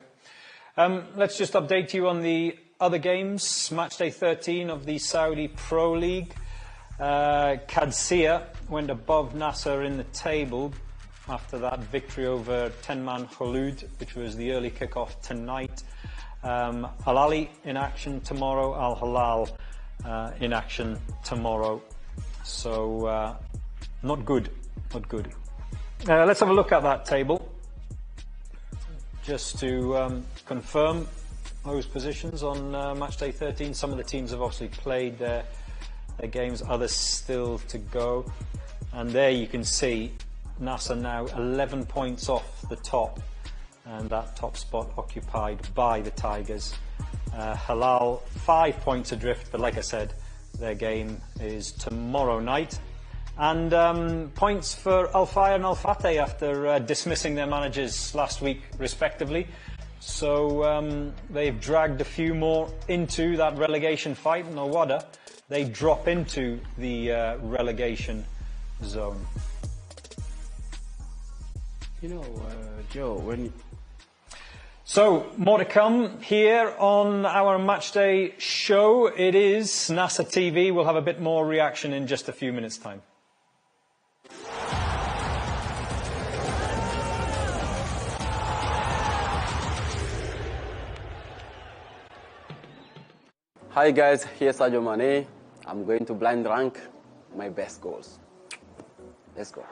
Let's just update you on the other games. Matchday 13 of the Saudi Pro League. Qadsiya went above Nassr in the table after that victory over 10-man Khulud, which was the early kickoff tonight. Al Ahly in action tomorrow. Al Hilal in action tomorrow. So not good, not good. Let's have a look at that table, just to confirm those positions on Matchday 13. Some of the teams have obviously played their games, others still to go. And there you can see Nassr now 11 points off the top, and that top spot occupied by the Tigers. Hilal 5 points adrift, but like I said, their game is tomorrow night. And points for Al Fayr and Al Fateh after dismissing their managers last week respectively. So they've dragged a few more into that relegation fight. No wonder they drop into the relegation zone. You know, Joe, So, more to come here on our Matchday show. It is Nassr TV. We'll have a bit more reaction in just a few minutes' time. Hi guys, here's Sadio Mané. I'm going to blind rank my best goals. Let's go.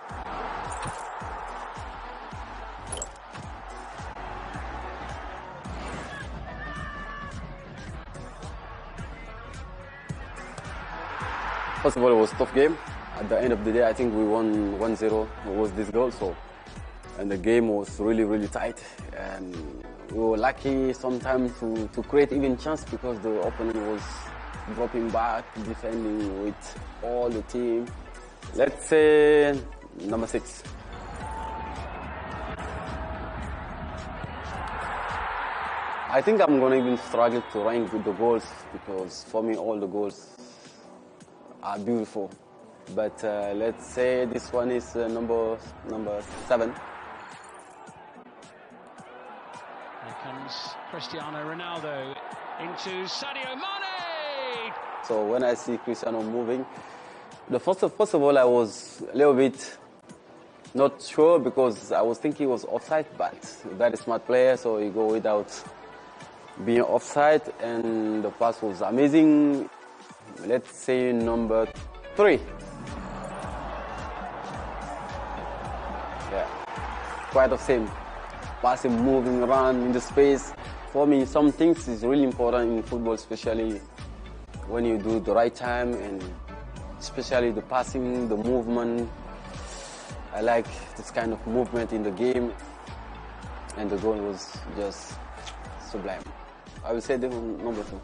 First of all, it was a tough game. At the end of the day, I think we won 1-0. It was this goal, so, and the game was really, really tight. And we were lucky sometimes to create even chance, because the opponent was dropping back, defending with all the team. Let's say number 6. I think I'm going to even struggle to rank with the goals because for me all the goals are beautiful. But let's say this one is number 7. Here comes Cristiano Ronaldo into Sadio Mané. So when I see Cristiano moving, first of all I was a little bit not sure because I was thinking he was offside, but a very smart player, so he go without being offside, and the pass was amazing. Let's say number 3. Yeah, quite the same. Passing, moving around in the space. For me, some things is really important in football, especially when you do the right time, and especially the passing, the movement. I like this kind of movement in the game, and the goal was just sublime. I will say the number 2.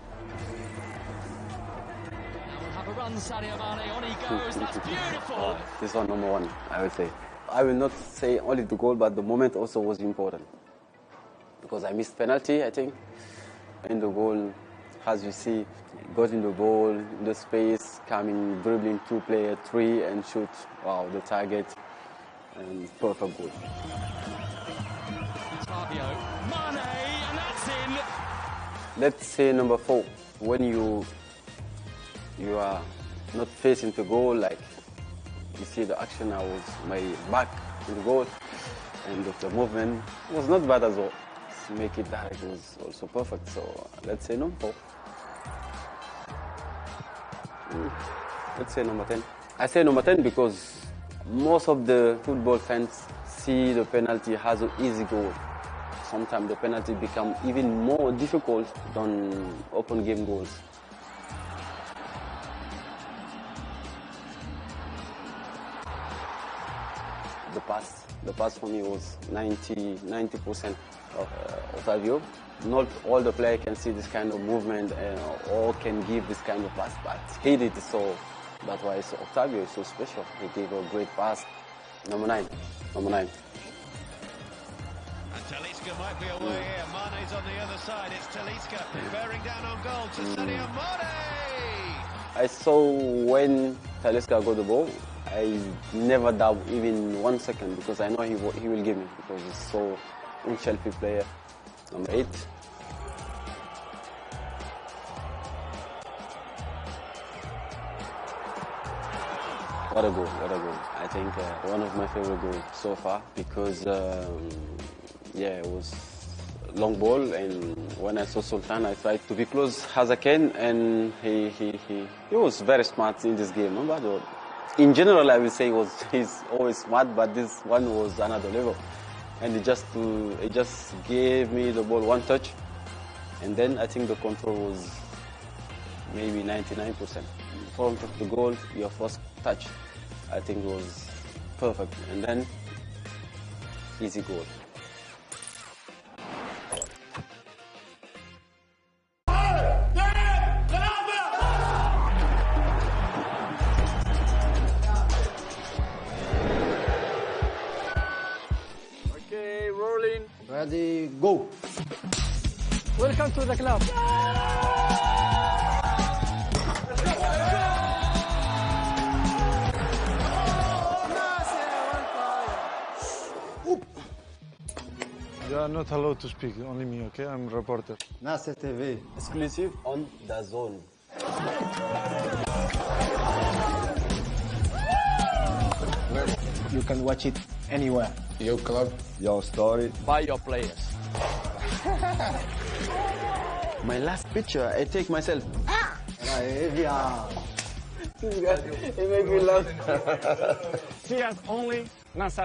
Have a run, Sadio Mané, on he goes, that's beautiful. This one number 1, I will say. I will not say only the goal, but the moment also was important. Because I missed penalty, I think. And the goal, as you see, got in the ball, in the space, coming, dribbling 2 players, 3, and shoot, wow, the target. And perfect goal. Fabio, Mané, and that's in. Let's say number 4, when you are not facing the goal, like you see the action, I was my back to the goal, and the movement was not bad as well. To make it direct was also perfect. So let's say number 4. Let's say number 10. I say number 10 because most of the football fans see the penalty as an easy goal. Sometimes the penalty become even more difficult than open game goals. The pass for me was 90% of that view. Not all the players can see this kind of movement or can give this kind of pass, but he did, so that's why Octavio is so special. He gave a great pass. Number 9. And Talisca might be away here. Mane's on the other side. It's Talisca bearing down on goal to Sadio Mané. I saw when Talisca got the ball, I never doubt even 1 second because I know he will give me because he's so unselfish player. Number 8. What a goal, what a goal. I think one of my favorite goals so far because yeah, it was long ball, and when I saw Sultan, I tried to be close as I can, and he was very smart in this game. No matter what. In general, I will say he's always smart, but this one was another level. And it just gave me the ball 1 touch, and then I think the control was maybe 99%. In front of the goal, your first touch, I think was perfect, and then easy goal. Ready, go. Welcome to the club. You are not allowed to speak, only me, okay? I'm a reporter. Nassr TV. Exclusive on the zone. You can watch it anywhere. Your club, your story. By your players. My last picture, I take myself. It makes me laugh. See us only Nassr